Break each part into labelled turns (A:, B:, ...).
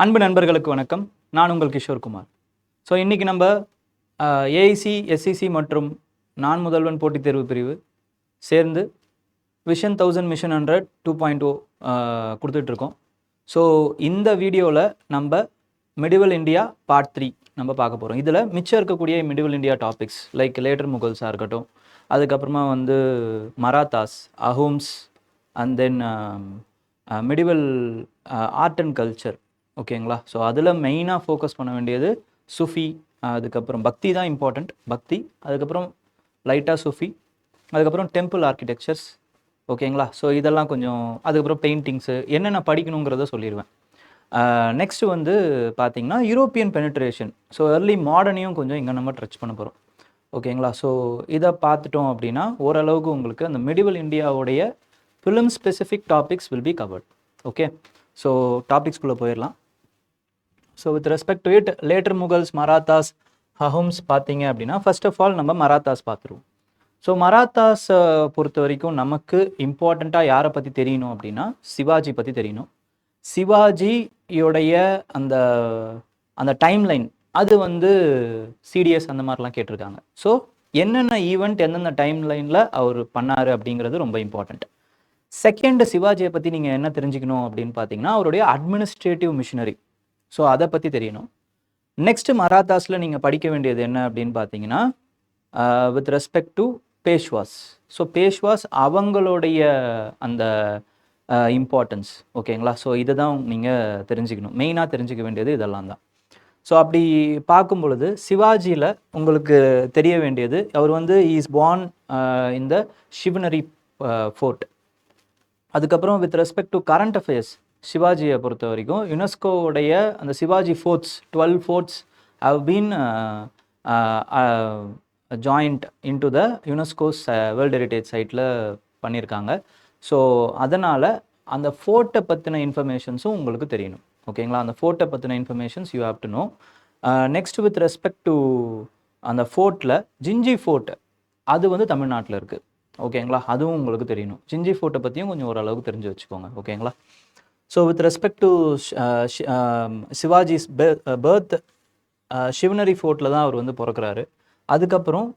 A: அன்பு நண்பர்களுக்கு வணக்கம். நான் உங்கள் கிஷோர் குமார். ஸோ இன்றைக்கி நம்ம ஏஐசி, எஸ்இசி மற்றும் நான் முதல்வன் போட்டித் தேர்வு பிரிவு சேர்ந்து விஷன் 1000 மிஷன் 100 2.0 கொடுத்துட்ருக்கோம். ஸோ இந்த வீடியோவில் நம்ம மிடிவல் இந்தியா பார்ட் 3 நம்ம பார்க்க போகிறோம். இதில் மிச்சம் இருக்கக்கூடிய medieval India topics like later முகல்ஸாக இருக்கட்டும், அதுக்கப்புறமா வந்து Marathas, Ahoms and then medieval art and culture. ஓகேங்களா? ஸோ அதில் மெயினாக ஃபோக்கஸ் பண்ண வேண்டியது சுஃபி, அதுக்கப்புறம் பக்தி தான் இம்பார்ட்டண்ட். பக்தி, அதுக்கப்புறம் லைட்டாக சுஃபி, அதுக்கப்புறம் டெம்பிள் ஆர்கிடெக்சர்ஸ். ஓகேங்களா? ஸோ இதெல்லாம் கொஞ்சம், அதுக்கப்புறம் பெயிண்டிங்ஸு என்னென்ன படிக்கணுங்கிறத சொல்லிடுவேன். நெக்ஸ்ட்டு வந்து பார்த்திங்கன்னா யூரோப்பியன் பெனிட்ரேஷன். ஸோ ஏர்லி மாடர்னையும் கொஞ்சம் இங்கே நம்ம டச் பண்ண போகிறோம். ஓகேங்களா? ஸோ இதை பார்த்துட்டோம் அப்படின்னா ஓரளவுக்கு உங்களுக்கு அந்த மிடிவல் இந்தியாவுடைய film specific topics will be covered. Okay, so டாபிக்ஸ்குள்ளே போயிடலாம். So with respect to it, later Mughals, Marathas, Ahoms பார்த்தீங்க அப்படின்னா ஃபர்ஸ்ட் ஆஃப் ஆல் நம்ம மராத்தாஸ் பார்த்துருவோம். ஸோ மராத்தாஸை பொறுத்த வரைக்கும் நமக்கு இம்பார்ட்டண்ட்டாக யாரை பற்றி தெரியணும் அப்படின்னா சிவாஜி பற்றி தெரியணும். சிவாஜியோடைய அந்த அந்த டைம்லைன் அது வந்து சிடிஎஸ் அந்த மாதிரிலாம் கேட்டிருக்காங்க. ஸோ என்னென்ன ஈவெண்ட் எந்தெந்த டைம்லைனில் அவர் பண்ணார் அப்படிங்கிறது ரொம்ப இம்பார்ட்டண்ட். செகண்ட், சிவாஜியை பற்றி நீங்கள் என்ன தெரிஞ்சுக்கணும் அப்படின்னு பார்த்தீங்கன்னா அவருடைய அட்மினிஸ்ட்ரேட்டிவ் மிஷினரி. ஸோ அதை பற்றி தெரியணும். நெக்ஸ்ட்டு மராத்தாஸில் நீங்கள் படிக்க வேண்டியது என்ன அப்படின்னு பார்த்தீங்கன்னா with respect to Peshwas. So Peshwas அவங்களுடைய அந்த இம்பார்ட்டன்ஸ். ஓகேங்களா? ஸோ இதை தான் நீங்கள் தெரிஞ்சுக்கணும். மெயினாக தெரிஞ்சுக்க வேண்டியது இதெல்லாம் தான். ஸோ அப்படி பார்க்கும் பொழுது சிவாஜியில் உங்களுக்கு தெரிய வேண்டியது, அவர் வந்து இஸ் பார்ன் இந்த சிவனரி ஃபோர்ட். அதுக்கப்புறம் with respect to current affairs, சிவாஜியை பொறுத்த வரைக்கும் யுனெஸ்கோவுடைய அந்த Shivaji forts 12 forts have been joined into the UNESCO's world heritage சைட்டில் பண்ணியிருக்காங்க. ஸோ அதனால் அந்த ஃபோர்ட்டை பற்றின இன்ஃபர்மேஷன்ஸும் உங்களுக்கு தெரியணும். ஓகேங்களா? அந்த ஃபோர்ட்டை பற்றின informations you have to no. Next with respect to அந்த ஃபோர்ட்டில் ஜிஞ்சி ஃபோர்ட், அது வந்து தமிழ்நாட்டில் இருக்குது. ஓகேங்களா? அதுவும் உங்களுக்கு தெரியணும். ஜிஞ்சி ஃபோர்ட்டை பற்றியும் கொஞ்சம் ஓரளவுக்கு தெரிஞ்சு வச்சுக்கோங்க. ஓகேங்களா? So with respect to Shivaji's birth, Shivneri ஃபோர்ட்டில் தான் அவர் வந்து பிறக்கிறாரு. அதுக்கப்புறம்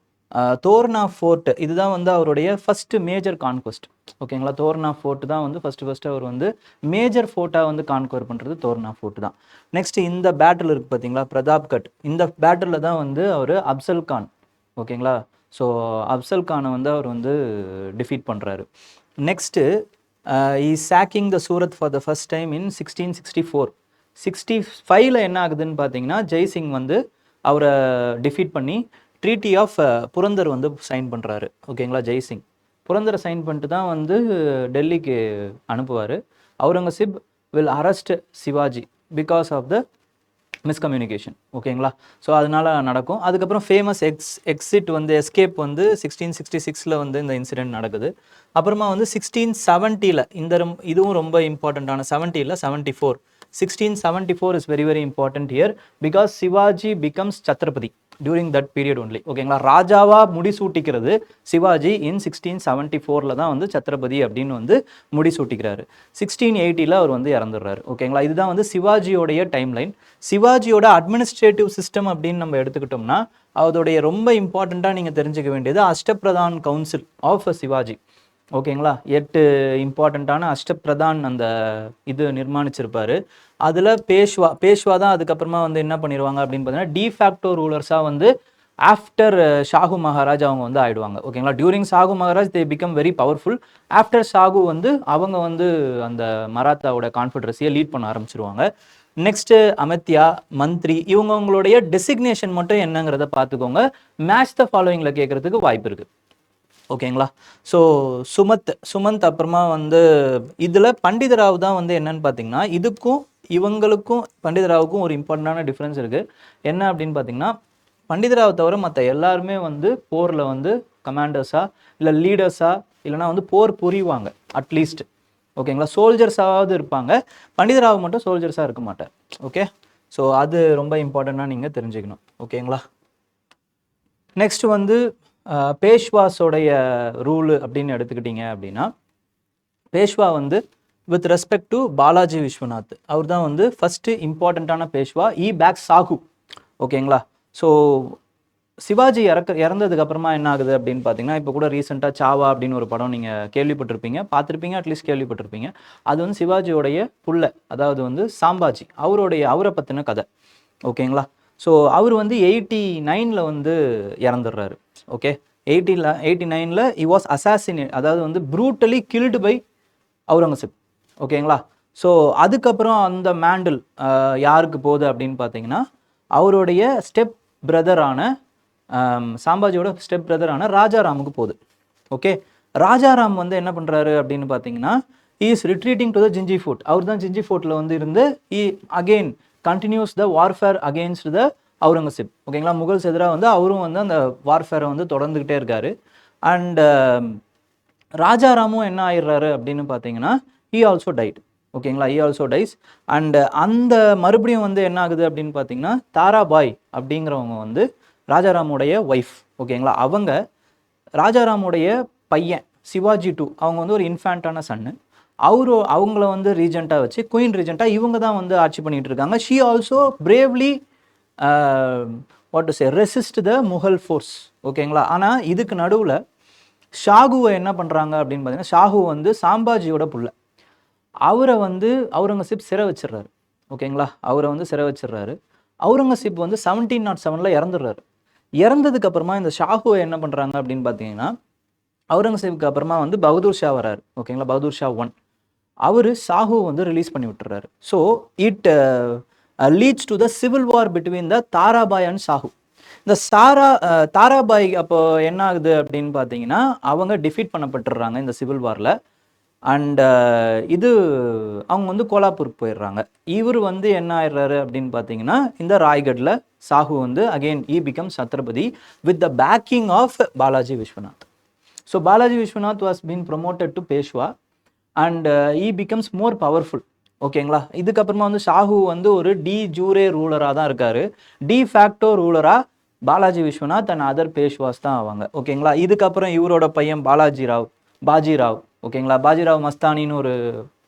A: தோர்னா ஃபோர்ட், இதுதான் வந்து அவருடைய ஃபஸ்ட்டு மேஜர் கான்குவஸ்ட். ஓகேங்களா? தோர்னா ஃபோர்ட் தான் வந்து ஃபஸ்ட்டு அவர் வந்து மேஜர் ஃபோர்ட்டாக வந்து கான்குவர் பண்ணுறது தோர்னா ஃபோர்ட் தான். நெக்ஸ்ட் இந்த பேட்டில் இருக்குது பார்த்தீங்களா, பிரதாப்கட். இந்த பேட்டிலில் தான் வந்து அவர் அப்சல் கான், ஓகேங்களா, ஸோ அப்சல் கானை வந்து அவர் வந்து டிஃபீட் பண்ணுறாரு. Next is shocking the Surat for the first time in 1664. 65 என்ன ஆகுதுன்னு பார்த்தீங்கன்னா ஜெய்சிங் வந்து அவரை டிஃபீட் பண்ணி ட்ரீட்டி ஆஃப் புரந்தர் வந்து சைன் பண்ணுறாரு. ஓகேங்களா? ஜெய்சிங் புரந்தரை சைன் பண்ணிட்டு தான் வந்து டெல்லிக்கு அனுப்புவார். Aurangzeb will arrest Shivaji because of the miscommunication. ஓகேங்களா? ஸோ அதனால் நடக்கும். அதுக்கப்புறம் ஃபேமஸ் எக்ஸிட் வந்து எஸ்கேப் வந்து 1666 வந்து இந்த இன்சிடென்ட் நடக்குது. அப்புறமா வந்து 1670 இதுவும் ரொம்ப இம்பார்ட்டண்ட்டான 74 1674 is very very important here because Shivaji becomes Chhatrapati during that period only. ஓகேங்களா? ராஜாவாக முடிசூட்டிக்கிறது சிவாஜி இன் 1674 தான் வந்து சத்ரபதி அப்படின்னு வந்து முடிசூட்டிக்கிறாரு. 1680 அவர் வந்து இறந்துடுறாரு. ஓகேங்களா? இதுதான் வந்து சிவாஜியோடைய டைம்லைன். சிவாஜியோட அட்மினிஸ்ட்ரேட்டிவ் சிஸ்டம் அப்படின்னு நம்ம எடுத்துக்கிட்டோம்னா அதோடைய ரொம்ப இம்பார்ட்டண்ட்டாக நீங்கள் தெரிஞ்சுக்க வேண்டியது அஷ்டபிரதான் கவுன்சில் ஆஃப் சிவாஜி. ஓகேங்களா? 8 இம்பார்ட்டண்ட்டான அஷ்டபிரதான் அந்த இது நிர்மாணிச்சிருப்பார். அதில் பேஷ்வா தான் அதுக்கப்புறமா வந்து என்ன பண்ணிடுவாங்க அப்படின்னு பார்த்தீங்கன்னா டிஃபேக்டோ ரூலர்ஸாக வந்து ஆஃப்டர் ஷாஹு மகாராஜ் அவங்க வந்து ஆயிடுவாங்க. ஓகேங்களா? During Shahu Maharaj they become very powerful. After Shahu வந்து அவங்க வந்து அந்த மராத்தாவோட கான்ஃபெடரசியை லீட் பண்ண ஆரம்பிச்சிருவாங்க. நெக்ஸ்ட்டு அமித்யா, மந்திரி, இவங்களுடைய டெசிக்னேஷன் மட்டும் என்னங்கிறத பார்த்துக்கோங்க. மேட்ச் த ஃபாலோயிங்கில் கேட்குறதுக்கு வாய்ப்பு இருக்குது. ஓகேங்களா? ஸோ சுமந்த் அப்புறமா வந்து இதில் பண்டிதராவ் தான் வந்து என்னன்னு பார்த்தீங்கன்னா இதுக்கும் இவங்களுக்கும் பண்டிதராவுக்கும் ஒரு இம்பார்ட்டண்டான டிஃப்ரென்ஸ் இருக்குது. என்ன அப்படின்னு பார்த்தீங்கன்னா பண்டிதராவ் தவிர மற்ற எல்லாருமே வந்து போரில் வந்து கமாண்டர்ஸாக இல்லை லீடர்ஸாக இல்லைனா வந்து போர் புரிவாங்க அட்லீஸ்ட். ஓகேங்களா? சோல்ஜர்ஸாவது இருப்பாங்க. பண்டிதராவ் மட்டும் சோல்ஜர்ஸாக இருக்க மாட்டார். ஓகே, ஸோ அது ரொம்ப இம்பார்ட்டண்ட்டாக நீங்கள் தெரிஞ்சுக்கணும். ஓகேங்களா? நெக்ஸ்ட் வந்து பேஷ்வாஸோடைய ரூலு அப்படின்னு எடுத்துக்கிட்டிங்க அப்படின்னா பேஷ்வா வந்து with respect to Balaji Vishwanath. அவர் தான் வந்து ஃபஸ்ட்டு இம்பார்ட்டண்ட்டான பேஷ்வா. பேக் சாகு. ஓகேங்களா. ஸோ சிவாஜி இறந்ததுக்கு அப்புறமா என்ன ஆகுது அப்படின்னு பார்த்தீங்கன்னா, இப்போ கூட ரீசெண்டாக சாவா அப்படின்னு ஒரு படம் நீங்கள் கேள்விப்பட்டிருப்பீங்க, பார்த்துருப்பீங்க, அட்லீஸ்ட் கேள்விப்பட்டிருப்பீங்க. அது வந்து சிவாஜியோடைய புள்ள, அதாவது வந்து சாம்பாஜி, அவரை பற்றின கதை. ஓகேங்களா. ஸோ அவர் வந்து 89ல் வந்து இறந்துடுறாரு. ஓகே, 89ல் he was assassinated, அதாவது வந்து ப்ரூட்டலி கில்டு பை அவுரங்கசீப். ஓகேங்களா. ஸோ அதுக்கப்புறம் அந்த மேண்டில் யாருக்கு போகுது அப்படின்னு பார்த்தீங்கன்னா, அவருடைய ஸ்டெப் பிரதரான சாம்பாஜியோட ஸ்டெப் பிரதரான ராஜாராமுக்கு போகுது. ஓகே, ராஜாராம் வந்து என்ன பண்ணுறாரு அப்படின்னு பார்த்தீங்கன்னா, he is retreating to the Gingee fort. அவர் தான் ஜிஞ்சி ஃபோர்ட்டில் வந்து இருந்து he again continues the warfare against the Aurangzeb. ஓகேங்களா. முகல்ஸ் எதிராக வந்து அவரும் வந்து அந்த வார்ஃபேரை வந்து தொடர்ந்துக்கிட்டே இருக்காரு. அண்ட் ராஜாராமும் என்ன ஆயிடுறாரு அப்படின்னு பார்த்தீங்கன்னா, he also died. ஓகேங்களா, he also dies. அண்ட் அந்த மறுபடியும் வந்து என்ன ஆகுது அப்படின்னு பார்த்தீங்கன்னா, தாராபாய் அப்படிங்கிறவங்க வந்து ராஜாராமுடைய ஒய்ஃப். ஓகேங்களா. அவங்க ராஜாராமுடைய பையன் சிவாஜி 2, அவங்க வந்து ஒரு இன்ஃபேண்டான சன்னு. அவங்கள வந்து ரீஜெண்ட்டாக வச்சு, குயின் ரீஜெண்ட்டாக இவங்க தான் வந்து ஆட்சி பண்ணிகிட்டு இருக்காங்க. She also bravely what to say resist the Mughal force. ஓகேங்களா. ஆனால் இதுக்கு நடுவில் ஷாகுவை என்ன பண்ணுறாங்க அப்படின்னு பார்த்தீங்கன்னா, ஷாகு வந்து சாம்பாஜியோட புள்ள, அவரை வந்து அவுரங்கசீப் சிறை வச்சிடுறாரு. ஓகேங்களா. அவரை வந்து சிறை வச்சிடுறாரு. அவுரங்கசீப் வந்து 1707 இறந்துடுறாரு. இறந்ததுக்கு அப்புறமா இந்த ஷாகுவை என்ன பண்ணுறாங்க அப்படின்னு பார்த்தீங்கன்னா, அவுரங்கசீப்புக்கு அப்புறமா வந்து பகதூர் ஷா வராரு. ஓகேங்களா. பகதூர் ஷா 1 அவர் ஷாகு வந்து ரிலீஸ் பண்ணி விட்டுறாரு. So it leads to the civil war between the Tarabai and Shahu. இந்த தாராபாய் அப்போ என்ன ஆகுது அப்படின்னு பார்த்தீங்கன்னா, அவங்க டிஃபீட் பண்ணப்பட்டுறாங்க இந்த சிவில் வாரில். அண்ட் இது அவங்க வந்து கோலாப்பூருக்கு போயிடுறாங்க. இவர் வந்து என்ன ஆயிடுறாரு அப்படின்னு பார்த்தீங்கன்னா, இந்த ராய்கடில் சாகு வந்து again he become Chhatrapati with the backing of Balaji Vishwanath. So Balaji Vishwanath was been promoted to Peshwa and he becomes more powerful. ஓகேங்களா. இதுக்கப்புறமா வந்து ஷாகு வந்து ஒரு டி ஜூரே ரூலராக தான் இருக்காரு. டி ஃபேக்டோ ரூலராக பாலாஜி விஸ்வநாத் அண்ட் அதர் பேஷ்வாஸ் தான் ஆவாங்க. ஓகேங்களா. இதுக்கப்புறம் இவரோட பையன் பாஜிராவ். ஓகேங்களா. பாஜிராவ் மஸ்தானின்னு ஒரு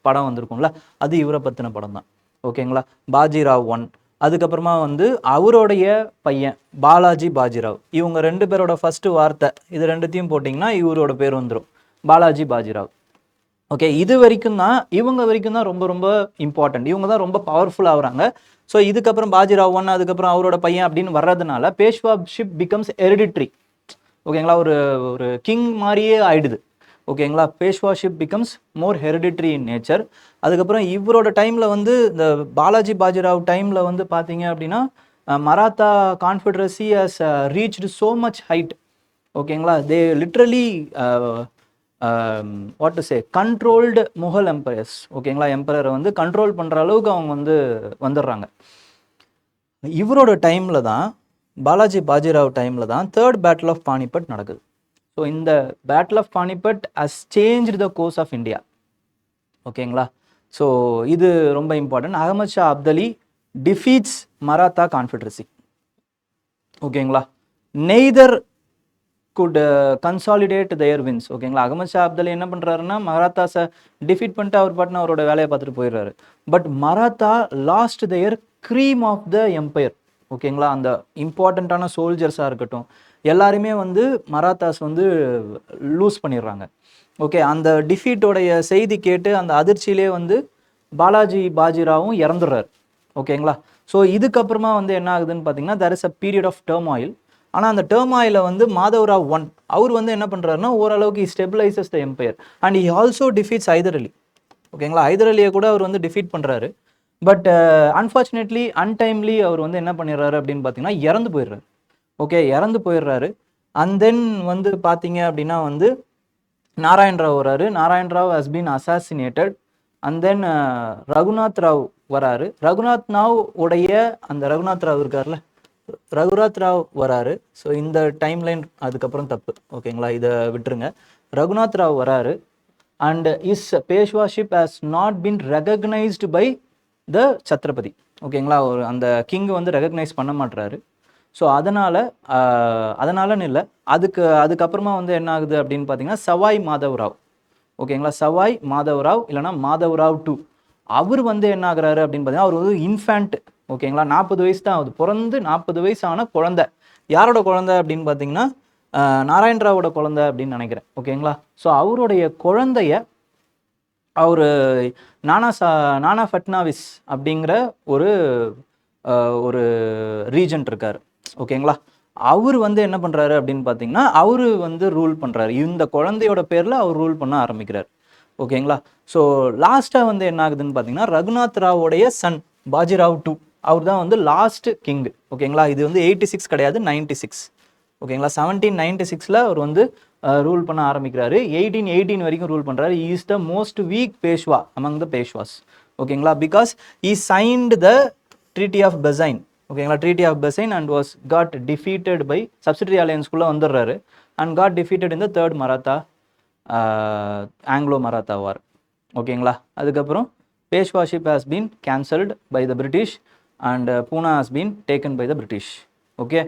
A: படம் வந்திருக்கும்ல, அது இவரை பற்றின படம் தான். ஓகேங்களா. பாஜிராவ் 1. அதுக்கப்புறமா வந்து அவருடைய பையன் பாஜிராவ். இவங்க 2 பேரோட ஃபர்ஸ்ட் வார்த்தை இது 2த்தையும் போட்டிங்கன்னா இவரோட பேர் வந்துடும், பாஜிராவ். ஓகே, இவங்க வரைக்கும் தான் ரொம்ப ரொம்ப இம்பார்ட்டன்ட். இவங்க தான் ரொம்ப பவர்ஃபுல் ஆகுறாங்க. ஸோ இதுக்கப்புறம் பாஜிராவ் 1, அதுக்கப்புறம் அவரோட பையன் அப்படின்னு வர்றதுனால பேஷ்வாஷிப் பிகம்ஸ் ஹெரிடிட்ரி. ஓகேங்களா. ஒரு கிங் மாதிரியே ஆயிடுது. ஓகேங்களா. Peshwaship becomes more hereditary in nature. அதுக்கப்புறம் இவரோட டைமில் வந்து இந்த பாஜிராவ் டைமில் வந்து பார்த்தீங்க அப்படின்னா, Maratha confederacy has reached so much height. ஓகேங்களா. They literally what to say controlled Mughal emperors. ஓகேங்களா. எம்பரரை வந்து கண்ட்ரோல் பண்ணுற அளவுக்கு அவங்க வந்து வந்துடுறாங்க. இவரோட டைமில் தான், பாஜிராவ் டைமில் தான் 3rd பேட்டில் ஆஃப் பானிபட் நடக்குது. ஸோ இந்த battle of Panipat has changed the course of India. ஓகேங்களா. ஸோ இது ரொம்ப important. Ahmad Shah Abdali defeats Maratha confederacy. ஓகேங்களா. Neither could consolidate their wins. ஓகேங்களா. அகமது ஷா அப்தலி என்ன பண்ணுறாருன்னா, மராத்தாஸை டிஃபீட் பண்ணிட்டு அவர் பாட்டுன்னு அவரோட வேலையை பார்த்துட்டு போயிடுறாரு. But Maratha lost their cream of the empire. ஓகேங்களா. அந்த இம்பார்ட்டண்ட்டான சோல்ஜர்ஸாக இருக்கட்டும், எல்லாருமே வந்து மராத்தாஸ் வந்து லூஸ் பண்ணிடுறாங்க. ஓகே, அந்த டிஃபீட்டோடைய செய்தி கேட்டு அந்த அதிர்ச்சியிலே வந்து பாஜிராவும் இறந்துடுறாரு. ஓகேங்களா. ஸோ இதுக்கப்புறமா வந்து என்ன ஆகுதுன்னு பார்த்தீங்கன்னா, there is a period of turmoil. ஆனால் அந்த டேர்மாயில் வந்து மாதவராவ் 1 அவர் வந்து என்ன பண்ணுறாருன்னா, ஓரளவுக்கு stabilises the empire and he also defeats Hyder Ali. ஓகேங்களா. ஹைதர் அலியை கூட அவர் வந்து டிஃபீட் பண்ணுறாரு. பட் அன்ஃபார்ச்சுனேட்லி அன்டைம்லி அவர் வந்து என்ன பண்ணிடுறாரு அப்படின்னு பார்த்தீங்கன்னா, இறந்து போயிடுறாரு. ஓகே, இறந்து போயிடுறாரு. அண்ட் தென் வந்து பார்த்தீங்க அப்படின்னா வந்து நாராயண் ராவ் வராரு. Narayan Rao has been assassinated. And then Raghunath Rao வராரு. ரகுநாத் ராவ் இருக்கார்ல, ரகுநாத் ராவ் வராரு. ஸோ இந்த டைம்லைன் அதுக்கப்புறம் தப்பு. ஓகேங்களா, இதை விட்டுருங்க. ரகுநாத் ராவ் வராரு and his Peshwaship has not been recognised by the Chhatrapati. ஓகேங்களா. அந்த கிங் வந்து ரெகக்னைஸ் பண்ண மாட்டுறாரு. ஸோ அதனாலன்னு இல்லை, அதுக்கப்புறமா வந்து என்ன ஆகுது அப்படின்னு பார்த்தீங்கன்னா, சவாய் மாதவ் ராவ். ஓகேங்களா. சவாய் மாதவராவ் இல்லைனா மாதவராவ் 2 அவர் வந்து என்ன ஆகுறாரு அப்படின்னு பார்த்தீங்கன்னா அவர் வந்து இன்ஃபேண்ட். ஓகேங்களா. 40 வயசு தான் ஆகுது, பிறந்து 40 வயசான குழந்தை. யாரோட குழந்தை அப்படின்னு பார்த்தீங்கன்னா நாராயணராவோட குழந்தை அப்படின்னு நினைக்கிறேன். ஓகேங்களா. ஸோ அவருடைய குழந்தைய அவர் நானா ஃபட்னாவிஸ் அப்படிங்கிற ஒரு ஒரு ரீஜென்ட் இருக்கார். ஓகேங்களா. அவர் வந்து என்ன பண்ணுறாரு அப்படின்னு பார்த்தீங்கன்னா அவர் வந்து ரூல் பண்ணுறாரு. இந்த குழந்தையோட பேரில் அவர் ரூல் பண்ண ஆரம்பிக்கிறார். ஓகேங்களா. ஸோ லாஸ்ட்டாக வந்து என்ன ஆகுதுன்னு பார்த்தீங்கன்னா ரகுநாத் ராவோடைய சன் பாஜிராவ் 2 அவர் தான் வந்து லாஸ்ட் கிங். ஓகேங்களா. இது வந்து 86 கிடையாது, 96. ஓகேங்களா. 1796 அவர் வந்து ரூல் பண்ண ஆரம்பிக்கிறாரு. 1818 வரைக்கும் ரூல் பண்ணுறாரு. Is the most weak Peshwa among the Peshwas. ஓகேங்களா. Because he signed the treaty of Bassein. ஓகேங்களா. Treaty of Bassein and was got defeated by subsidiary அலையன்ஸ்குள்ளே வந்துடுறாரு and got defeated in the third Maratha Anglo Maratha war. ஓகேங்களா. அதுக்கப்புறம் Peshwaship has been cancelled by the British and Poona has been taken by the British. Okay.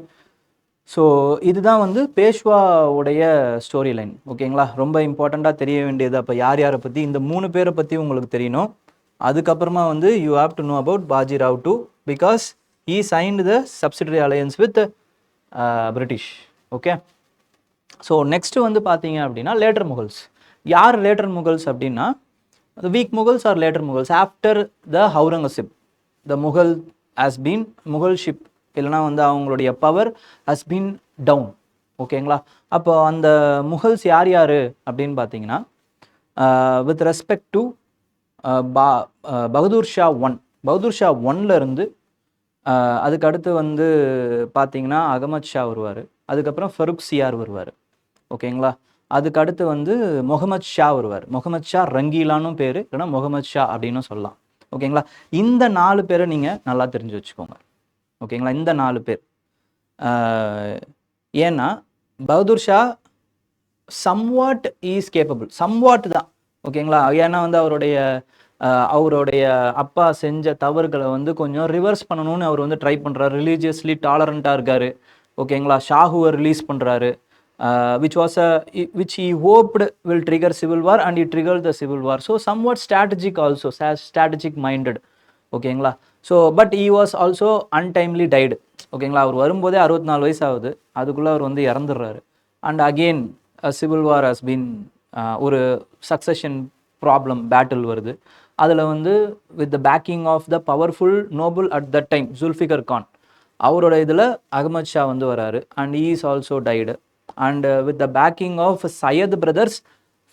A: So இதுதான் வந்து பேஷ்வாவுடைய story line. ஓகேங்களா. ரொம்ப இம்பார்ட்டண்ட்டாக தெரிய வேண்டியது அப்போ யார் யாரை பற்றி, இந்த 3 பேரை பற்றி உங்களுக்கு தெரியணும். அதுக்கப்புறமா வந்து you have to know about Bajirao 2 because he signed the subsidiary alliance with British. Okay. So next வந்து பார்த்தீங்க அப்படின்னா லேட்டர் முகல்ஸ். யார் லேட்டர் முகல்ஸ் அப்படின்னா weak Mughals are later Mughals after the Aurangzeb. The Mughal has been Mughalship இல்லைனா வந்து அவங்களுடைய power has been down. ஓகேங்களா. அப்போ அந்த முகல்ஸ் யார் யார் அப்படின்னு பார்த்தீங்கன்னா with respect to Bahadur Shah 1, Bahadur Shah 1லேருந்து அதுக்கு அடுத்து வந்து பார்த்தீங்கன்னா அகமது ஷா வருவார். அதுக்கப்புறம் ஃபருக்சியார் வருவார். ஓகேங்களா. அதுக்கு அடுத்து வந்து முகமது ஷா வருவார். முகமது ஷா ரங்கீலானும் பேர், இல்லைனா முகமது ஷா அப்படின்னு சொல்லலாம். ஓகேங்களா. இந்த 4 பேரை நீங்கள் நல்லா தெரிஞ்சு வச்சுக்கோங்க. ஓகேங்களா. இந்த 4 பேர் ஏன்னா Bahadur Shah somewhat is capable, somewhat தான். ஓகேங்களா. ஏன்னா வந்து அவருடைய அப்பா செஞ்ச தவறுகளை வந்து கொஞ்சம் ரிவர்ஸ் பண்ணணும்னு அவர் வந்து ட்ரை பண்ணுறாரு. ரிலீஜியஸ்லி டாலரண்ட்டாக இருக்கார். ஓகேங்களா. ஷாஹுவை ரிலீஸ் பண்ணுறாரு. which he hoped will trigger civil war and he triggered the civil war. So somewhat strategic also, strategic minded. ஓகேங்களா. So but he was also untimely died. ஓகேங்களா. அவர் வரும்போதே 64 வயசு ஆகுது, அதுக்குள்ளே அவர் வந்து இறந்துடுறாரு. And again civil war has been ஒரு சக்சஷன் ப்ராப்ளம் பேட்டில் வருது. அதில் வந்து with the backing of the powerful noble at that time Zulfiqar Khan, அவரோட இதில் அகமது ஷா வந்து வராரு and he is also died. And with the backing of Sayyid brothers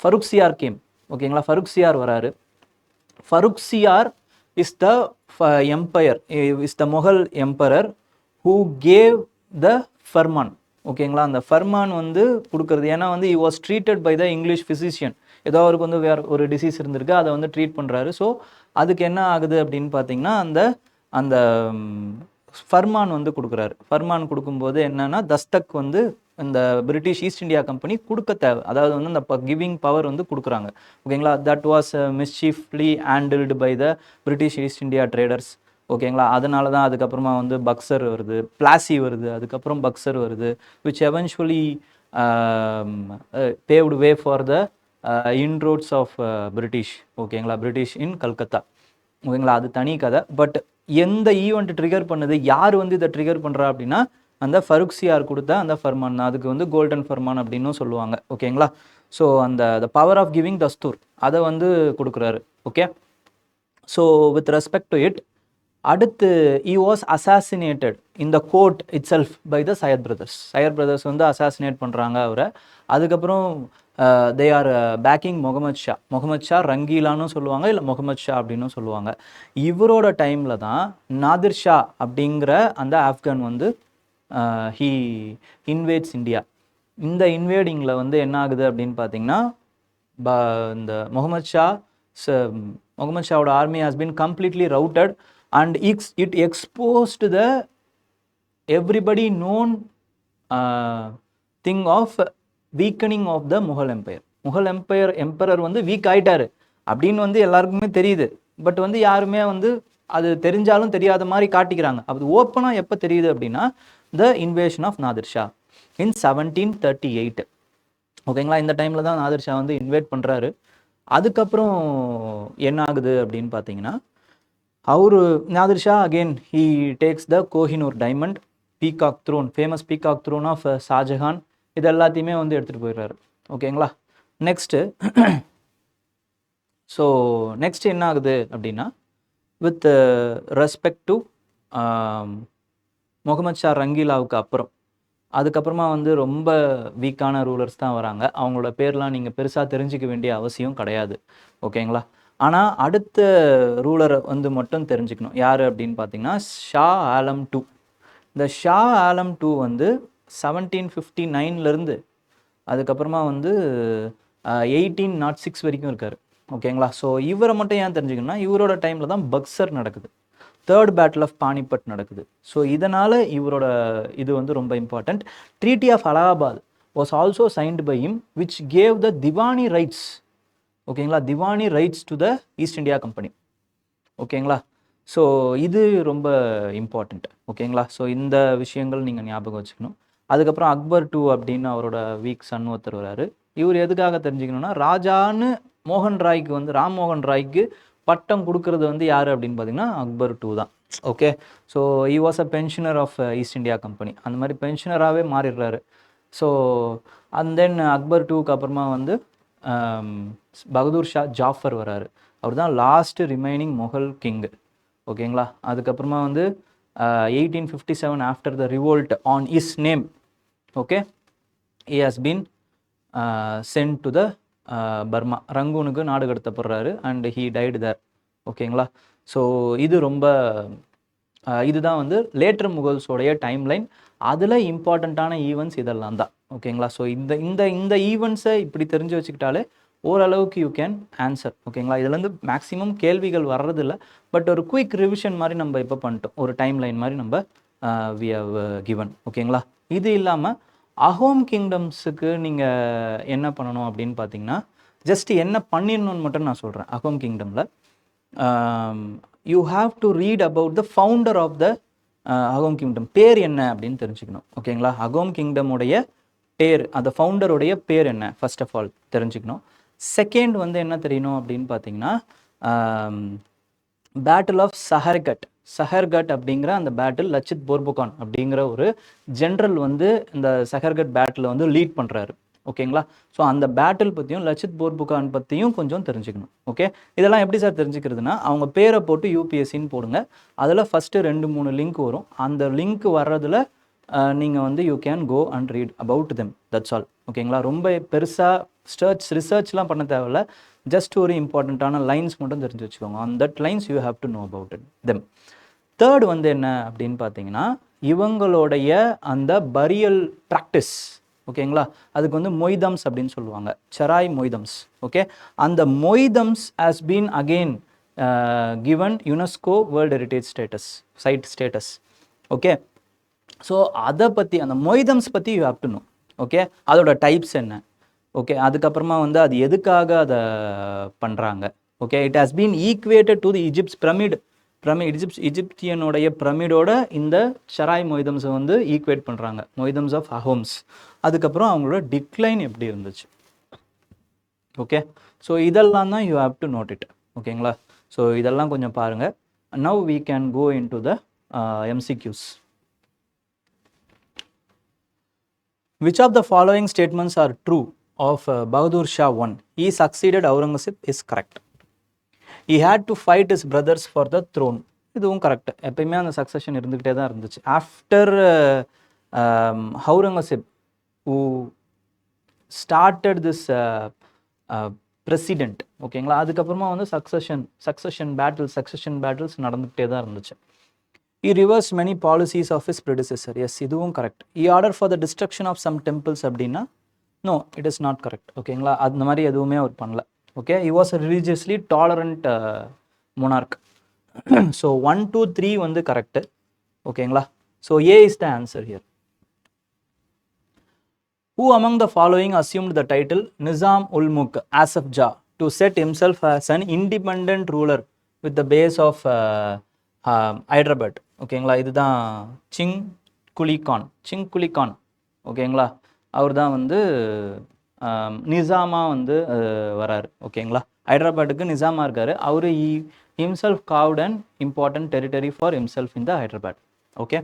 A: Farrukhsiyar came. ஓகேங்களா. ஃபருக்சியார் வராரு. Farrukhsiyar is the empire, is the Mughal emperor who gave the farman. ஓகேங்களா. அந்த ஃபர்மான் வந்து கொடுக்குறது, ஏன்னா வந்து he was treated by the English physician. ஏதோ அவருக்கு வந்து வேறு ஒரு டிசீஸ் இருந்திருக்கு, அதை வந்து ட்ரீட் பண்ணுறாரு. ஸோ அதுக்கு என்ன ஆகுது அப்படின்னு பார்த்தீங்கன்னா அந்த ஃபர்மான் வந்து கொடுக்குறாரு. ஃபர்மான் கொடுக்கும்போது என்னன்னா தஸ்தக் வந்து இந்த பிரிட்டிஷ் ஈஸ்ட் இந்தியா கம்பெனி கொடுக்க தேவை, அதாவது வந்து அந்த கிவிங் பவர் வந்து கொடுக்குறாங்க. ஓகேங்களா. That was mischiefly handled by the British East India traders. ஓகேங்களா. அதனால தான் அதுக்கப்புறமா வந்து பக்சர் வருது, பிளாசி வருது, அதுக்கப்புறம் பக்சர் வருது, which eventually paved way for the inroads of British. ஓகேங்களா. British in Calcutta. ஓகேங்களா. அது தனி கதை. பட் எந்த ஈவெண்ட் ட்ரிகர் பண்ணுது, யார் வந்து இதை ட்ரிகர் பண்ணுறா அப்படின்னா அந்த ஃபருக்சியார் கொடுத்த அந்த ஃபர்மான் தான். அதுக்கு வந்து கோல்டன் ஃபர்மான் அப்படின்னும் சொல்லுவாங்க. ஓகேங்களா. ஸோ அந்த பவர் ஆஃப் கிவிங் தஸ்தூர் அதை வந்து கொடுக்குறாரு. Okay. So with respect to it, அடுத்து he was assassinated in the court itself by the Sayyid brothers. Sayyid brothers வந்து அசாசினேட் பண்ணுறாங்க அவரை. அதுக்கப்புறம் they are backing Muhammad Shah. Muhammad Shah ரங்கீலான்னு சொல்லுவாங்க, இல்லை முகமது ஷா அப்படின்னு சொல்லுவாங்க. இவரோட டைமில் தான் நாதிர் ஷா அப்படிங்கிற அந்த ஆப்கான் வந்து ஹீ இன்வேட்ஸ் இந்தியா. இந்த இன்வேடிங்கில் வந்து என்ன ஆகுது அப்படின்னு பார்த்தீங்கன்னா இந்த Mohammed ஷாவோட army has been completely routed and it exposed the everybody known thing of weakening of the Mughal empire. Mughal empire emperor வந்து வீக் ஆயிட்டாரு அப்படின்னு வந்து எல்லாருக்குமே தெரியுது. பட் வந்து யாருமே வந்து அது தெரிஞ்சாலும் தெரியாத மாதிரி காட்டிக்கிறாங்க. அது ஓப்பனாக எப்போ தெரியுது அப்படின்னா the invasion of Nadir Shah in 1738. ஓகேங்களா. இந்த டைமில் தான் நாதிர் ஷா வந்து இன்வேட் பண்ணுறாரு. அதுக்கப்புறம் என்ன ஆகுது அப்படின்னு பார்த்தீங்கன்னா, அவரு Nadir Shah again he takes the Kohinoor diamond, peacock throne, famous peacock throne of Shahjahan, இது எல்லாத்தையுமே வந்து எடுத்துகிட்டு போயிடுறாரு. ஓகேங்களா. நெக்ஸ்ட்டு ஸோ நெக்ஸ்ட் என்ன ஆகுது அப்படின்னா, with respect to Muhammad Shah ரங்கீலாவுக்கு அப்புறம், அதுக்கப்புறமா வந்து ரொம்ப வீக்கான ரூலர்ஸ் தான் வராங்க. அவங்களோட பேர்லாம் நீங்கள் பெருசாக தெரிஞ்சிக்க வேண்டிய அவசியம் கிடையாது. ஓகேங்களா. ஆனால் அடுத்த ரூலரை வந்து மட்டும் தெரிஞ்சுக்கணும். யார் அப்படின்னு பார்த்தீங்கன்னா, ஷா ஆலம் டூ. இந்த ஷா ஆலம் டூ வந்து 1759லேருந்து அதுக்கப்புறமா வந்து 1806 வரைக்கும் இருக்கார். ஓகேங்களா. ஸோ இவரை மட்டும் ஏன் தெரிஞ்சுக்கணும்னா, இவரோட டைமில் தான் பக்சர் நடக்குது, தேர்ட் பேட்டில் ஆஃப் பானிபட் நடக்குது. ஸோ இதனால் இவரோட இது வந்து ரொம்ப important. Treaty of Allahabad was also signed by him which gave the Diwani rights. ஓகேங்களா. Diwani rights to the East India Company. ஓகேங்களா. ஸோ இது ரொம்ப இம்பார்ட்டண்ட். ஓகேங்களா. ஸோ இந்த விஷயங்கள் நீங்கள் ஞாபகம் வச்சுக்கணும். அதுக்கப்புறம் அக்பர் டூ அப்படின்னு அவரோட வீக் சன் ஒருத்தர் வராரு. இவர் எதுக்காக தெரிஞ்சுக்கணும்னா, ராஜான்னு மோகன் ராய்க்கு வந்து ராம்மோகன் ராய்க்கு பட்டம் கொடுக்கறது வந்து யார் அப்படின்னு பார்த்தீங்கன்னா அக்பர் டூ தான். Okay. So he was a pensioner of East India Company. அந்த மாதிரி பென்ஷனராகவே மாறிடுறாரு. ஸோ அண்ட் தென் அக்பர் டூக்கு அப்புறமா வந்து பகதூர் ஷா ஜாஃபர் வராரு. அவர் தான் லாஸ்ட் ரிமைனிங் முகல் கிங்கு. ஓகேங்களா. அதுக்கப்புறமா வந்து 1857 after the revolt on his name, okay, he has been sent to the Burma, ரங்கூனுக்கு நாடு கடத்தப்படுறாரு அண்ட் ஹீ டைடு தேர். ஓகேங்களா. ஸோ இது ரொம்ப இதுதான் வந்து லேட்டர் முகல்ஸோடைய டைம்லைன். அதில் இம்பார்ட்டண்ட்டான ஈவெண்ட்ஸ் இதெல்லாம் தான். ஓகேங்களா. ஸோ இந்த இந்த இந்த ஈவெண்ட்ஸை இப்படி தெரிஞ்சு வச்சுக்கிட்டாலே ஓரளவுக்கு யூ கேன் ஆன்சர். ஓகேங்களா. இதுலேருந்து மேக்ஸிமம் கேள்விகள் வர்றதில்ல, பட் ஒரு குயிக் ரிவிஷன் மாதிரி நம்ம இப்போ பண்ணிட்டோம், ஒரு டைம் லைன் மாதிரி நம்ம வி ஹவ் கிவன். ஓகேங்களா. இது இல்லாமல் அஹோம் கிங்டம்ஸுக்கு நீங்கள் என்ன பண்ணணும் அப்படின்னு பார்த்தீங்கன்னா, ஜஸ்ட் என்ன பண்ணிடணும்னு மட்டும் நான் சொல்கிறேன். அஹோம் கிங்டமில் you have to read about the founder of the Ahom kingdom. பேர் என்ன அப்படின்னு தெரிஞ்சுக்கணும். ஓகேங்களா. அஹோம் கிங்டமுடைய பேர், அந்த ஃபவுண்டருடைய பேர் என்ன ஃபர்ஸ்ட் ஆஃப் ஆல் தெரிஞ்சுக்கணும். செகண்ட் வந்து என்ன தெரியணும் அப்படின்னு பார்த்தீங்கன்னா, பேட்டில் ஆஃப் சஹர்கட் அப்படிங்கிற அந்த பேட்டில் லச்சித் போர்புகான் அப்படிங்கிற ஒரு ஜென்ரல் வந்து இந்த சஹர்கட் பேட்டில் வந்து லீட் பண்ணுறாரு. ஓகேங்களா. ஸோ அந்த பேட்டில் பற்றியும் லச்சித் போர்புகான் பற்றியும் கொஞ்சம் தெரிஞ்சுக்கணும். ஓகே. இதெல்லாம் எப்படி சார் தெரிஞ்சுக்கிறதுனா, அவங்க பேரை போட்டு யூபிஎஸ்சின்னு போடுங்க. அதில் ஃபஸ்ட்டு 2-3 லிங்க் வரும். அந்த லிங்க் வர்றதில் நீங்கள் வந்து you can go and read about them, that's all. ஓகேங்களா. ரொம்ப பெருசாக ரிசர்ச்லாம் பண்ண தேவையில்ல. ஜஸ்ட் ஒரு இம்பார்ட்டண்ட்டான லைன்ஸ் மட்டும் தெரிஞ்சு வச்சுக்கோங்க. On that lines you have to know about it them. Third வந்து என்ன அப்படின்னு பார்த்தீங்கன்னா, இவங்களுடைய அந்த பரியல் ப்ராக்டிஸ். ஓகேங்களா. அதுக்கு வந்து மொய்தம்ஸ் அப்படின்னு சொல்லுவாங்க, செராய் மொய்தம்ஸ். ஓகே. அந்த Moidams has been again given UNESCO world heritage site status. Okay. So அதை பற்றி, அந்த மொய்தம்ஸ் பற்றி you have to know. Okay. அதோட டைப்ஸ் என்ன. ஓகே. அதுக்கப்புறமா வந்து அது எதுக்காக அதை பண்ணுறாங்க. Okay. It has been equated to the இஜிப்தியனுடைய பிரமிடோட இந்த ஷராய் மொய்தம்ஸை வந்து ஈக்குவேட் பண்ணுறாங்க, மொய்தம்ஸ் ஆஃப் அஹோம்ஸ். அதுக்கப்புறம் அவங்களோட டிக்ளைன் எப்படி இருந்துச்சு. ஓகே. ஸோ இதெல்லாம் தான் you have to note it. ஓகேங்களா. ஸோ இதெல்லாம் கொஞ்சம் பாருங்கள். Now we can go into the MCQs. Which of the following statements are true of Bahadur Shah I? He succeeded Aurangzeb is correct. He had to fight his brothers for the throne. இதுவும் correct. எப்பயுமே அந்த succession இருந்துக்கிட்டே தான் இருந்துச்சு. After Aurangzeb who started this president. ஓகேங்களா. அதுக்கப்புறமா வந்து succession battles நடந்துக்கிட்டே தான் இருந்துச்சு. He reversed many policies of his predecessor. Yes, இதுவும் correct. He ordered for the destruction of some temples அப்படின்னா, no, it is not correct. ஓகேங்களா. அந்த மாதிரி எதுவுமே அவர் பண்ணல. Okay. He was a religiously tolerant monarch. So 1, 2, 3 வந்து கரெக்ட். ஓகேங்களா. So A is the answer here. Who among the following assumed the title Nizam ul Mulk Asaf Jah to set himself as an independent ruler with the base of Hyderabad? ஓகேங்களா. இதுதான் சிங் குலி கான். ஓகேங்களா. அவர் தான் வந்து நிசாமா வந்து வராரு. ஓகேங்களா, ஹைதராபாத்துக்கு நிசாமா இருக்காரு. அவரு himself carved an important territory for himself in the Hyderabad. Okay,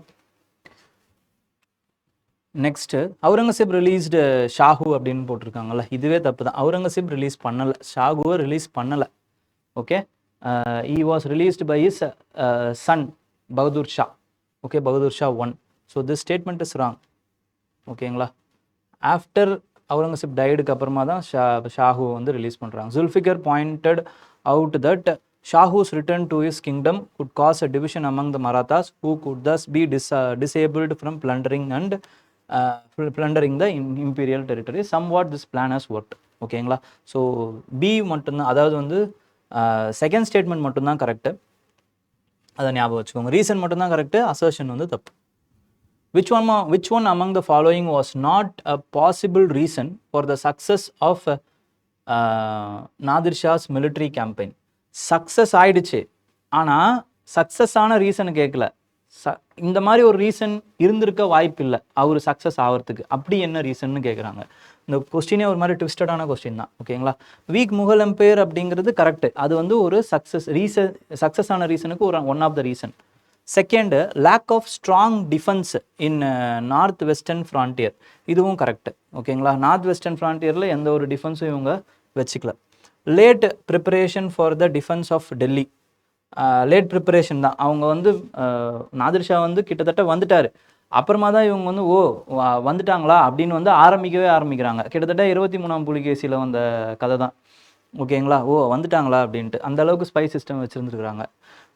A: next Aurangzeb released Shahu அப்படின்னு போட்டிருக்காங்கல்ல, இதுவே தப்பு தான். அவுரங்கசீப் ரிலீஸ் பண்ணலை, ஷாகுவை ரிலீஸ் பண்ணலை. Okay, he was released by his son Bahadur Shah. Okay, Bahadur Shah 1. So this statement is wrong. ஓகேங்களா, ஆஃப்டர் அவுரங்கசீப் டைடுக்கு அப்புறமா தான் ஷாஹு வந்து ரிலீஸ் பண்ணுறாங்க. Zulfiqar pointed out that Shahu's return to his kingdom could cause a division among the Marathas who could thus be disabled from plundering the imperial territory. Somewhat this plan has worked. ஓகேங்களா, so B மட்டும்தான், அதாவது வந்து second statement மட்டும்தான் correct, அதை ஞாபகம் வச்சுக்கோங்க. Reason மட்டும்தான் correct, assertion வந்து தப்பு. Which one among the following was not a possible reason for the success of Nadir Shah's military campaign? Success ஆயிடுச்சு, ஆனால் சக்ஸஸ் ஆன ரீசன் கேட்கல. இந்த மாதிரி ஒரு ரீசன் இருந்திருக்க வாய்ப்பு இல்லை அவர் சக்ஸஸ் ஆகிறதுக்கு. அப்படி என்ன ரீசன்னு கேட்குறாங்க. இந்த கொஸ்டினே ஒரு மாதிரி ட்விஸ்டடான கொஸ்டின் தான். ஓகேங்களா, வீக் முகல் எம்பையர் அப்படிங்கிறது கரெக்டு, அது வந்து ஒரு சக்ஸஸ் ஆன ரீசனுக்கு ஒரு one of the reason. Second, lack of strong defence in north western frontier, இதுவும் கரெக்டு. ஓகேங்களா, நார்த் வெஸ்டர்ன் ஃப்ரான்டியரில் எந்த ஒரு டிஃபென்ஸும் இவங்க வச்சுக்கல. Late preparation for the defence of Delhi, late preparation தான். அவங்க வந்து நாதிர் ஷா வந்து கிட்டத்தட்ட வந்துட்டார், அப்புறமா தான் இவங்க வந்து வந்துட்டாங்களா அப்படின்னு வந்து ஆரம்பிக்கிறாங்க. கிட்டத்தட்ட 23ஆம் புலிகேசியில் வந்த கதை தான். ஓகேங்களா, வந்துட்டாங்களா அப்படின்ட்டு அந்த அளவுக்கு ஸ்பை சிஸ்டம் வச்சுருந்துருக்குறாங்க.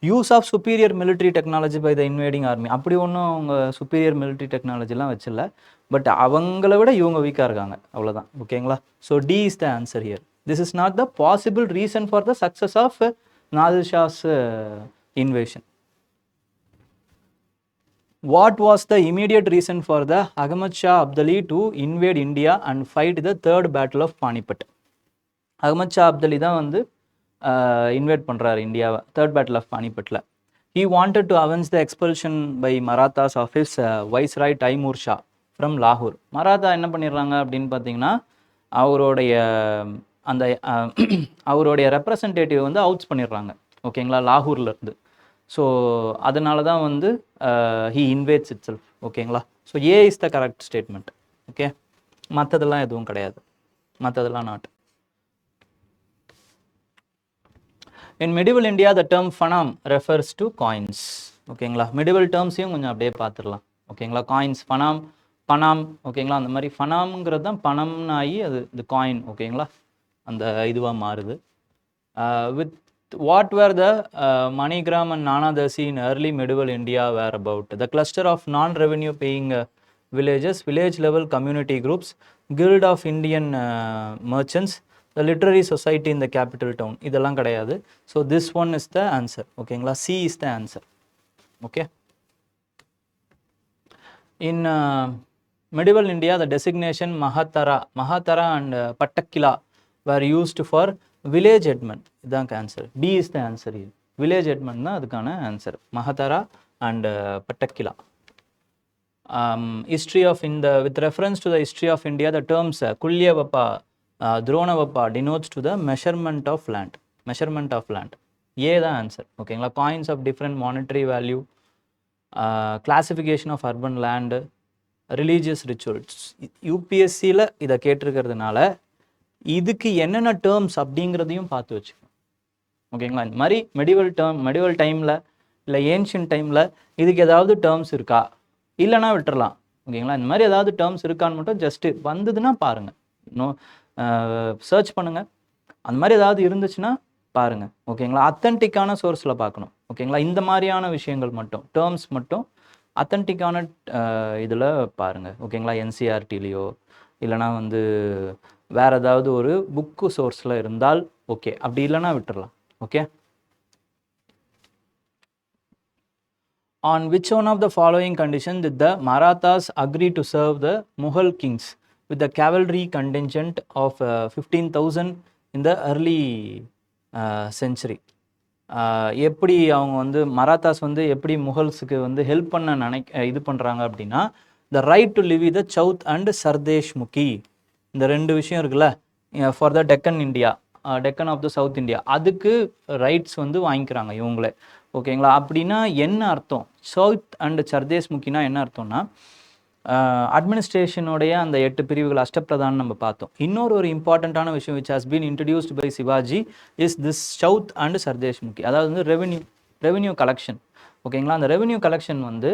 A: Use of superior military technology by the invading army, அப்படி ஒன்றும் அவங்க சுப்பீரியர் மிலிட்ரி டெக்னாலஜிலாம் வச்சில்ல, பட் அவங்கள விட இவங்க வீக்காக இருக்காங்க, அவ்வளோதான். ஓகேங்களா, so D is the answer here. This is not the possible reason for the success of Nadir Shah's invasion. What was the immediate reason for the Ahmad Shah Abdali to invade India and fight the third battle of Panipat? Ahmad Shah Abdali தான் வந்து invite பண்ணுறாரு இந்தியாவை third battle of பானிபட்டில். He wanted to avenge the expulsion by Marathas of his viceroy Timur Shah from லாகூர். மராத்தா என்ன பண்ணிடுறாங்க அப்படின்னு பார்த்தீங்கன்னா, அவருடைய ரெப்ரசன்டேட்டிவ் வந்து அவுட்ஸ் பண்ணிடுறாங்க. ஓகேங்களா, லாகூர்லேருந்து. ஸோ அதனால தான் வந்து ஹீ இன்வேட்ஸ் இட் செல்ஃப். ஓகேங்களா, so A is the correct statement. Okay, மற்றதெல்லாம் எதுவும் கிடையாது, மற்றதெல்லாம் not. In medieval India, the term fanam refers to coins. ஓகேங்களா, medieval termஸையும் கொஞ்சம் அப்படியே பார்த்துடலாம். ஓகேங்களா, காயின்ஸ், ஃபனாம், பனாம். ஓகேங்களா, அந்த மாதிரி ஃபனாம்ங்கிறது தான் பணம்னு ஆகி அது இந்த காயின். ஓகேங்களா, அந்த இதுவாக மாறுது. With what were the MoneyGram and Nanadasi in early medieval India were about? The cluster of non-revenue paying villages, village level community groups, guild of Indian merchants, the literary society in the capital town. இதெல்லாம் கிடையாது. So this one is the answer. ஓகேங்களா, C is the answer. Okay. In medieval India, the designation Mahatara and Pattakila were used for village headman. இதான் answer. B is the answer here. village headman தான் அதுக்கான answer. மஹாதாரா and Pattakila. History of with reference to the history of India, the terms Kulyavappa, Dronavappa denotes to the measurement of land. Measurement of land. A தான் answer. ஓகேங்களா, coins of different monetary value, classification of urban land, religious rituals. யூபிஎஸ்சியில் இதை கேட்டிருக்கிறதுனால இதுக்கு என்னென்ன terms அப்படிங்கிறதையும் பார்த்து வச்சுக்கணும். ஓகேங்களா, இந்த மாதிரி மெடிவல் டைமில் இல்லை ஏன்ஷியன் டைமில் இதுக்கு ஏதாவது டேர்ம்ஸ் இருக்கா, இல்லைனா விட்டுறலாம். ஓகேங்களா, இந்த மாதிரி ஏதாவது டேர்ம்ஸ் இருக்கான்னு மட்டும் ஜஸ்ட்டு வந்ததுன்னா பாருங்கள், சர்ச் பண்ணுங்கள். அந்த மாதிரி ஏதாவது இருந்துச்சுன்னா பாருங்கள். ஓகேங்களா, அத்தன்டிக்கான சோர்ஸில் பார்க்கணும். ஓகேங்களா, இந்த மாதிரியான விஷயங்கள் மட்டும், டேர்ம்ஸ் மட்டும் அத்தன்டிக்கான இதில் பாருங்கள். ஓகேங்களா, என்சிஆர்டிலேயோ இல்லைனா வந்து வேறு ஏதாவது ஒரு புக்கு சோர்ஸில் இருந்தால் ஓகே, அப்படி இல்லைனா விட்டுறலாம். Okay. On which one of the following conditions did the Marathas agree to serve the Mughal kings with the cavalry contingent of 15,000 in the early century? எப்படி அவங்க வந்து மராத்தாஸ் வந்து எப்படி முகல்ஸுக்கு வந்து ஹெல்ப் பண்ண இது பண்ணுறாங்க அப்படின்னா, the right to live with the Chauth and Sardesh Mukhi. இந்த ரெண்டு விஷயம் இருக்குல்ல, for the Deccan India, Deccan of the south India, அதுக்கு ரைட்ஸ் வந்து வாங்கிக்கிறாங்க இவங்களே. ஓகேங்களா? அப்படின்னா என்ன அர்த்தம்? சவுத் அண்ட் சர்தேஷ் முக்கினா என்ன அர்த்தம்னா, அட்மினிஸ்ட்ரேஷனுடைய அந்த 8 பிரிவுகள் அஷ்டப்பிரதான் நம்ம பார்த்தோம். இன்னொரு ஒரு இம்பார்ட்டண்ட்டான விஷயம் which has been introduced by Shivaji is this chauth and sardeshmukhi. அதாவது வந்து ரெவென்யூ கலெக்ஷன். ஓகேங்களா? அந்த ரெவென்யூ கலெக்ஷன் வந்து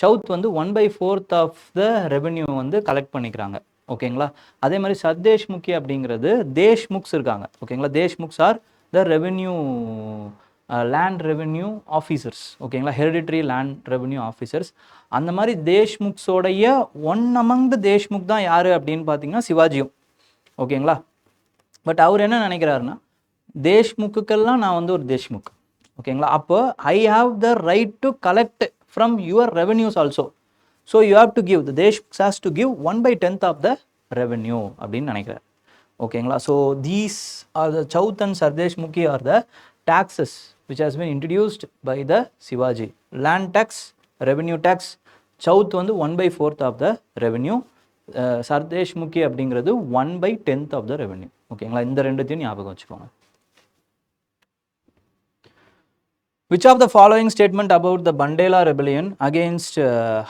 A: சவுத் வந்து 1/4 ஆஃப் த ரெவென்யூ வந்து கலெக்ட் பண்ணிக்கிறாங்க. ஓகேங்களா? அதே மாதிரி சர்தேஷ் முக்கி அப்படிங்கிறது தேஷ்முக்ஸ் இருக்காங்க. ஓகேங்களா? Deshmukhs are the revenue land revenue officers. ஓகேங்களா? Hereditary land revenue officers. அந்த மாதிரி தேஷ்முக்ஸோடைய ஒன் அமங் த தேஷ்முக் தான் யார் அப்படின்னு பார்த்தீங்கன்னா சிவாஜியும். ஓகேங்களா? பட் அவர் என்ன நினைக்கிறாருன்னா, தேஷ்முக்குக்கெல்லாம் நான் வந்து ஒரு தேஷ்முக். ஓகேங்களா? அப்போ I have the right to collect from your revenues also. So you have to give, the Deshmukhs has to give 1/10 of the revenue அப்படின்னு நினைக்கிறார். ஓகேங்களா? So these are the south and sardeshmukhi are the taxes which has been introduced by the Shivaji. Land tax, revenue tax, south வந்து 1/4 of the revenue, சர்தேஷ் முக்கி அப்படிங்கிறது 1/10 of the revenue. ஓகேங்களா? இந்த ரெண்டுத்தையும் ஞாபகம் வச்சுக்கோங்க. Which of the following statement about the Bandela rebellion against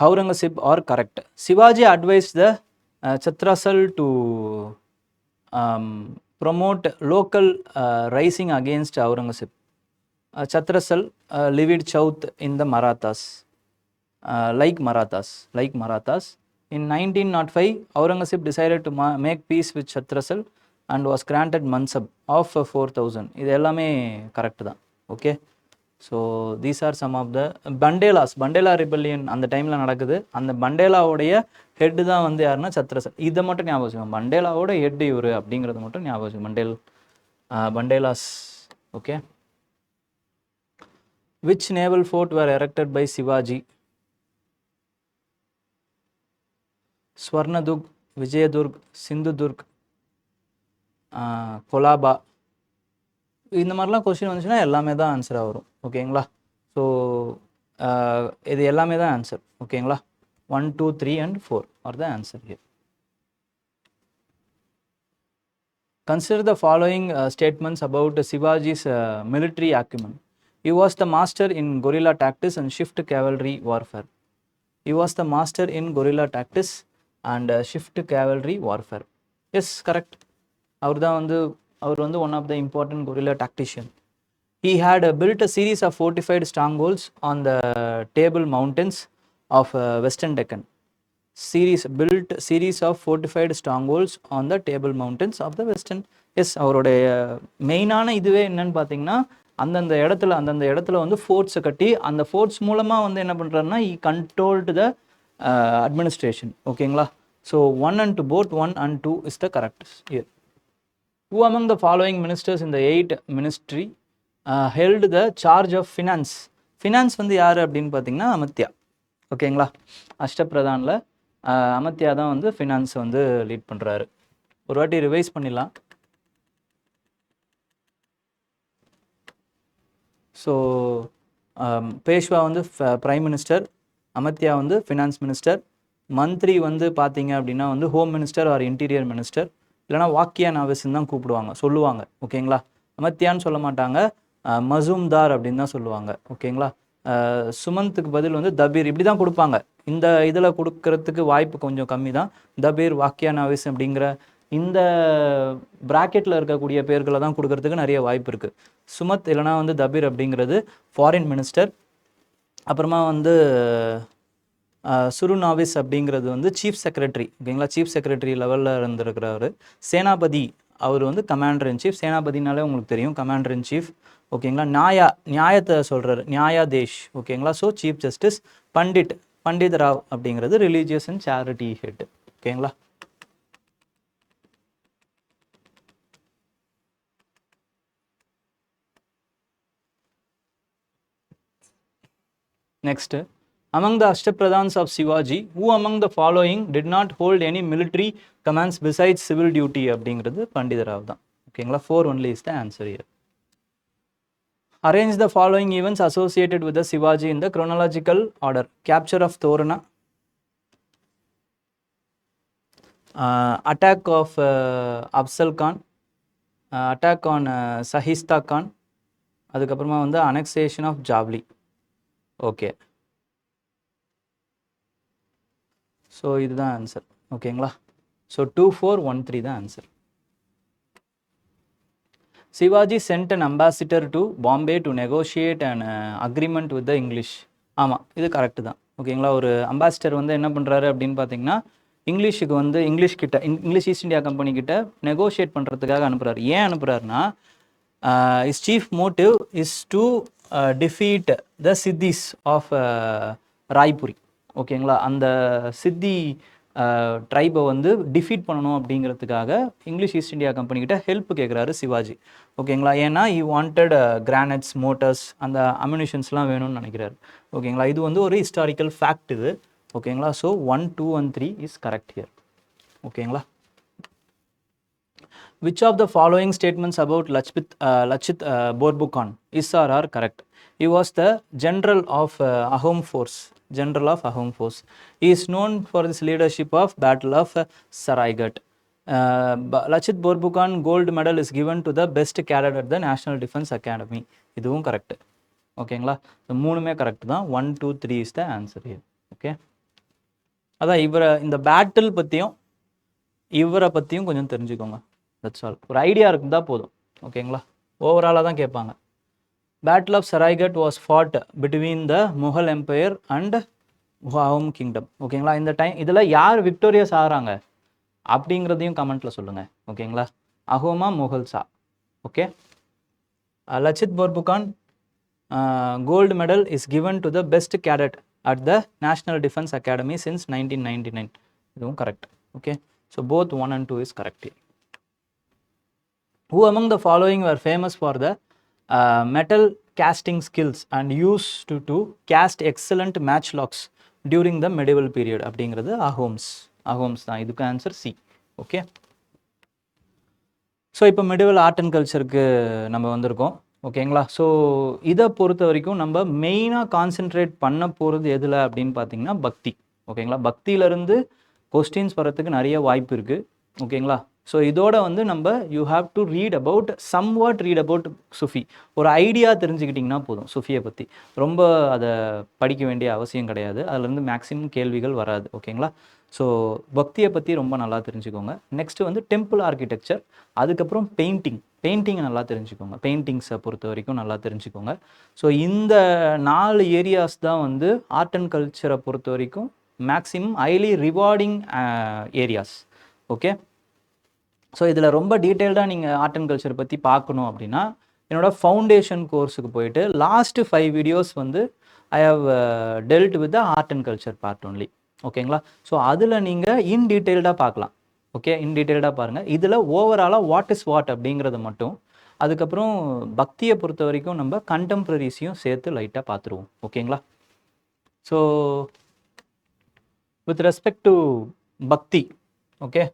A: Aurangzeb are correct? Shivaji advised the Chhatrasal to promote local rising against Aurangzeb. Chhatrasal lived south in the Marathas, like Marathas. In 1905, Aurangzeb decided to make peace with Chhatrasal and was granted mansab of 4,000. இது எல்லாமே correct தான். Okay, so these are some of the Bundela rebellion அந்த டைமில் நடக்குது. அந்த பண்டேலாவுடைய head தான் வந்து யாருன்னா சத்ரசல். இதை மட்டும் ஞாபகம் வச்சுக்கோங்க, பண்டேலாவோட ஹெட் இவர் அப்படிங்கிறது மட்டும் ஞாபகம் வச்சுக்கோங்க. பண்டேலாஸ். Okay. Which naval fort were erected by Shivaji? Swarnadug, Vijayadurg, Sindhudurg, Kolaba. இந்த மாதிரிலாம் கொஸ்டின் வந்துச்சுன்னா எல்லாமே தான் ஆன்சராக வரும். ஓகேங்களா? ஸோ இது எல்லாமே தான் ஆன்சர். ஓகேங்களா? 1, 2, 3 and 4 are the answer here. Consider the following statements about Shivaji's military acumen. He was the master in guerrilla tactics and shift cavalry warfare. He was the master in guerrilla tactics and shift cavalry warfare. Yes, correct. அவர் வந்து one of the important guerrilla tactician. He had built a series of fortified strongholds on the Table Mountains of Western Deccan. Series of fortified strongholds on the Table Mountains of the Western. Yes, அவருடைய மெயினான இதுவே என்னன்னு பார்த்தீங்கன்னா, அந்தந்த இடத்துல வந்து ஃபோர்ட்ஸை கட்டி அந்த ஃபோர்ட்ஸ் மூலமாக வந்து என்ன பண்ணுறாருன்னா ஈ கண்ட்ரோல்டு த அட்மினிஸ்ட்ரேஷன். ஓகேங்களா? So 1 and 2, both 1 and 2 is the correct here. Who among the following ministers in the 8th ministry held the charge of finance? Finance வந்து யார் அப்படின்னு பார்த்தீங்கன்னா அமத்யா. ஓகேங்களா? அஷ்டப்பிரதானில் அமத்யா தான் வந்து ஃபினான்ஸ் வந்து லீட் பண்ணுறாரு. ஒரு வாட்டி ரிவைஸ் பண்ணிடலாம். ஸோ பேஷ்வா வந்து பிரைம் மினிஸ்டர், அமத்யா வந்து ஃபினான்ஸ் மினிஸ்டர், மந்திரி வந்து பார்த்தீங்க அப்படின்னா வந்து home minister or interior minister, இல்லைனா வாக்கியா நாவிஸ்ன்னு தான் சொல்லுவாங்க. ஓகேங்களா? அமத்யான்னு சொல்ல மாட்டாங்க, மசூம்தார் அப்படின்னு தான் சொல்லுவாங்க. ஓகேங்களா? சுமந்துக்கு பதில் வந்து தபீர் இப்படி தான் கொடுப்பாங்க. இந்த இதில் கொடுக்கறதுக்கு வாய்ப்பு கொஞ்சம் கம்மி தான். தபீர், வாக்கியா நாவிஸ் அப்படிங்கிற இந்த ப்ராக்கெட்டில் இருக்கக்கூடிய பேர்களை தான் கொடுக்கறதுக்கு நிறைய வாய்ப்பு இருக்குது. சுமத் இல்லைனா வந்து தபீர் அப்படிங்கிறது ஃபாரின் மினிஸ்டர். அப்புறமா வந்து சுரு நாவிஸ் அப்படிங்கிறது வந்து சீஃப் செக்ரட்டரி. ஓகேங்களா? சீஃப் செக்ரட்டரி லெவலில் இருந்திருக்கிறவர். சேனாபதி அவர் வந்து கமாண்டர் இன் சீஃப். சேனாபதினாலே உங்களுக்கு தெரியும், கமாண்டர் இன் சீஃப். ஓகேங்களா? நியாயத்தை சொல்கிறார், நியாயாதேஷ். ஓகேங்களா? So chief justice. Pandit Rao அப்படிங்கிறது ரிலீஜியஸ் அண்ட் சேரிட்டி ஹெட். ஓகேங்களா? Next, among the Ashtapradhans of Shivaji, who among the following did not hold any military commands besides civil duty? அப்படிங்கிறது பண்டித ராவ் தான். ஓகேங்களா? 4 only is the answer here. Arrange the following events associated with the Shivaji in the chronological order. Capture of Torana, attack of Afzal Khan, attack on Shaista Khan, அதுக்கப்புறமா வந்து annexation of Javli. Okay, so இதுதான் answer. ஓகேங்களா? So 2413 தான் answer. Shivaji sent an ambassador to Bombay to negotiate an agreement with the English. ஆமாம், இது correct தான். ஓகேங்களா? ஒரு அம்பாசிடர் வந்து என்ன பண்ணுறாரு அப்படின்னு பார்த்தீங்கன்னா, இங்கிலீஷுக்கு வந்து இங்கிலீஷ் ஈஸ்ட் இந்தியா கம்பெனி கிட்ட நெகோஷியேட் பண்ணுறதுக்காக அனுப்புகிறாரு. ஏன் அனுப்புகிறாருன்னா, his chief motive is to defeat the Siddis of Rajpuri. ஓகேங்களா? அந்த சித்தி ட்ரைபை வந்து டிஃபீட் பண்ணணும் அப்படிங்கிறதுக்காக இங்கிலீஷ் ஈஸ்ட் இந்தியா கம்பெனி கிட்ட ஹெல்ப் கேட்குறாரு சிவாஜி. ஓகேங்களா? ஏன்னா ஈ வாண்டட் கிரானைட்ஸ், மோட்டர்ஸ், அந்த அம்யூனிஷன்ஸ்லாம் வேணும்னு நினைக்கிறாரு. ஓகேங்களா? இது வந்து ஒரு ஹிஸ்டாரிக்கல் ஃபேக்ட் இது. ஓகேங்களா? So 1, 2 and 3 is correct here. ஓகேங்களா? Which of the following statements about Lachit Borphukan is or are correct? He was the general of Ahom force. General of Ahom force. He is known for his leadership of Battle of Saraigat. Lachit Borphukan gold medal is given to the best cadet at the National Defence Academy. இதுவும் correct. ஓகேங்களா? மூணுமே correct தான். 1, 2, 3 is the answer here. Okay, அதான் இந்த battle பற்றியும் இவரை பற்றியும் கொஞ்சம் தெரிஞ்சுக்கோங்க. That's all. ஒரு ஐடியா இருக்குதா போதும். ஓகேங்களா? ஓவராலாக தான் கேட்பாங்க. Battle of Saraighat was fought between the Mughal empire and Ahom kingdom. ஓகேங்களா? இந்த இதில் யார் விக்டோரியஸ் ஆகிறாங்க அப்படிங்கிறதையும் கமெண்ட்டில் சொல்லுங்கள். ஓகேங்களா? அஹோமா முகல்ஸா? Okay, Lachit Borphukan gold medal is given to the best cadet at the National Defence Academy since 1999. இதுவும் correct. Okay, so both 1 and 2 is correct. Who among the following were famous for the metal casting skills and used to cast excellent matchlocks during the medieval period? அப்படிங்கிறது அஹோம்ஸ் தான். இதுக்கு answer C. Okay, so இப்போ medieval art and கல்ச்சருக்கு நம்ம வந்திருக்கோம். ஓகேங்களா? So இதை பொறுத்த வரைக்கும் நம்ம மெயினாக கான்சென்ட்ரேட் பண்ண போகிறது எதில் அப்படின்னு பார்த்தீங்கன்னா பக்தி. ஓகேங்களா? பக்தியிலேருந்து கொஸ்டின்ஸ் வரத்துக்கு நிறைய வாய்ப்பு இருக்குது. ஓகேங்களா? ஸோ இதோட வந்து நம்ம you have to read about Sufi. ஒரு ஐடியா தெரிஞ்சுக்கிட்டிங்கன்னா போதும் சுஃபியை பற்றி. ரொம்ப அதை படிக்க வேண்டிய அவசியம் கிடையாது. அதுலேருந்து மேக்ஸிமம் கேள்விகள் வராது. ஓகேங்களா? ஸோ பக்தியை பற்றி ரொம்ப நல்லா தெரிஞ்சுக்கோங்க. நெக்ஸ்ட்டு வந்து டெம்பிள் ஆர்கிடெக்சர், அதுக்கப்புறம் பெயிண்டிங்கை நல்லா தெரிஞ்சுக்கோங்க. பெயிண்டிங்ஸை பொறுத்த வரைக்கும் நல்லா தெரிஞ்சுக்கோங்க. ஸோ இந்த 4 ஏரியாஸ் தான் வந்து ஆர்ட் அண்ட் கல்ச்சரை பொறுத்த வரைக்கும் maximum highly rewarding areas. Okay, so இதில் ரொம்ப டீட்டெயில்டாக நீங்கள் ஆர்ட் அண்ட் கல்ச்சர் பற்றி பார்க்கணும் அப்படின்னா என்னோடய ஃபவுண்டேஷன் கோர்ஸுக்கு போயிட்டு லாஸ்ட்டு 5 வீடியோஸ் வந்து I have dealt with the art and culture part only. ஓகேங்களா? ஸோ அதில் நீங்கள் இன் டீட்டெயில்டாக பார்க்கலாம். ஓகே, இன் டீட்டெயில்டாக பாருங்கள். இதில் ஓவராலாக வாட் இஸ் வாட் அப்படிங்கிறத மட்டும், அதுக்கப்புறம் பக்தியை பொறுத்த வரைக்கும் நம்ம கண்டெம்ப்ரரிஸையும் சேர்த்து லைட்டாக பார்த்துருவோம். ஓகேங்களா? So with respect to bhakti, okay,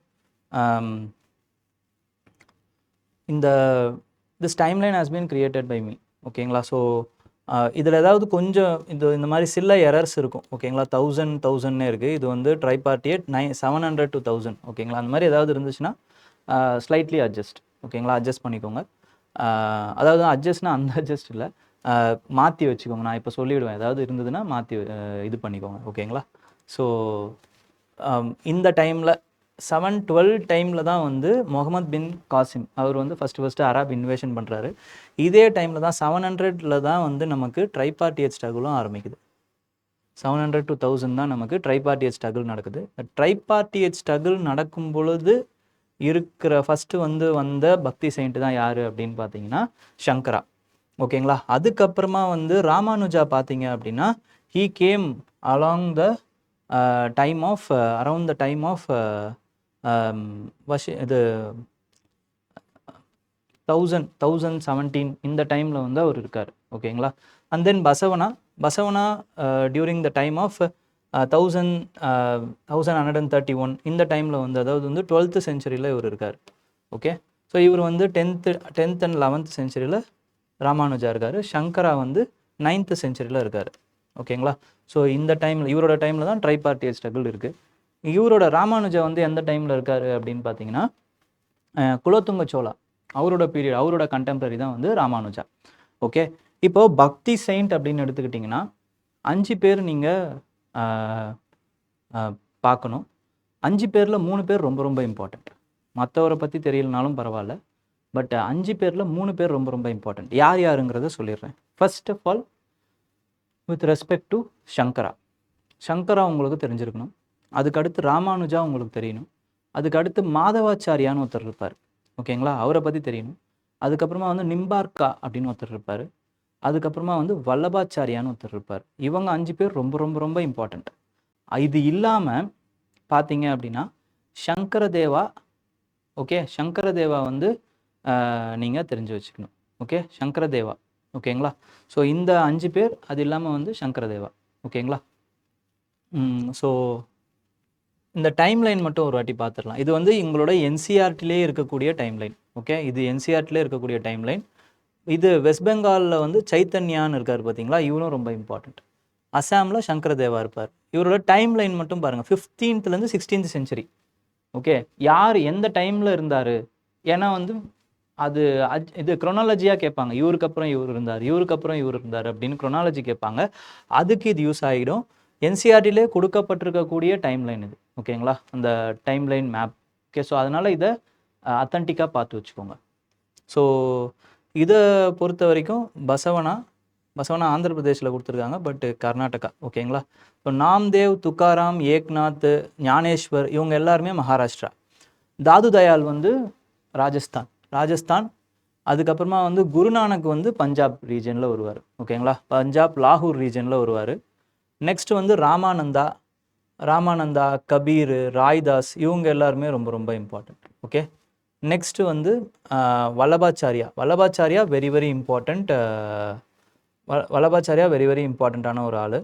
A: this timeline has been created by me. ஓகேங்களா? ஸோ இதில் ஏதாவது கொஞ்சம் இந்த மாதிரி சில எரர்ஸ் இருக்கும். ஓகேங்களா? 1000 இருக்குது. இது வந்து ட்ரைபார்ட்டியேட் 700 to 1000. ஓகேங்களா? அந்த மாதிரி ஏதாவது இருந்துச்சுன்னா ஸ்லைட்லி அட்ஜஸ்ட். ஓகேங்களா? அட்ஜஸ்ட் பண்ணிக்கோங்க. அதாவது அட்ஜஸ்ட்னா அந்த அட்ஜஸ்ட் இல்லை, மாற்றி வச்சுக்கோங்க. நான் இப்போ சொல்லிவிடுவேன், ஏதாவது இருந்ததுன்னா மாற்றி இது பண்ணிக்கோங்க. ஓகேங்களா? ஸோ இந்த டைமில் 712 டைமில் தான் வந்து முகமது பின் காசிம் அவர் வந்து ஃபஸ்ட்டு அரப் இன்வேஷன் பண்ணுறாரு. இதே டைமில் தான் 700 தான் வந்து நமக்கு ட்ரைபார்ட்டியேட் ஸ்ட்ரகிளும் ஆரம்பிக்குது. 700 to 1000 தான் நமக்கு ட்ரைபார்ட்டியேட் ஸ்ட்ரகிள் நடக்குது. ட்ரைபார்ட்டியேட் ஸ்ட்ரகிள் நடக்கும் பொழுது இருக்கிற ஃபஸ்ட்டு வந்த பக்தி செயின்ட் தான் யார் அப்படின்னு பார்த்தீங்கன்னா சங்கரா. ஓகேங்களா? அதுக்கப்புறமா வந்து ராமானுஜா பார்த்தீங்க அப்படின்னா he came along the time of around the time of இது 1017 இந்த டைமில் வந்து அவர் இருக்கார். ஓகேங்களா? And then Basavanna during the time of 1131 இந்த டைமில் வந்து, அதாவது வந்து 12th centuryயில் இவர் இருக்கார். ஓகே, ஸோ இவர் வந்து 10th and 11th centuryயில் ராமானுஜா இருக்கார். சங்கரா வந்து 9th centuryயில் இருக்கார். ஓகேங்களா? ஸோ இந்த டைமில் இவரோட டைமில் தான் ட்ரைபார்ட்டியேட் ஸ்ட்ரகிள் இருக்குது. இவரோட ராமானுஜா வந்து எந்த டைமில் இருக்காரு அப்படின்னு பார்த்தீங்கன்னா குலோத்துங்க சோழா அவரோட பீரியட், அவரோட கண்டெம்பரரி தான் வந்து ராமானுஜா. ஓகே, இப்போ பக்தி செயின்ட் அப்படின்னு எடுத்துக்கிட்டிங்கன்னா 5 பேர் நீங்கள் பார்க்கணும். 5 பேரில் 3 பேர் ரொம்ப ரொம்ப இம்பார்ட்டண்ட். மற்றவரை பற்றி தெரியலனாலும் பரவாயில்ல, பட் 5 பேரில் 3 பேர் ரொம்ப ரொம்ப இம்பார்ட்டண்ட். யார் யாருங்கிறத சொல்லிடுறேன். First of all with respect to Shankara. Shankara உங்களுக்கு தெரிஞ்சிருக்கணும். அதுக்கடுத்து ராமானுஜா உங்களுக்கு தெரியணும். அதுக்கடுத்து மாதவாச்சாரியான்னு ஒருத்தர் இருப்பார். ஓகேங்களா, அவரை பற்றி தெரியணும். அதுக்கப்புறமா வந்து நிம்பார்க்கா அப்படின்னு ஒருத்தர் இருப்பார். அதுக்கப்புறமா வந்து வல்லபாச்சாரியான்னு ஒருத்தர் இருப்பார். இவங்க 5 பேர் ரொம்ப ரொம்ப ரொம்ப இம்பார்ட்டண்ட். இது இல்லாமல் பார்த்தீங்க அப்படின்னா சங்கரதேவா. ஓகே, சங்கரதேவா வந்து நீங்கள் தெரிஞ்சு வச்சுக்கணும். ஓகே, சங்கரதேவா. ஓகேங்களா, ஸோ இந்த 5 பேர், அது இல்லாமல் வந்து சங்கரதேவா. ஓகேங்களா, ஸோ இந்த டைம்லைன் மட்டும் ஒரு வாட்டி பார்த்துடலாம். இது வந்து எங்களோட என்சிஆர்டிலே இருக்கக்கூடிய டைம்லைன். ஓகே, இது என்சிஆர்டிலே இருக்கக்கூடிய டைம்லைன். இது வெஸ்ட் பெங்காலில் வந்து சைத்தன்யான்னு இருக்கார் பார்த்தீங்களா, இவரும் ரொம்ப இம்பார்ட்டண்ட். அசாமில் சங்கரதேவா இருப்பார். இவரோட டைம்லைன் மட்டும் பாருங்கள், 15th 16th செஞ்சுரி. ஓகே, யார் எந்த டைமில் இருந்தார், ஏன்னா வந்து அது இது க்ரொனாலஜியாக கேட்பாங்க. இவருக்கு அப்புறம் இவர் இருந்தார், இவருக்கு அப்புறம் இவர் இருந்தார் அப்படின்னு க்ரொனாலஜி கேட்பாங்க. அதுக்கு இது யூஸ் ஆகிடும். என்சிஆர்டிலே கொடுக்கப்பட்டிருக்கக்கூடிய டைம்லைன் இது. ஓகேங்களா, அந்த டைம்லைன் மேப். ஓகே, ஸோ அதனால் இதை அத்தன்டிக்காக பார்த்து வச்சுக்கோங்க. ஸோ இதை பொறுத்த வரைக்கும் பசவனா ஆந்திர பிரதேஷில் கொடுத்துருக்காங்க, பட் கர்நாடகா. ஓகேங்களா, ஸோ நாம்தேவ், துக்காராம், ஏக்நாத், ஞானேஸ்வர் இவங்க எல்லாருமே மகாராஷ்டிரா. தாது தயாள் வந்து ராஜஸ்தான். அதுக்கப்புறமா வந்து குருநானக் வந்து பஞ்சாப் ரீஜனில் வருவார். ஓகேங்களா, பஞ்சாப் லாகூர் ரீஜனில் வருவார். நெக்ஸ்ட் வந்து ராமானந்தா, கபீர், ராய்தாஸ் இவங்க எல்லாருமே ரொம்ப ரொம்ப இம்பார்ட்டண்ட். ஓகே, நெக்ஸ்ட் வந்து Vallabhacharya very very important. Vallabhacharya very very இம்பார்ட்டண்ட்டான ஒரு ஆள்.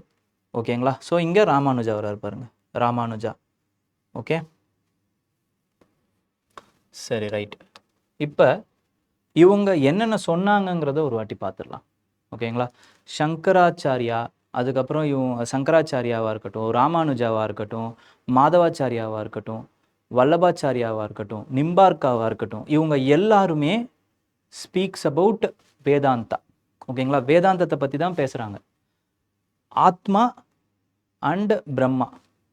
A: ஓகேங்களா, ஸோ இங்கே ராமானுஜா வராரு பாருங்க, ராமானுஜா. ஓகே, சரி, ரைட். இப்போ இவங்க என்னென்ன சொன்னாங்கங்கிறத ஒரு வாட்டி பார்த்துடலாம். ஓகேங்களா, சங்கராச்சாரியா, அதுக்கப்புறம் சங்கராச்சாரியாவாக இருக்கட்டும், ராமானுஜாவாக இருக்கட்டும், மாதவாச்சாரியாவாக இருக்கட்டும், வல்லபாச்சாரியாவாக இருக்கட்டும், நிம்பார்க்காவாக இருக்கட்டும், இவங்க எல்லாருமே ஸ்பீக்ஸ் அபவுட் வேதாந்தா. ஓகேங்களா, வேதாந்தத்தை பற்றி தான் பேசுகிறாங்க. ஆத்மா அண்ட் பிரம்மா.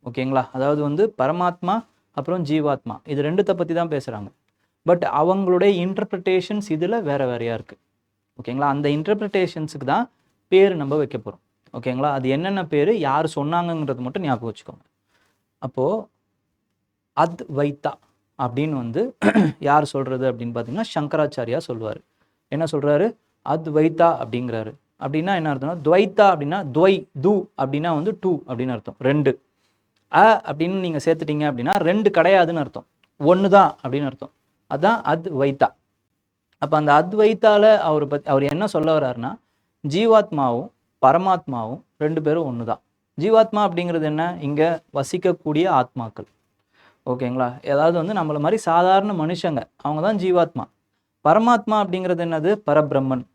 A: ஓகேங்களா, அதாவது வந்து பரமாத்மா அப்புறம் ஜீவாத்மா, இது ரெண்டுத்தை பற்றி தான் பேசுகிறாங்க. பட் அவங்களுடைய இன்டர்பிரிட்டேஷன்ஸ் இதில் வேறையாக இருக்குது. ஓகேங்களா, அந்த இன்டர்பிரிட்டேஷன்ஸுக்கு தான் பேர் நம்ம வைக்க போகிறோம். ஓகேங்களா, அது என்னென்ன பேர், யார் சொன்னாங்கங்கிறது மட்டும் ஞாபகம் வச்சுக்கோங்க. அப்போது அத்வைத்தா அப்படின்னு வந்து யார் சொல்கிறது அப்படின்னு பார்த்தீங்கன்னா சங்கராச்சாரியா சொல்லுவார். என்ன சொல்கிறாரு, அத்வைத்தா அப்படிங்கிறாரு. அப்படின்னா என்ன அர்த்தம்னா, துவைத்தா அப்படின்னா து அப்படின்னா வந்து டூ அப்படின்னு அர்த்தம், ரெண்டு. அப்படின்னு நீங்கள் சேர்த்துட்டீங்க அப்படின்னா ரெண்டு கிடையாதுன்னு அர்த்தம், ஒன்று தான் அப்படின்னு அர்த்தம். அதுதான் அத்வைத்தா. அப்போ அந்த அத்வைத்தால அவர் என்ன சொல்ல வர்றாருன்னா, ஜீவாத்மாவும் பரமாத்மாவும் ரெண்டு பேரும் ஒன்று தான். ஜீவாத்மா அப்படிங்கிறது என்ன, இங்கே வசிக்கக்கூடிய ஆத்மாக்கள். ஓகேங்களா, ஏதாவது வந்து நம்மள மாதிரி சாதாரண மனுஷங்க, அவங்க தான் ஜீவாத்மா. பரமாத்மா அப்படிங்கிறது என்னது, பரபிரம்மன்.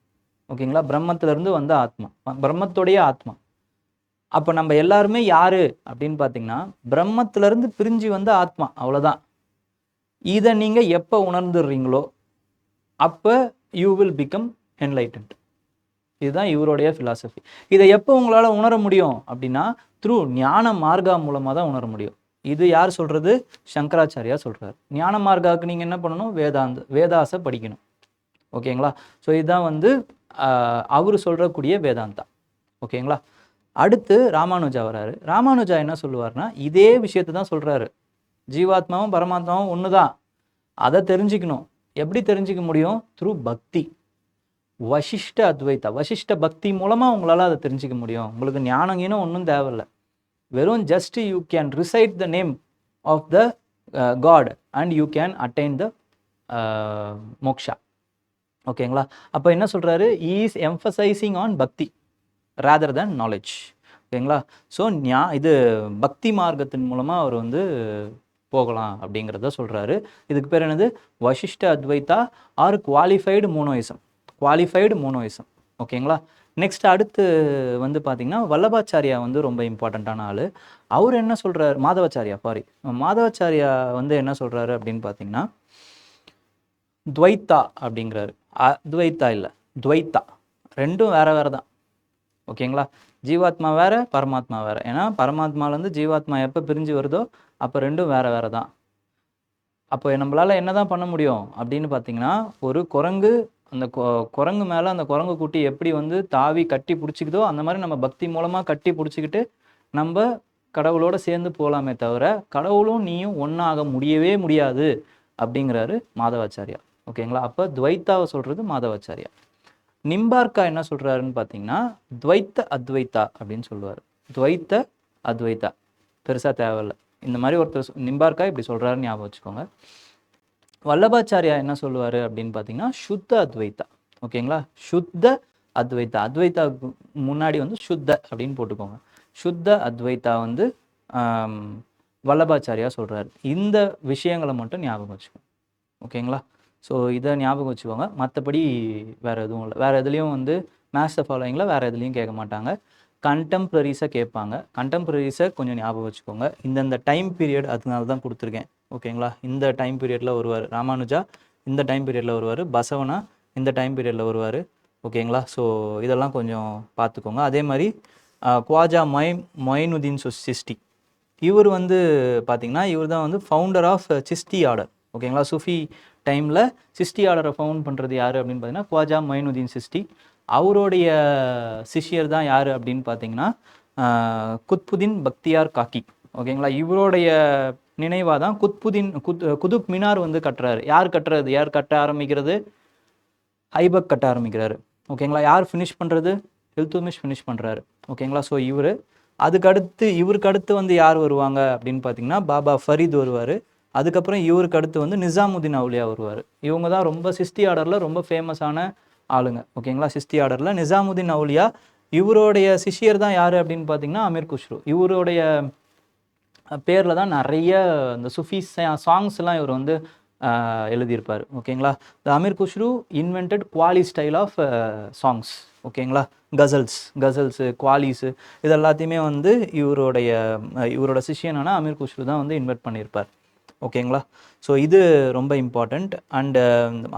A: ஓகேங்களா, பிரம்மத்திலிருந்து வந்த ஆத்மா, பிரம்மத்துடைய ஆத்மா. அப்போ நம்ம எல்லாருமே யாரு அப்படின்னு பார்த்தீங்கன்னா பிரம்மத்திலிருந்து பிரிஞ்சு வந்த ஆத்மா, அவ்வளோதான். இதை நீங்கள் எப்போ உணர்ந்துடுறீங்களோ அப்போ யூ வில் பிகம் என்லைட்டன்ட். இதுதான் இவருடைய ஃபிலாசபி. இதை எப்போ உங்களால் உணர முடியும் அப்படின்னா த்ரூ ஞான மார்க்கா மூலமாக தான் உணர முடியும். இது யார் சொல்கிறது, சங்கராச்சாரியா சொல்கிறார். ஞான மார்க்காவுக்கு நீங்கள் என்ன பண்ணணும், வேதாசை படிக்கணும். ஓகேங்களா, ஸோ இதுதான் வந்து அவர் சொல்கிறக்கூடிய வேதாந்தா. ஓகேங்களா, அடுத்து ராமானுஜா வராரு. ராமானுஜா என்ன சொல்லுவார்னா இதே விஷயத்தை தான் சொல்கிறாரு, ஜீவாத்மாவும் பரமாத்மாவும் ஒன்று தான். அதை தெரிஞ்சுக்கணும். எப்படி தெரிஞ்சிக்க முடியும், த்ரூ பக்தி, வசிஷ்ட அத்வைத்தா, வசிஷ்ட பக்தி மூலமாக உங்களால் அதை தெரிஞ்சிக்க முடியும். உங்களுக்கு ஞானங்கீனும் ஒன்றும் தேவையில்லை, வெறும் just you can recite the name of the god and you can attain the moksha. ஓகேங்களா, அப்போ என்ன சொல்கிறாரு, is emphasising on bhakti rather than knowledge. ஓகேங்களா, ஸோ இது பக்தி மார்க்கத்தின் மூலமாக அவர் வந்து போகலாம் அப்படிங்கிறத சொல்கிறாரு. இதுக்கு பேர் என்னது, வசிஷ்ட அத்வைத்தா ஆர் குவாலிஃபைடு மோனோயிசம். ஓகேங்களா, நெக்ஸ்ட் அடுத்து வந்து பார்த்தீங்கன்னா வல்லபாச்சாரியா வந்து ரொம்ப இம்பார்ட்டண்ட்டான ஆள். அவர் என்ன சொல்கிறார், மாதவாச்சாரியா மாதவாச்சாரியா வந்து என்ன சொல்கிறாரு அப்படின்னு பார்த்தீங்கன்னா துவைத்தா அப்படிங்கிறாரு. அத்வைத்தா இல்லை, துவைத்தா. ரெண்டும் வேற வேற தான். ஓகேங்களா? ஜீவாத்மா வேற, பரமாத்மா வேற. ஏன்னா பரமாத்மாலேருந்து ஜீவாத்மா எப்போ பிரிஞ்சு வருதோ அப்போ ரெண்டும் வேற வேற தான். அப்போ நம்மளால் என்ன தான் பண்ண முடியும் அப்படின்னு பார்த்தீங்கன்னா, ஒரு குரங்கு அந்த குரங்கு மேலே அந்த குரங்கு குட்டி எப்படி வந்து தாவி கட்டி பிடிச்சிக்குதோ அந்த மாதிரி நம்ம பக்தி மூலமாக கட்டி பிடிச்சிக்கிட்டு நம்ம கடவுளோட சேர்ந்து போகலாமே தவிர கடவுளும் நீயும் ஒன்றாக முடியவே முடியாது அப்படிங்கிறாரு மாதவாச்சாரியா. ஓகேங்களா? அப்போ துவைத்தாவை சொல்கிறது மாதவாச்சாரியா. நிம்பார்க்கா என்ன சொல்கிறாருன்னு பார்த்தீங்கன்னா துவைத்த அத்வைத்தா அப்படின்னு சொல்லுவார். துவைத்த அத்வைத்தா பெருசாக தேவையில்லை. இந்த மாதிரி ஒருத்தர் நிம்பார்க்கா இப்படி சொல்கிறாருன்னு ஞாபகம் வச்சுக்கோங்க. வல்லபாச்சாரியா என்ன சொல்லுவார் அப்படின்னு பார்த்தீங்கன்னா சுத்த அத்வைத்தா. ஓகேங்களா? சுத்த அத்வைத்தா. அத்வைத்தாவுக்கு முன்னாடி வந்து சுத்த அப்படின்னு போட்டுக்கோங்க. சுத்த அத்வைத்தா வந்து வல்லபாச்சாரியா சொல்கிறாரு. இந்த விஷயங்களை மட்டும் ஞாபகம் வச்சுக்கோங்க. ஓகேங்களா? ஸோ இதை ஞாபகம் வச்சுக்கோங்க. மற்றபடி வேறு எதுவும் இல்லை. வேறு எதுலேயும் வந்து மேட்ச் த ஃபாலோயிங்கில் வேறு எதுலேயும் கேட்க மாட்டாங்க. கண்டெம்ப்ரரிஸை கேட்பாங்க. கண்டெம்ப்ரரிஸை கொஞ்சம் ஞாபகம் வச்சுக்கோங்க. இந்தந்த டைம் பீரியட் அதனால தான் கொடுத்துருக்கேன். ஓகேங்களா? இந்த டைம் பீரியடில் வருவார் ராமானுஜா, இந்த டைம் பீரியடில் வருவார் பசவனா, இந்த டைம் பீரியடில் வருவார். ஓகேங்களா? ஸோ இதெல்லாம் கொஞ்சம் பார்த்துக்கோங்க. அதே மாதிரி குவாஜா மொயினுதீன் சிஸ்டி, இவர் வந்து பார்த்திங்கன்னா இவர் தான் வந்து ஃபவுண்டர் ஆஃப் சிஸ்டி ஆர்டர். ஓகேங்களா? சுஃபி டைமில் சிஸ்டி ஆர்டரை ஃபவுண்ட் பண்ணுறது யார் அப்படின்னு பார்த்தீங்கன்னா குவாஜா மொயினுதீன் சிஸ்டி. அவருடைய சிஷ்யர் தான் யார் அப்படின்னு பார்த்தீங்கன்னா குத்புதீன் பக்தியார் காக்கி. ஓகேங்களா? இவருடைய நினைவாக தான் குதுப் மினார் வந்து கட்டுறாரு. யார் கட்டுறது, யார் கட்ட ஆரம்பிக்கிறது? ஐபக் கட்ட ஆரம்பிக்கிறாரு. ஓகேங்களா? யார் ஃபினிஷ் பண்ணுறது? இல்துத்மிஷ் ஃபினிஷ் பண்ணுறாரு. ஓகேங்களா? ஸோ இவருக்கு அடுத்து வந்து யார் வருவாங்க அப்படின்னு பார்த்தீங்கன்னா பாபா ஃபரீத் வருவார். அதுக்கப்புறம் இவருக்கு அடுத்து வந்து நிசாமுதீன் அவுலியா வருவார். இவங்க தான் ரொம்ப சிஸ்டி ஆர்டரில் ரொம்ப ஃபேமஸான ஆளுங்க. ஓகேங்களா? சிஸ்டி ஆர்டரில் நிசாமுதீன் அவுலியா. இவருடைய சிஷியர் தான் யார் அப்படின்னு பார்த்தீங்கன்னா அமீர் குஷ்ரு. இவருடைய பேரில் தான் நிறைய இந்த சுஃபி சாங்ஸ்லாம் இவர் வந்து எழுதியிருப்பார். ஓகேங்களா? The Amir Khusrau invented qawwali style of songs. ஓகேங்களா? கசல்ஸு குவாலிஸு இது எல்லாத்தையுமே வந்து இவரோட சிஷியனான அமீர் குஷ்ரு தான் வந்து இன்வெர்ட் பண்ணியிருப்பார். ஓகேங்களா? ஸோ இது ரொம்ப இம்பார்ட்டண்ட். அண்ட்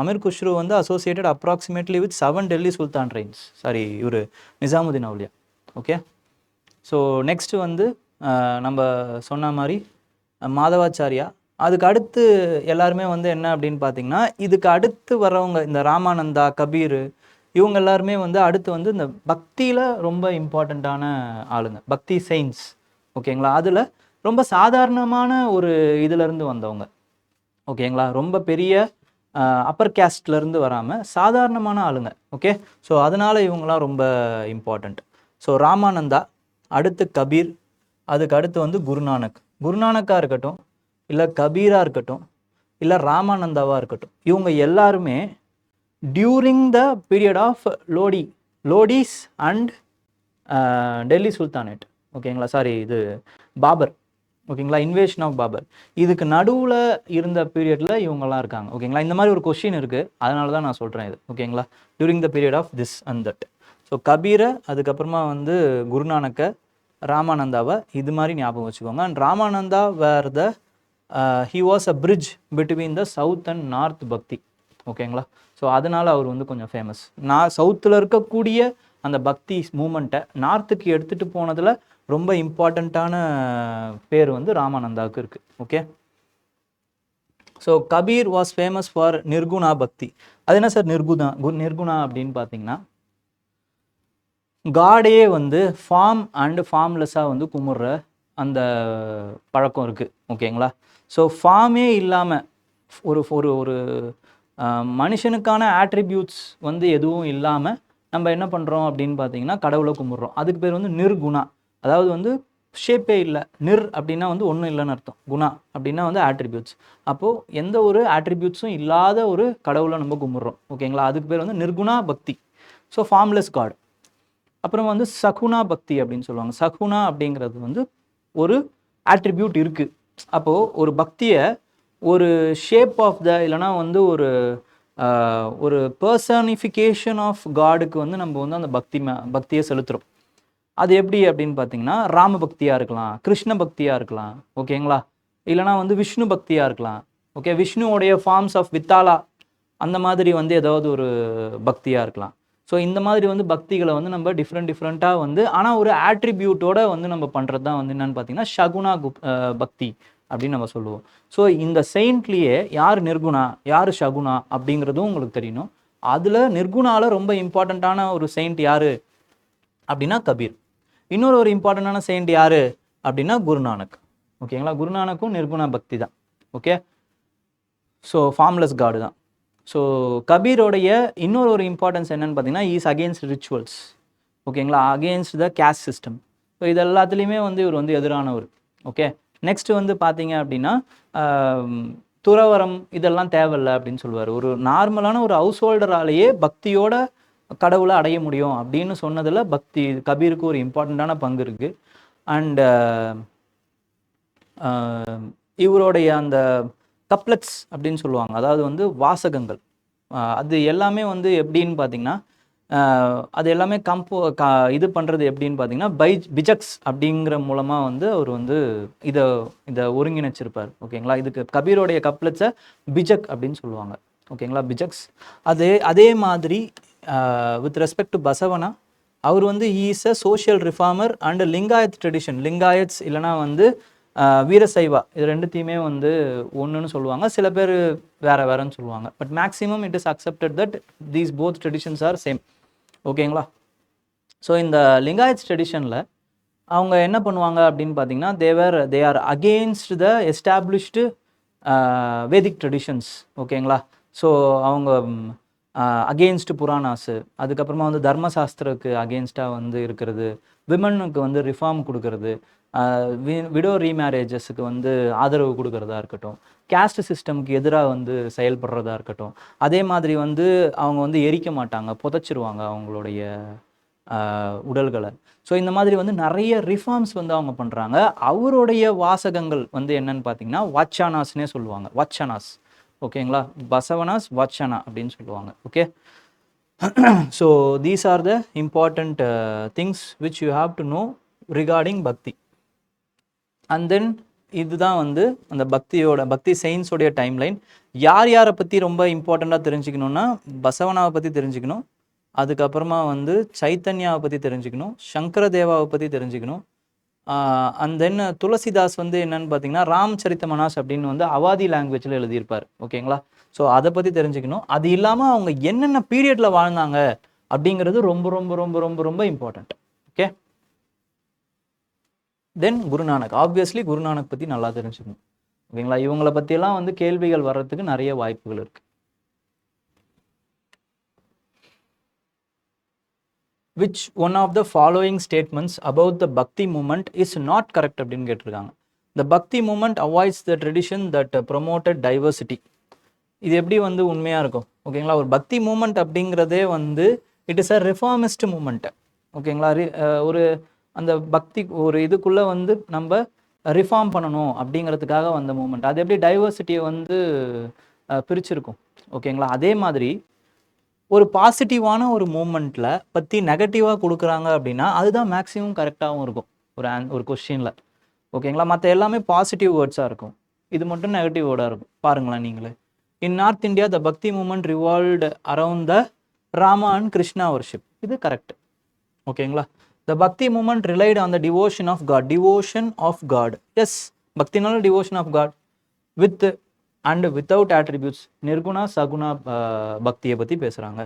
A: அமீர் குஷ்ரு வந்து associated approximately with 7 Delhi Sultan Reigns. இவர் நிசாமுதீன் அவுலியா. ஓகே. ஸோ நெக்ஸ்ட்டு வந்து நம்ம சொன்ன மாதிரி மாதவாச்சாரியா. அதுக்கு அடுத்து எல்லாருமே வந்து என்ன அப்படின்னு பார்த்தீங்கன்னா இதுக்கு அடுத்து வர்றவங்க இந்த ராமானந்தா, கபீர், இவங்க எல்லாருமே வந்து அடுத்து வந்து இந்த பக்தியில் ரொம்ப இம்பார்ட்டண்ட்டான ஆளுங்க, பக்தி செயின்ஸ். ஓகேங்களா? அதில் ரொம்ப சாதாரணமான ஒரு இதிலேருந்து வந்தவங்க. ஓகேங்களா? ரொம்ப பெரிய அப்பர் கேஸ்ட்லேருந்து வராமல் சாதாரணமான ஆளுங்க. ஓகே. ஸோ அதனால் இவங்களாம் ரொம்ப இம்பார்ட்டண்ட். ஸோ ராமானந்தா, அடுத்து கபீர், அதுக்கு அடுத்து வந்து குருநானக்காக இருக்கட்டும், இல்லை கபீராக இருக்கட்டும், இல்லை ராமானந்தாவாக இருக்கட்டும், இவங்க எல்லாருமே during the period of Lodis and Delhi sultanate. ஓகேங்களா? இது பாபர். ஓகேங்களா? Invasion of Babur. இதுக்கு நடுவில் இருந்த பீரியடில் இவங்கெல்லாம் இருக்காங்க. ஓகேங்களா? இந்த மாதிரி ஒரு கொஸ்டின் இருக்குது, அதனால தான் நான் சொல்கிறேன் இது. ஓகேங்களா? During the period of this and that. So கபீரை, அதுக்கப்புறமா வந்து குருநானக்கை, ராமானந்தாவை இது மாதிரி ஞாபகம் வச்சுக்கோங்க. And Ramananda where he was a bridge between the south and north bhakti. ஓகேங்களா? ஸோ அதனால் அவர் வந்து கொஞ்சம் ஃபேமஸ். சவுத்தில் இருக்கக்கூடிய அந்த பக்தி மூமெண்ட்டை நார்த்துக்கு எடுத்துகிட்டு போனதில் ரொம்ப இம்பார்ட்டண்ட்டான பேர் வந்து ராமானந்தாவுக்கு இருக்குது. Okay. So Kabir was famous for nirguna bhakti. அது என்ன சார் நிர்குணா அப்படின்னு பார்த்தீங்கன்னா காடே வந்து ஃபார்ம் அண்ட் ஃபார்ம்லெஸ்ஸாக வந்து கும்பிட்ற அந்த பழக்கம் இருக்குது. ஓகேங்களா? ஸோ ஃபார்மே இல்லாமல் ஒரு ஒரு ஒரு மனுஷனுக்கான ஆட்ரிபியூட்ஸ் வந்து எதுவும் இல்லாமல் நம்ம என்ன பண்ணுறோம் அப்படின்னு பார்த்தீங்கன்னா கடவுளை கும்பிட்றோம். அதுக்கு பேர் வந்து நிர்குணா. அதாவது வந்து ஷேப்பே இல்லை. அப்படின்னா வந்து ஒன்றும் இல்லைன்னு அர்த்தம். குணா அப்படின்னா வந்து ஆட்ரிபியூட்ஸ். அப்போது எந்த ஒரு ஆட்ரிபியூட்ஸும் இல்லாத ஒரு கடவுளை நம்ம கும்பிட்றோம். ஓகேங்களா? அதுக்கு பேர் வந்து Nirguna Bhakti. So formless god. அப்புறம் வந்து சகுணா பக்தி அப்படின்னு சொல்லுவாங்க. சகுணா அப்படிங்கிறது வந்து ஒரு ஆட்ரிபியூட் இருக்குது. அப்போது ஒரு பக்தியை ஒரு ஷேப் ஆஃப் த இல்லைனா வந்து ஒரு ஒரு பர்சனிஃபிகேஷன் ஆஃப் காடுக்கு வந்து நம்ம வந்து அந்த பக்தியை செலுத்துகிறோம். அது எப்படி அப்படின்னு பார்த்தீங்கன்னா, ராம பக்தியாக இருக்கலாம், கிருஷ்ண பக்தியாக இருக்கலாம், ஓகேங்களா? இல்லைனா வந்து விஷ்ணு பக்தியாக இருக்கலாம். ஓகே, விஷ்ணுவோடைய ஃபார்ம்ஸ் ஆஃப் வித்தாலா அந்த மாதிரி வந்து ஏதாவது ஒரு பக்தியாக இருக்கலாம். ஸோ இந்த மாதிரி வந்து பக்திகளை வந்து நம்ம டிஃப்ரெண்ட்டாக வந்து ஆனால் ஒரு ஆட்ரிபியூட்டோட வந்து நம்ம பண்ணுறது தான் வந்து என்னென்னு பார்த்தீங்கன்னா ஷகுனா பக்தி அப்படின்னு நம்ம சொல்லுவோம். ஸோ இந்த செயின்ட்லேயே யார் நிர்குணா யார் ஷகுனா அப்படிங்கிறதும் உங்களுக்கு தெரியணும். அதில் நிர்குணாவில் ரொம்ப இம்பார்ட்டண்ட்டான ஒரு செயின்ட் யார் அப்படின்னா கபீர். இன்னொரு ஒரு இம்பார்ட்டண்டான செயின்ட் யார் அப்படின்னா குருநானக். ஓகேங்களா? குருநானக்கும் நிர்குணா பக்தி தான். ஓகே, ஸோ ஃபார்ம்லெஸ் காடு தான். ஸோ கபீரோடைய இன்னொரு ஒரு இம்பார்ட்டன்ஸ் என்னென்னு பார்த்தீங்கன்னா இஸ் அகெயின்ஸ்ட் ரிச்சுவல்ஸ். ஓகேங்களா? Against the caste system. So இது எல்லாத்துலேயுமே வந்து இவர் வந்து எதிரானவர். ஓகே, நெக்ஸ்ட் வந்து பார்த்தீங்க அப்படின்னா துறவரம் இதெல்லாம் தேவையில்லை அப்படின்னு சொல்லுவார். ஒரு நார்மலான ஒரு ஹவுஸ் ஹோல்டராலேயே பக்தியோட கடவுளை அடைய முடியும் அப்படின்னு சொன்னதில் கபீருக்கு ஒரு இம்பார்ட்டண்ட்டான பங்கு இருக்குது. அண்ட் இவருடைய அந்த கப்லெட்ஸ் அப்படின்னு சொல்லுவாங்க, அதாவது வந்து வாசகங்கள், அது எல்லாமே வந்து எப்படின்னு பார்த்தீங்கன்னா அது எல்லாமே இது பண்ணுறது எப்படின்னு பார்த்தீங்கன்னா பிஜக்ஸ் அப்படிங்கிற மூலமாக வந்து அவர் வந்து இதை ஒருங்கிணைச்சிருப்பார். ஓகேங்களா? இதுக்கு கபீரோடைய கப்லெட்ஸை பிஜக் அப்படின்னு சொல்லுவாங்க. ஓகேங்களா? பிஜக்ஸ். அதே மாதிரி வித் ரெஸ்பெக்ட் டு பசவனா, அவர் வந்து is a social reformer and Lingayat tradition. Lingayats இல்லைனா வந்து வீரசைவா, இது ரெண்டுத்தையுமே வந்து ஒன்றுன்னு சொல்லுவாங்க. சில பேர் வேறன்னு சொல்லுவாங்க. But maximum it is accepted that these both traditions R same. ஓகேங்களா? ஸோ இந்த லிங்காயத்ஸ் ட்ரெடிஷனில் அவங்க என்ன பண்ணுவாங்க அப்படின்னு பார்த்தீங்கன்னா they are against the established Vedic traditions. ஓகேங்களா? ஸோ அவங்க அகெயின்ஸ்ட் புராணாஸு, அதுக்கப்புறமா வந்து தர்மசாஸ்திரக்கு அகெயின்ஸ்டாக வந்து இருக்கிறது, விமனுக்கு வந்து ரிஃபார்ம் கொடுக்கறது, விடோ ரீமேரேஜஸுக்கு வந்து ஆதரவு கொடுக்கறதா இருக்கட்டும், கேஸ்ட் சிஸ்டம்க்கு எதிராக வந்து செயல்படுறதா இருக்கட்டும். அதே மாதிரி வந்து அவங்க வந்து எரிக்க மாட்டாங்க, புதைச்சிருவாங்க அவங்களுடைய உடல்களை. ஸோ இந்த மாதிரி வந்து நிறைய ரிஃபார்ம்ஸ் வந்து அவங்க பண்ணுறாங்க. அவருடைய வாசகங்கள் வந்து என்னன்னு பார்த்தீங்கன்னா வாட்சானாஸ்னே சொல்லுவாங்க. வாட்சனாஸ். ஓகேங்களா? பசவனாஸ் வாட்சனா அப்படின்னு சொல்லுவாங்க. Okay, so these are the important things which you have to no regarding பக்தி. அண்ட் தென் இதுதான் வந்து அந்த பக்தி செயின்ஸோடைய டைம்லைன். யாரை பற்றி ரொம்ப இம்பார்ட்டண்ட்டாக தெரிஞ்சுக்கணுன்னா பசவனாவை பற்றி தெரிஞ்சுக்கணும், அதுக்கப்புறமா வந்து சைத்தன்யாவை பற்றி தெரிஞ்சுக்கணும், சங்கர தேவாவை பற்றி தெரிஞ்சுக்கணும். அண்ட் தென் துளசிதாஸ் வந்து என்னன்னு பார்த்தீங்கன்னா ராம்சரித்த மனாஸ் அப்படின்னு வந்து அவாதி லாங்குவேஜில் எழுதியிருப்பார். ஓகேங்களா? ஸோ அதை பற்றி தெரிஞ்சுக்கணும். அது இல்லாமல் அவங்க என்னென்ன பீரியடில் வாழ்ந்தாங்க அப்படிங்கிறது ரொம்ப ரொம்ப ரொம்ப ரொம்ப ரொம்ப இம்பார்ட்டண்ட். ஓகே, தென் குருநானக். ஆப்வியஸ்லி குருநானக் பற்றி நல்லா தெரிஞ்சுக்கணும். ஓகேங்களா? இவங்களை பற்றியெல்லாம் வந்து கேள்விகள் வர்றதுக்கு நிறைய வாய்ப்புகள் இருக்குது. Which one of the following statements about the Bhakti movement is not correct அப்படின்னு கேட்டிருக்காங்க. The Bhakti movement avoids the tradition that promoted diversity. இது எப்படி வந்து உண்மையாக இருக்கும்? ஓகேங்களா? ஒரு பக்தி மூமெண்ட் அப்படிங்கிறதே வந்து it is a reformist movement. ஓகேங்களா? ஒரு அந்த பக்தி ஒரு இதுக்குள்ளே வந்து நம்ம ரிஃபார்ம் பண்ணணும் அப்படிங்கிறதுக்காக வந்த மூமெண்ட். அது எப்படி டைவர்சிட்டியை வந்து பிரிச்சிருக்கும்? ஓகேங்களா? அதே மாதிரி ஒரு பாசிட்டிவான ஒரு மூமெண்ட்டில் பற்றி நெகட்டிவாக கொடுக்குறாங்க அப்படின்னா அதுதான் மேக்ஸிமம் கரெக்டாகவும் இருக்கும் ஒரு கொஸ்டினில். ஓகேங்களா? மற்ற எல்லாமே பாசிட்டிவ் வேர்ட்ஸாக இருக்கும், இது மட்டும் நெகட்டிவ் வேர்டாக இருக்கும். பாருங்களேன் நீங்களே. இன் north India the bhakti movement revolved around the Rama and Krishna worship. இது கரெக்ட். ஓகேங்களா? The bhakti movement relied on the devotion of God. Devotion of God, yes, பக்தினால devotion of God with and without attributes. Nirguna saguna பக்தியை பற்றி பேசுகிறாங்க.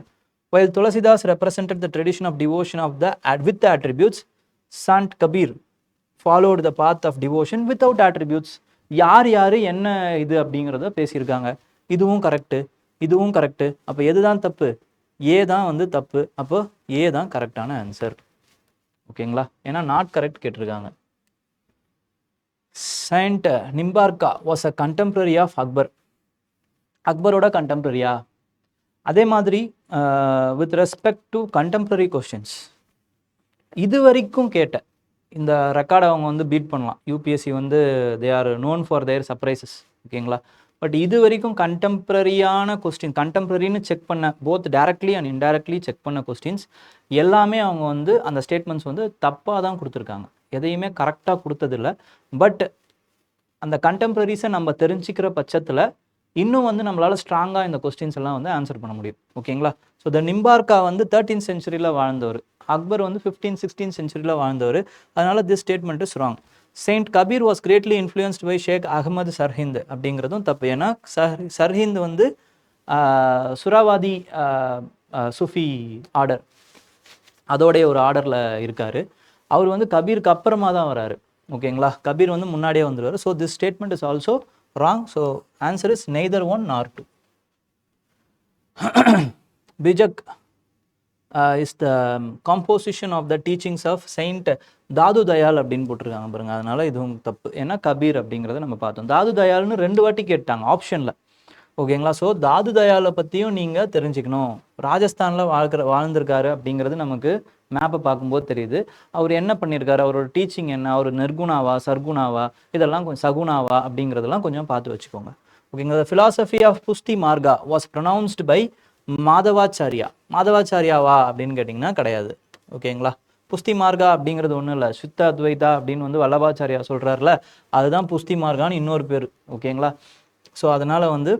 A: While Tulsidas represented the tradition of devotion of the with attributes, saint Kabir followed the path of devotion without attributes. யார் என்ன இது அப்படிங்கிறத பேசியிருக்காங்க. இதுவும் கரெக்டு, இதுவும் கரெக்டு. அப்போ எது தான் தப்பு? ஏ தான் வந்து தப்பு. அப்போ ஏ தான் கரெக்டான ஆன்சர். ஓகேங்களா? ஏன்னா நாட் கரெக்ட் கேட்டிருக்காங்க. Saint Nimbarka was a contemporary of Akbar. அக்பரோட கண்டெம்பரரியா? அதே மாதிரி with respect to contemporary questions இது வரைக்கும் கேட்ட இந்த ரெக்கார்டை அவங்க வந்து பீட் பண்ணலாம். யூபிஎஸ்சி வந்து they are known for there surprises. ஓகேங்களா? பட் இது வரைக்கும் கண்டெம்பரரியான கொஸ்டின், கண்டெம்பரரின்னு செக் பண்ண both directly and indirectly check பண்ண கொஸ்டின்ஸ் எல்லாமே அவங்க வந்து அந்த ஸ்டேட்மெண்ட்ஸ் வந்து தப்பாக தான் கொடுத்துருக்காங்க, எதையுமே கரெக்டாக கொடுத்ததில்ல. பட் அந்த கண்டெம்பரரிஸை நம்ம தெரிஞ்சுக்கிற பட்சத்தில் இன்னும் வந்து நம்மளால் ஸ்ட்ராங்காக இந்த கொஸ்டின்ஸ் எல்லாம் வந்து ஆன்சர் பண்ண முடியும். ஓகேங்களா? ஸோ த நிம்பார்க்கா வந்து 13th centuryயில் வாழ்ந்தவர், அக்பர் வந்து 15th 16th centuryயில் வாழ்ந்தவர். அதனால this statement is wrong. Saint Kabir was greatly influenced by Sheikh Ahmad Sirhind அப்படிங்கிறதும் தப்பு. ஏன்னா சர்ஹிந்த் வந்து சுராவாதி சுஃபி ஆர்டர், அதோடைய ஒரு ஆர்டரில் இருக்கார். அவர் வந்து கபீருக்கு அப்புறமா தான் வராரு. ஓகேங்களா? கபீர் வந்து முன்னாடியே வந்துடுவார். So this statement is also wrong. So answer is neither 1 nor 2. Bijak is the composition of the teachings of Saint தாது தயால் அப்படின்னு போட்டிருக்காங்க பாருங்க. அதனால இதுவும் தப்பு. ஏன்னா கபீர் அப்படிங்கிறத நம்ம பார்த்தோம். தாது தயால்னு 2 வாட்டி கேட்டாங்க ஆப்ஷனில். ஓகேங்களா? ஸோ தாது தயாலை பற்றியும் நீங்கள் தெரிஞ்சுக்கணும். ராஜஸ்தானில் வாழ்ந்திருக்காரு அப்படிங்கிறது நமக்கு மேப்பை பார்க்கும்போது தெரியுது. அவர் என்ன பண்ணியிருக்காரு, அவரோட டீச்சிங் என்ன, அவர் நிர்குணாவா சர்க்குணாவா, இதெல்லாம் கொஞ்சம் சகுணாவா அப்படிங்கிறதெல்லாம் கொஞ்சம் பார்த்து வச்சுக்கோங்க. ஓகேங்களா? Philosophy of Pushti Marga was pronounced by Madhvacharya. மாதவாச்சாரியாவா அப்படின்னு கேட்டிங்கன்னா கிடையாது. ஓகேங்களா? புஸ்தி மார்கா அப்படிங்கிறது ஒன்றும் இல்லை, சுத்த அத்வைதா அப்படின்னு வந்து வல்லபாச்சாரியா சொல்கிறாருல, அதுதான் புஸ்தி மார்கான்னு இன்னொரு பேர். ஓகேங்களா? ஸோ அதனால் வந்து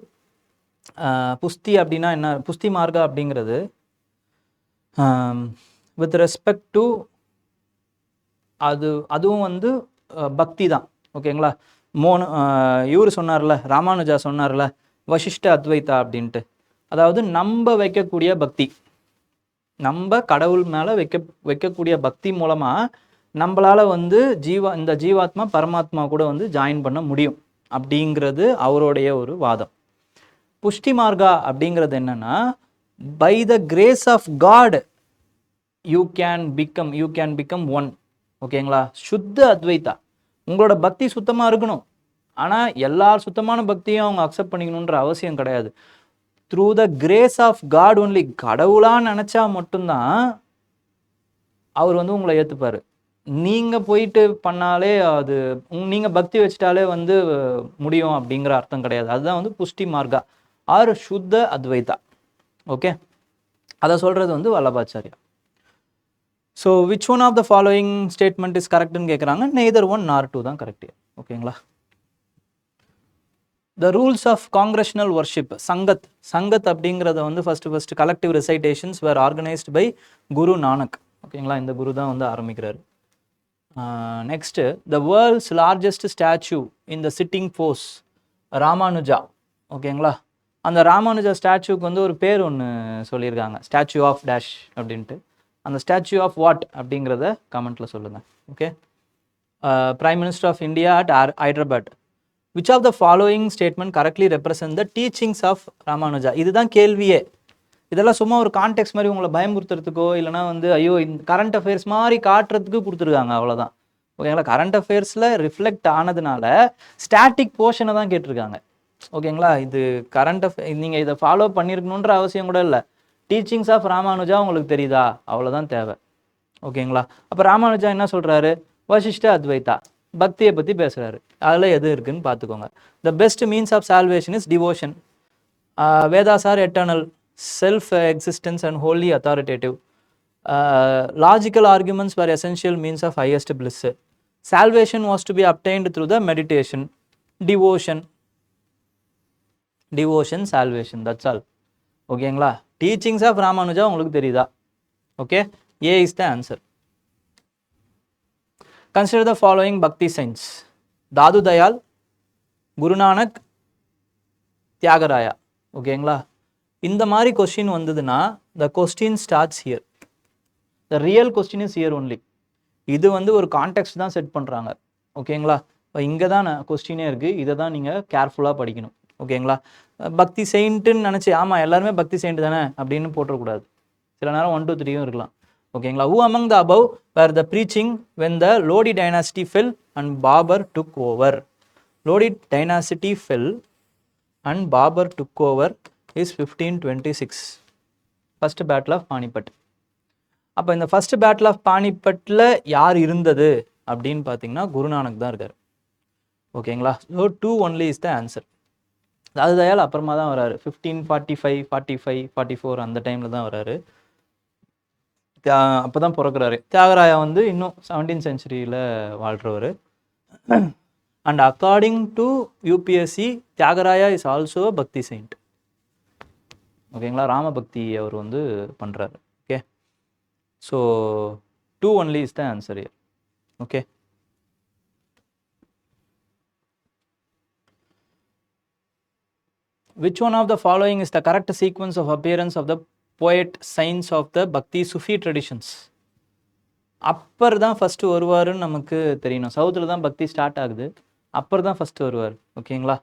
A: புஸ்தி அப்படின்னா என்ன, புஸ்தி மார்கா அப்படிங்கிறது வித் ரெஸ்பெக்ட் டு அதுவும் வந்து பக்தி தான். ஓகேங்களா? இவர் சொன்னார்ல, ராமானுஜா சொன்னார்ல வசிஷ்ட அத்வைதா அப்படின்ட்டு, அதாவது நம்ப வைக்கக்கூடிய பக்தி, நம்ம கடவுள் மேலே வைக்கக்கூடிய பக்தி மூலமாக நம்மளால் வந்து இந்த ஜீவாத்மா பரமாத்மா கூட வந்து ஜாயின் பண்ண முடியும் அப்படிங்கிறது அவருடைய ஒரு வாதம். புஷ்டி மார்கா அப்படிங்கிறது என்னன்னா, by the grace of god you can become one. ஓகேங்களா? சுத்த அத்வைதா, உங்களோட பக்தி சுத்தமாக இருக்கணும். ஆனால் எல்லா சுத்தமான பக்தியும் அவங்க அக்செப்ட் பண்ணிக்கணுன்ற அவசியம் கிடையாது. Through the grace of god only, கடவுளாக நினச்சா மட்டும்தான் அவர் வந்து உங்களை ஏற்றுப்பார். நீங்கள் போயிட்டு பண்ணாலே அது நீங்கள் பக்தி வச்சுட்டாலே வந்து முடியும் அப்படிங்கிற அர்த்தம் கிடையாது. அதுதான் வந்து புஷ்டி மார்கா ஆர் சுத்த அத்வைதா. ஓகே, அதை சொல்கிறது வந்து Vallabhacharya. So which one of the following statement is கரெக்ட்னு கேட்குறாங்க. நெய்தர் 1 nor 2 தான் கரெக்ட். ஓகேங்களா? The rules of congregational worship sangat. Sangat அப்படிங்கிறத வந்து first collective recitations were organised by Guru Nanak. ஓகேங்களா? இந்த குரு தான் வந்து ஆரம்பிக்கிறார். Next, the world's largest statue in the sitting pose Ramanuja. ஓகேங்களா? அந்த ராமானுஜா ஸ்டாச்சுக்கு வந்து ஒரு பேர் ஒன்று சொல்லியிருக்காங்க, ஸ்டாச்சு ஆஃப் டேஷ் அப்படின்ட்டு. அந்த ஸ்டாச்சு ஆஃப் வாட் அப்படிங்கிறத கமெண்ட்டில் சொல்லுங்கள். Okay. Prime minister of India at Hyderabad. Which of the following statement correctly represent the teachings of Ramanuja. இதுதான் கேள்வியே. இதெல்லாம் சும்மா ஒரு கான்டெக்ட் மாதிரி உங்களை பயமுறுத்துறதுக்கோ இல்லைனா வந்து ஐயோ இந்த கரண்ட் அஃபேர்ஸ் மாதிரி காட்டுறதுக்கு கொடுத்துருக்காங்க, அவ்வளோதான். ஓகேங்களா? கரண்ட் அஃபேர்ஸில் ரிஃப்ளெக்ட் ஆனதுனால ஸ்டாட்டிக் போர்ஷனை தான் கேட்டிருக்காங்க. ஓகேங்களா? இது கரண்ட் நீங்கள் இதை ஃபாலோ பண்ணியிருக்கணுன்ற அவசியம் கூட இல்லை. டீச்சிங்ஸ் ஆஃப் ராமானுஜா உங்களுக்கு தெரியுதா, அவ்வளோதான் தேவை. ஓகேங்களா? அப்போ ராமானுஜா என்ன சொல்கிறாரு, வசிஷ்ட அத்வைதா பக்தியை பற்றி பேசுகிறாரு. அதில் எது இருக்குதுன்னு பார்த்துக்கோங்க. The best means of salvation is devotion. Vedas are eternal, self existence and wholly authoritative. Logical arguments were essential means of highest bliss. Salvation was to be obtained through the meditation. Devotion, salvation, that's all. ஓகேங்களா? Teachings of Ramanuja உங்களுக்கு தெரியுதா? Okay, A is the answer. Consider the following bhakti saints: தாது தயால், குருநானக், தியாகராயா. ஓகேங்களா? இந்த மாதிரி question வந்ததுன்னா the question starts here. The real question is here only. இது வந்து ஒரு கான்டெக்ஸ்ட் தான் செட் பண்ணுறாங்க. ஓகேங்களா? இப்போ இங்கே தான் கொஸ்டினே இருக்குது. இதை தான் நீங்கள் கேர்ஃபுல்லாக படிக்கணும். ஓகேங்களா? பக்தி செயின்ட்டுன்னு நினச்சி ஆமாம் எல்லாருமே பக்தி செயின்ட் தானே அப்படின்னு போட்டுறக்கூடாது. சில நேரம் 1 2 3 இருக்கலாம். ஓகேங்களா? Who among the above were the preaching when the Lodi dynasty fell and Babur took over? Lodi dynasty fell and Babur took over is 1526. First battle of Panipat. அப்போ இந்த ஃபர்ஸ்ட் பேட்டில் ஆஃப் பானிபட்டில் யார் இருந்தது அப்படின்னு பார்த்தீங்கன்னா குருநானக் தான் இருக்கார். ஓகேங்களா? So 2 only is the answer. தாதயால் அப்புறமா தான் வராரு, 1545 45 44 அந்த டைமில் தான் வராரு. அப்போ தான் பிறக்கிறாரு. தியாகராயா வந்து இன்னும் 17th செஞ்சுரியில் வாழ்கிறவர். And according to UPSC, Thyagaraja is also bhakti saint. ஓகேங்களா, ராமபக்தி அவர் வந்து பண்ணுறாரு. Okay, so 2 only is the answer here. Okay. Which one of the following is the correct sequence of appearance of the poet saints of the Bhakti Sufi traditions? Appar தான் first வருவாருன்னு நமக்கு தெரியணும். சவுத்தில் தான் பக்தி ஸ்டார்ட் ஆகுது, அப்பர் தான் ஃபஸ்ட்டு வருவார். ஓகேங்களா,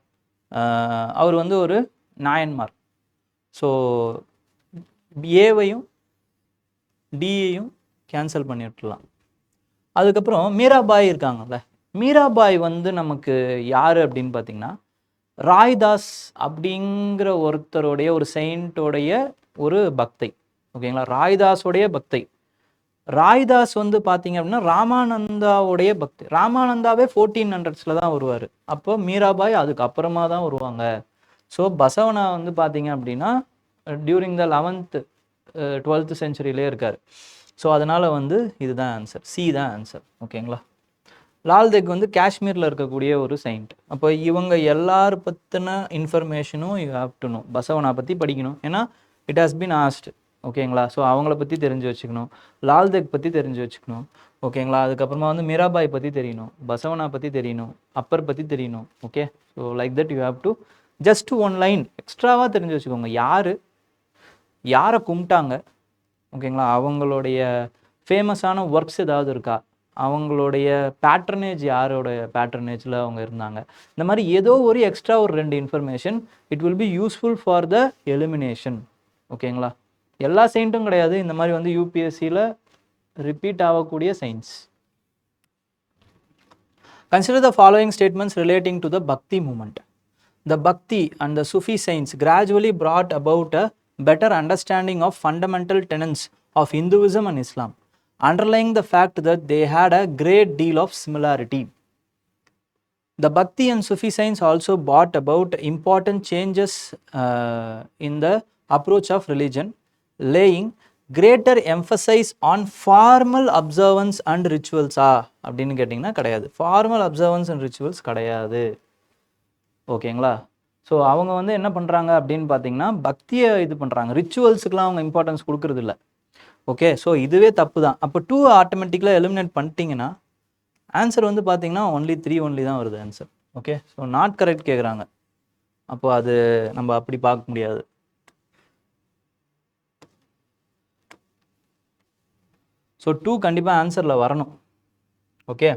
A: அவர் வந்து ஒரு நாயன்மார். ஸோ ஏவையும் டியையும் கேன்சல் பண்ணி விட்டுலாம். அதுக்கப்புறம் மீராபாய் இருக்காங்கல்ல, மீராபாய் வந்து நமக்கு யார் அப்படின்னு பார்த்தீங்கன்னா, ராய்தாஸ் அப்படிங்கிற ஒருத்தருடைய ஒரு செயின்ட்டோடைய ஒரு பக்தை. ஓகேங்களா, ராய்தாஸோடைய பக்தை. ராய்தாஸ் வந்து பார்த்தீங்க அப்படின்னா ராமானந்தாவுடைய பக்தி. ராமானந்தாவே 1400s தான் வருவார். அப்போ மீராபாய் அதுக்கப்புறமா தான் வருவாங்க. ஸோ பசவனா வந்து பார்த்தீங்க அப்படின்னா டியூரிங் த 11th 12th செஞ்சுரியிலே இருக்கார். ஸோ அதனால் வந்து இதுதான் ஆன்சர், சி தான் ஆன்சர். ஓகேங்களா, லால்தெக் வந்து காஷ்மீரில் இருக்கக்கூடிய ஒரு செயின்ட். அப்போ இவங்க எல்லார் பற்றின இன்ஃபர்மேஷனும் யூ ஹாவ் டு நோ. பசவனா பற்றி படிக்கணும், ஏன்னா இட் ஹாஸ் பீன் ஆஸ்ட். ஓகேங்களா, ஸோ அவங்கள பற்றி தெரிஞ்சு வச்சுக்கணும், லால்தெக் பற்றி தெரிஞ்சு வச்சுக்கணும். ஓகேங்களா, அதுக்கப்புறமா வந்து மீராபாய் பற்றி தெரியணும், பசவனா பற்றி தெரியணும், அப்பர் பற்றி தெரியணும். Okay, so like that you have to just 1 line எக்ஸ்ட்ராவாக தெரிஞ்சு வச்சுக்கோங்க. யாரை கும்பிட்டாங்க, ஓகேங்களா, அவங்களுடைய ஃபேமஸான ஒர்க்ஸ் ஏதாவது இருக்கா, அவங்களுடைய பேட்ரனேஜ் யாரோட பேட்ரனேஜில் அவங்க இருந்தாங்க, இந்த மாதிரி ஏதோ ஒரு எக்ஸ்ட்ரா ஒரு 2 information it will be useful for the elimination. ஓகேங்களா, எல்லா செயின்ட்டும் கிடையாது, இந்த மாதிரி வந்து யூபிஎஸ்சியில் ரிப்பீட் ஆகக்கூடிய science. Consider the following statements relating to the Bhakti movement. The Bhakti and the Sufi saints gradually brought about a better understanding of fundamental tenets of Hinduism and Islam, underlying the fact that they had a great deal of similarity. The Bhakti and Sufi saints also brought about important changes in the approach of religion, laying greater emphasis on formal observance and rituals. அப்படின்னு கேட்டிங்கன்னா கிடையாது, formal observance and rituals கிடையாது. ஓகேங்களா, so அவங்க வந்து என்ன பண்ணுறாங்க அப்படின்னு பார்த்தீங்கன்னா பக்தியை இது பண்ணுறாங்க, ரிச்சுவல்ஸுக்கெலாம் அவங்க இம்பார்ட்டன்ஸ் கொடுக்கறது இல்லை. ஓகே, ஸோ இதுவே தப்பு தான். அப்போ 2 ஆட்டோமேட்டிக்கலாக எலிமினேட் பண்ணிட்டீங்கன்னா ஆன்சர் வந்து பார்த்தீங்கன்னா only 3 தான் வருது answer. Okay, so not correct கேட்குறாங்க, அப்போ அது நம்ம அப்படி பார்க்க முடியாது. ஸோ 2 கண்டிப்பாக ஆன்சரில் வரணும். ஓகே,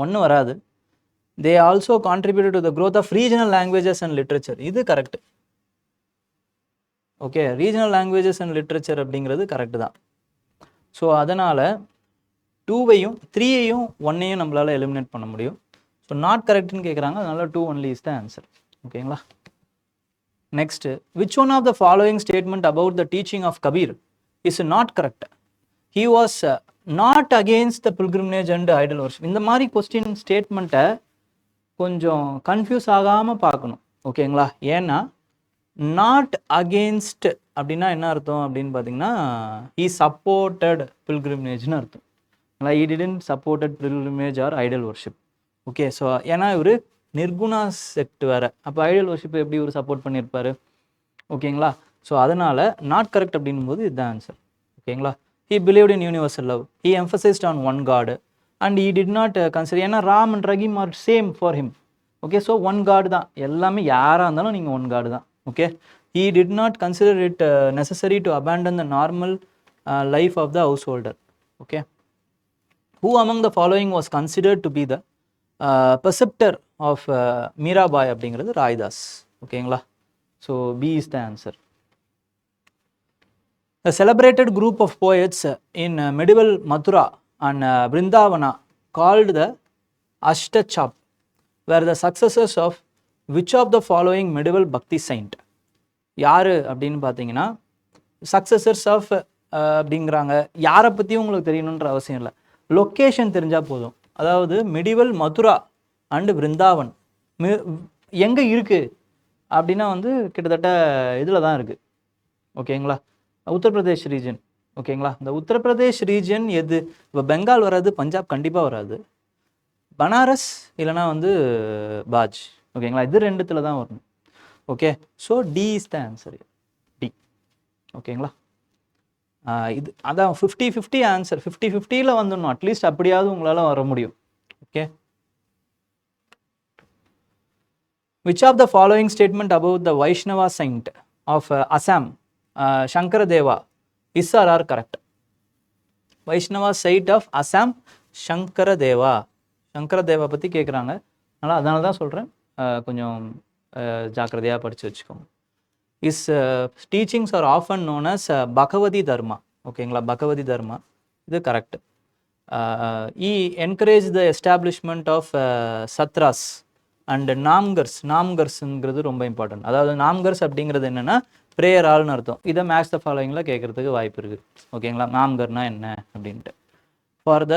A: 1 வராது. They also contributed to the growth of regional languages and literature. இது correct. Okay, regional languages and literature அப்படிங்கிறது கரெக்டு தான். ஸோ அதனால் 2வையும் 3யையும் 1ஐயும் நம்மளால் எலிமினேட் பண்ண முடியும். ஸோ நாட் கரெக்ட்னு கேட்குறாங்க, அதனால் 2 only is the answer. ஓகேங்களா, next, which one of the following statement about the teaching of Kabir is not correct? He was not against the pilgrimage and idol worship. இந்த மாதிரி question ஸ்டேட்மெண்ட்டை கொஞ்சம் confuse ஆகாமல் பார்க்கணும். ஓகேங்களா, ஏன்னா நாட் அகெயின்ஸ்ட் அப்படின்னா என்ன அர்த்தம் அப்படின்னு பார்த்தீங்கன்னா he supported pilgrimageன்னு அர்த்தம். he didn't supported pilgrimage or idol worship. Okay, so ஏன்னா இவர் நிர்குணா செக்ட் வேறு, அப்போ ஐடல் வர்ஷிப் எப்படி இவர் சப்போர்ட் பண்ணியிருப்பார். ஓகேங்களா, ஸோ அதனால் நாட் கரெக்ட் அப்படின்னும் போது இதுதான் ஆன்சர். ஓகேங்களா, he believed in universal love, he emphasized on one God and he did not consider, ஏன்னா Ram and Rahim R same for him. Okay, so 1 God தான், எல்லாமே யாராக இருந்தாலும் நீங்கள் 1 God தான். Okay, he did not consider it necessary to abandon the normal life of the householder. Okay, who among the following was considered to be the preceptor of Mirabai அப்படிங்கிறது ராய்தாஸ். ஓகேங்களா, so B is the answer. A celebrated group of poets in medieval Mathura and Vrindavana called the Ashtachap were the successors of which of the following medieval Bhakti saint? யார் அப்படின்னு பார்த்தீங்கன்னா successors of அப்படிங்கிறாங்க. யாரை பற்றியும் உங்களுக்கு தெரியணுன்ற அவசியம் இல்லை, location தெரிஞ்சால் போதும். அதாவது மெடிவல் மதுரா அண்டு விருந்தாவன் எங்கே இருக்குது அப்படின்னா வந்து கிட்டத்தட்ட இதில் தான் இருக்குது. ஓகேங்களா, உத்தரப்பிரதேஷ் ரீஜன். ஓகேங்களா, இந்த உத்தரப்பிரதேஷ் ரீஜன் எது? இப்போ பெங்கால் வராது, பஞ்சாப் கண்டிப்பாக வராது, பனாரஸ் இல்லைனா வந்து பாஜ். ஓகேங்களா, இது ரெண்டுத்தில் தான் வரணும். Okay, so D is the answer. D. ஓகேங்களா, இது அதான் 50-50 ஆன்சர். 50-50ல் வந்துடணும் அட்லீஸ்ட், அப்படியாவது உங்களால் வர முடியும். Okay, which of the following statement about the Vaishnava saint of Assam, Shankaradeva, is or are correct? Vaishnava saint of Assam Sankaradeva. Sankaradeva பற்றி கேட்குறாங்க, அதனால தான் சொல்கிறேன், கொஞ்சம் ஜாக்கிரதையாக படித்து வச்சுக்கோங்க. His teachings are often known as Bhagavati Dharma. ஓகேங்களா, பகவதி தர்மா இது correct. He encourage the establishment of satras and namghars. நாம்கர்ஸுங்கிறது ரொம்ப இம்பார்ட்டன்ட். அதாவது நாம்கர்ஸ் அப்படிங்கிறது என்னென்னா ப்ரேயர் ஆல்னு அர்த்தம். இதை மேக்ஸ் த ஃபாலோயிங்கில் கேட்குறதுக்கு வாய்ப்பு இருக்குது. ஓகேங்களா, நாம்கர்னா என்ன அப்படின்ட்டு. For the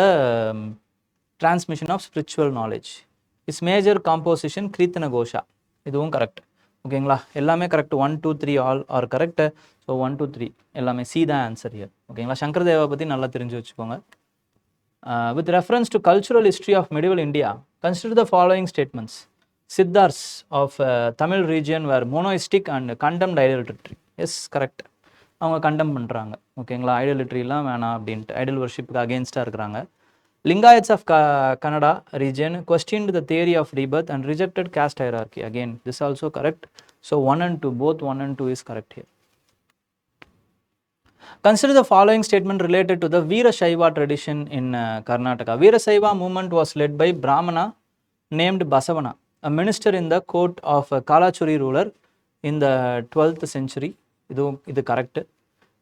A: transmission of spiritual knowledge. His major composition Kirtana Ghosha. இதுவும் கரெக்ட். ஓகேங்களா, எல்லாமே correct. 1 2 3 all are correct. So 1 2 3 எல்லாமே சி தான் ஆன்சர் ஹியர். ஓகேங்களா, சங்கரதேவா பற்றி நல்லா தெரிஞ்சு வச்சுக்கோங்க. With reference to cultural history of medieval India, consider the following statements. Siddhars of Tamil region were monotheistic and condemned idolatry. Yes correct, அவங்க கண்டம் பண்ணுறாங்க. ஓகேங்களா, ஐடலிட்ரிலாம் வேணாம் அப்படின்ட்டு, ஐடல் வர்ஷிப்புக்கு அகேன்ஸ்டாக இருக்கிறாங்க. Lingayats of Kannada region questioned the theory of rebirth and rejected caste hierarchy. Again, this also correct. So 1 and 2, both 1 and 2 is correct here. Consider the following statement related to the Veera Shaiva tradition in Karnataka. Veera Shaiva movement was led by Brahmana named Basavana, a minister in the court of Kalachuri ruler in the 12th century. இது correct.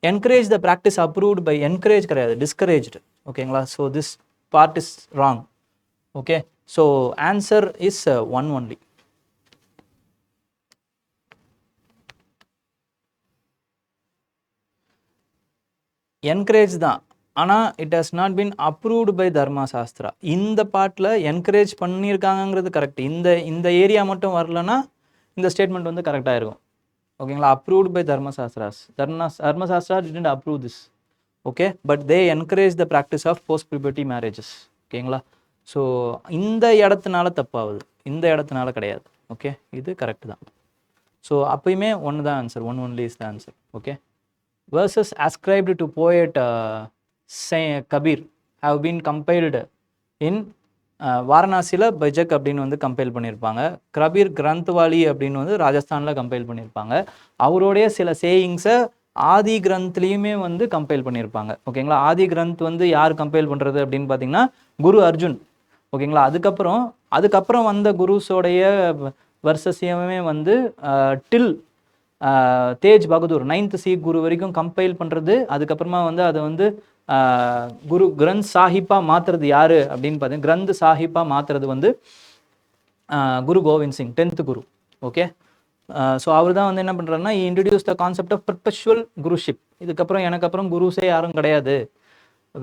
A: Encourage the practice approved by, encourage கிடையாது, discouraged. ஓகேங்களா, so this part is wrong. Okay, so answer is 1 only. Encourage தான், ஆனால் it has not been approved by Dharma Shastra. இந்த பாட்டில் encourage பண்ணியிருக்காங்கிறது correct. இந்த area மட்டும் வரலன்னா இந்த ஸ்டேட்மெண்ட் வந்து கரெக்டாக இருக்கும். ஓகேங்களா, approved by Dharma Shastras. Dharma Shastra didn't approve this. Okay, but they encourage the practice of post puberty marriages. ஓகேங்களா, ஸோ இந்த இடத்துனால தப்பாகுது, இந்த இடத்துனால கிடையாது. ஓகே, இது கரெக்ட் தான். ஸோ அப்பயுமே ஒன்று தான் answer, 1 only is the answer. Okay, verses ascribed to poet Kabir have been compiled in வாரணாசியில் பைஜக் அப்படின்னு வந்து கம்பைல் பண்ணியிருப்பாங்க. கபீர் கிரந்த்வாலி அப்படின்னு வந்து ராஜஸ்தானில் கம்பைல் பண்ணியிருப்பாங்க. அவருடைய சில சேயிங்ஸை ஆதி கிரந்த்லேயுமே வந்து கம்பைல் பண்ணியிருப்பாங்க. ஓகேங்களா, ஆதி கிரந்த் வந்து யார் கம்பைல் பண்ணுறது அப்படின்னு பார்த்தீங்கன்னா குரு அர்ஜுன். ஓகேங்களா, அதுக்கப்புறம் வந்த குருஸோடைய வர்சஸையுமே வந்து டில் தேஜ் பகதூர் 9th சீக் குரு வரைக்கும் கம்பைல் பண்ணுறது. அதுக்கப்புறமா வந்து அதை வந்து குரு கிரந்த் சாஹிப்பாக மாற்றுறது யார் அப்படின்னு பார்த்தீங்கன்னா, கிரந்த் சாஹிப்பாக மாற்றுறது வந்து குரு கோவிந்த் சிங், 10th குரு. ஓகே, ஸோ அவர் தான் வந்து என்ன பண்ணுறாருன்னா, இன்ட்ரடியூஸ் த கான்செப்ட் ஆஃப் பர்பெச்சுவல் குருஷிப். இதுக்கப்புறம் எனக்கு அப்புறம் குருஸே யாரும் கிடையாது,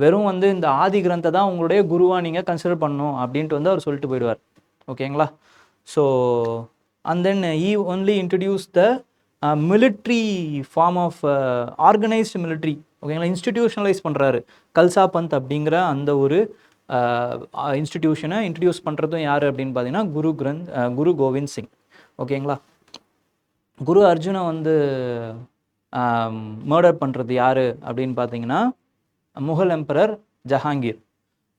A: வெறும் வந்து இந்த ஆதி கிரந்தை தான் உங்களுடைய குருவாக நீங்கள் கன்சிடர் பண்ணணும் அப்படின்ட்டு வந்து அவர் சொல்லிட்டு போயிடுவார். ஓகேங்களா, so and then he only introduce the military form of organised military. ஓகேங்களா, இன்ஸ்டிடியூஷனலைஸ் பண்ணுறாரு. கல்சா பந்த் அப்படிங்கிற அந்த ஒரு இன்ஸ்டிடியூஷனை இன்ட்ரடியூஸ் பண்ணுறதும் யார் அப்படின்னு பார்த்தீங்கன்னா குரு கோவிந்த் சிங். ஓகேங்களா, குரு அர்ஜுனை வந்து மர்டர் பண்ணுறது யார் அப்படின்னு பார்த்தீங்கன்னா முகல் எம்பரர் ஜஹாங்கீர்.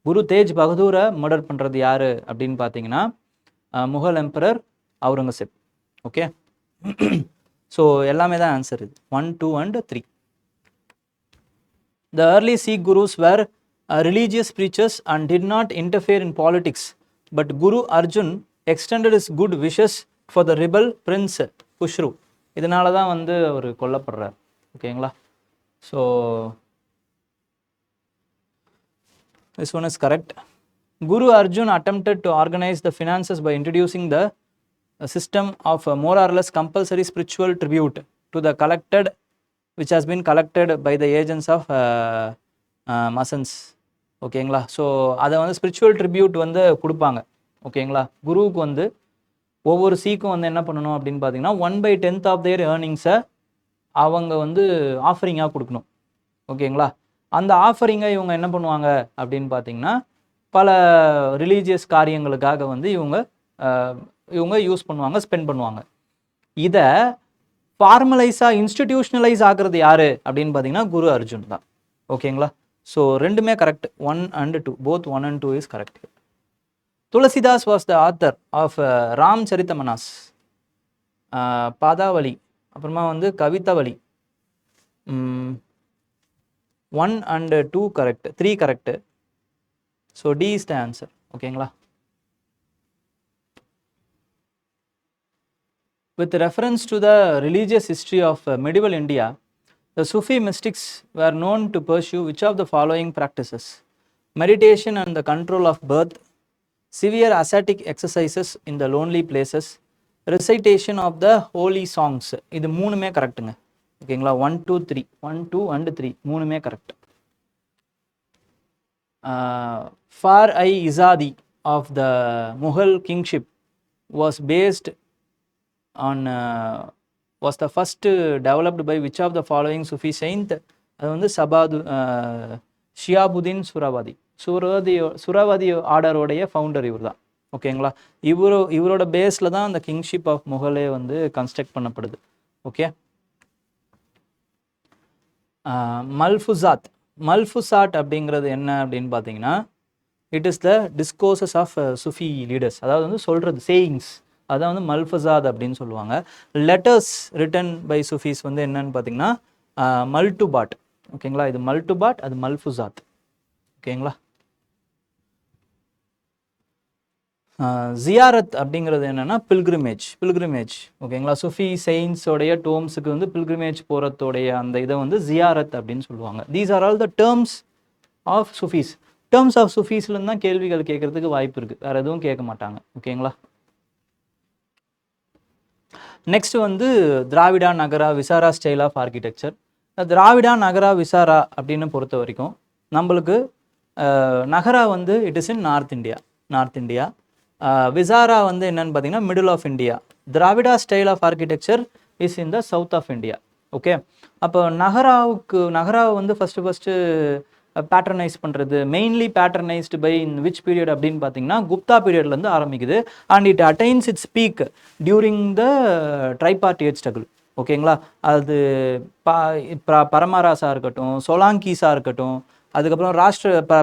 A: குரு தேஜ் பகதூரை மர்டர் பண்ணுறது யார் அப்படின்னு பார்த்தீங்கன்னா Mughal emperor Aurangzeb. Okay, so எல்லாமே தான் ஆன்சர் இது, 1 2 and 3. The early Sikh gurus were religious preachers and did not interfere in politics, but Guru Arjun extended his good wishes for the rebel prince Khushru. இதனால தான் வந்து அவர் கொல்லப்படுறார். ஓகேங்களா, so this one is correct. Guru Arjun attempted to organize the finances by introducing the system of more or less compulsory spiritual tribute to the collected, which has been collected by the agents of masons. ஓகேங்களா, so அதை வந்து spiritual tribute வந்து கொடுப்பாங்க. ஓகேங்களா, குருவுக்கு வந்து ஒவ்வொரு சீக்கும் வந்து என்ன பண்ணணும் அப்படின்னு பார்த்தீங்கன்னா 1/10 ஆஃப் தேர் ஏர்னிங்ஸை அவங்க வந்து ஆஃபரிங்காக கொடுக்கணும். ஓகேங்களா? அந்த ஆஃபரிங்கை இவங்க என்ன பண்ணுவாங்க அப்படின்னு பார்த்தீங்கன்னா பல ரிலீஜியஸ் காரியங்களுக்காக வந்து இவங்க யூஸ் பண்ணுவாங்க, ஸ்பெண்ட் பண்ணுவாங்க. இதை ஃபார்மலைஸாக இன்ஸ்டிடியூஷனலைஸ் ஆகிறது யாரு அப்படின்னு பார்த்தீங்கன்னா குரு அர்ஜுன் தான். ஓகேங்களா? ஸோ ரெண்டுமே correct. 1 and 2, both 1 and 2 is correct. Tulsidas was the author of Ramcharitmanas, Padavali, அப்புறமா வந்து Kavitavali. 1 and 2 correct, 3 correct. So D is the answer. ஓகேங்களா? With reference to the religious history of medieval India, the Sufi mystics were known to pursue which of the following practices? Meditation and the control of birth, severe ascetic exercises in the lonely places, recitation of the holy songs. இது மூணுமே கரெக்ட்டுங்க. ஓகேங்களா? 1 2 3, 1 2 and 3 மூணுமே correct. Far-i-Izadi of the Mughal kingship was based on was the first developed by which of the following Sufi saint? அது வந்து ஷியாபுதீன் சுரவாதி. சுரவாதி ஆர்டரோடைய founder இவர் தான். ஓகேங்களா? இவரோட பேஸில் தான் அந்த கிங்ஷிப் ஆஃப் முகலே வந்து கன்ஸ்ட்ரக்ட் பண்ணப்படுது. ஓகே. மல்ஃபுசாட் அப்படிங்கிறது என்ன அப்படின்னு பார்த்தீங்கன்னா it is the discourses of Sufi leaders. அதாவது வந்து சொல்கிறது சேயிங்ஸ், அதான் வந்து மல்ஃபுசாத் அப்படின்னு சொல்லுவாங்க. லெட்டர்ஸ் ரிட்டன் பை சுஃபீஸ் வந்து என்னன்னு பார்த்தீங்கன்னா மல்டுபாட். ஓகேங்களா? இது மல்டுபாட், அது மல்ஃபுசாத். ஓகேங்களா? ஜியாரத் அப்படிங்கிறது என்னென்னா பில்கிரிமேஜ். ஓகேங்களா? சுஃபி செயின்ஸோடைய டோம்ஸுக்கு வந்து பில்கிரிமேஜ் போகிறதோடைய அந்த இதை வந்து ஜியாரத் அப்படின்னு சொல்லுவாங்க. These are all the terms of Sufis. Terms of சுஃபீஸ்லேருந்து தான் கேள்விகள் கேட்கறதுக்கு வாய்ப்பு இருக்குது, வேறு எதுவும் கேட்க மாட்டாங்க. ஓகேங்களா? நெக்ஸ்ட் வந்து Dravida Nagara Vesara style of architecture. Dravida Nagara Vesara அப்படின்னு பொறுத்த வரைக்கும் நம்மளுக்கு நகரா வந்து it is in north India. Vesara வந்து என்னன்னு பார்த்தீங்கன்னா middle of India. Dravida style of architecture is in the south of India. Okay. அப்போ நகராவை வந்து ஃபஸ்ட்டு பேட்டர்னைஸ் பண்ணுறது, mainly patternised by in which period அப்படின்னு பார்த்தீங்கன்னா குப்தா பீரியட்லேருந்து ஆரம்பிக்குது. And it attains its peak during the tripartite struggle. ஓகேங்களா? அது பரமராஸாக இருக்கட்டும், சோலாங்கீஸாக இருக்கட்டும், அதுக்கப்புறம்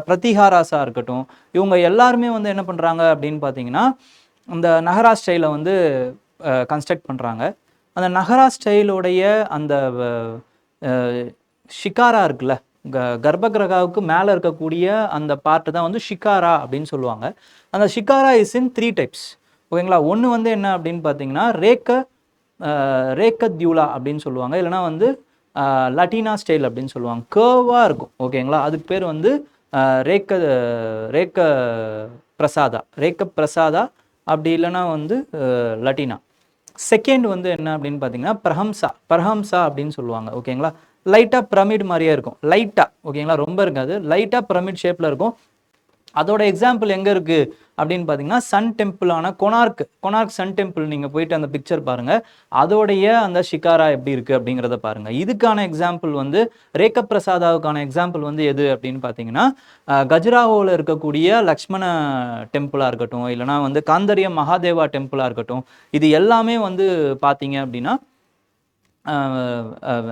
A: பிரதிஹாராஸாக இருக்கட்டும், இவங்க எல்லாருமே வந்து என்ன பண்ணுறாங்க அப்படின்னு பார்த்தீங்கன்னா அந்த நகரா ஸ்டைலை வந்து கன்ஸ்ட்ரக்ட் பண்ணுறாங்க. அந்த நகரா ஸ்டைலோடைய அந்த ஷிகாரா இருக்குல்ல, கர்ப்பகிரகாவுக்கு மேலே இருக்கக்கூடிய அந்த பார்ட்டு தான் வந்து ஷிகாரா அப்படின்னு சொல்லுவாங்க. அந்த ஷிகாரா இஸ் இன் 3 டைப்ஸ். ஓகேங்களா? ஒன்று வந்து என்ன அப்படின்னு பார்த்தீங்கன்னா ரேக்கத்யூலா அப்படின்னு சொல்லுவாங்க, இல்லைனா வந்து லட்டினா ஸ்டைல் அப்படின்னு சொல்லுவாங்க. கேர்வாக இருக்கும். ஓகேங்களா? அதுக்கு பேர் வந்து ரேக்க பிரசாதா அப்படி இல்லைனா வந்து லட்டினா. செகண்ட் வந்து என்ன அப்படின்னு பார்த்தீங்கன்னா பிரஹம்சா அப்படின்னு சொல்லுவாங்க. ஓகேங்களா? லைட்டாக பிரமிட் மாதிரியே இருக்கும், லைட்டாக. ஓகேங்களா? ரொம்ப இருக்காது, லைட்டாக பிரமிட் ஷேப்பில் இருக்கும். அதோட எக்ஸாம்பிள் எங்கே இருக்குது அப்படின்னு பார்த்தீங்கன்னா சன் டெம்பிளான கொனார்க் சன் டெம்பிள். நீங்கள் போயிட்டு அந்த பிக்சர் பாருங்கள், அதோடைய அந்த ஷிகாரா எப்படி இருக்குது அப்படிங்கிறத பாருங்கள். இதுக்கான எக்ஸாம்பிள் வந்து ரேக்கப்பிரசாதாவுக்கான எக்ஸாம்பிள் வந்து எது அப்படின்னு பார்த்தீங்கன்னா கஜுராவோவில் இருக்கக்கூடிய லக்ஷ்மண டெம்பிளாக இருக்கட்டும், இல்லைனா வந்து காந்தரிய மகாதேவா டெம்பிளாக இருக்கட்டும், இது எல்லாமே வந்து பார்த்தீங்க அப்படின்னா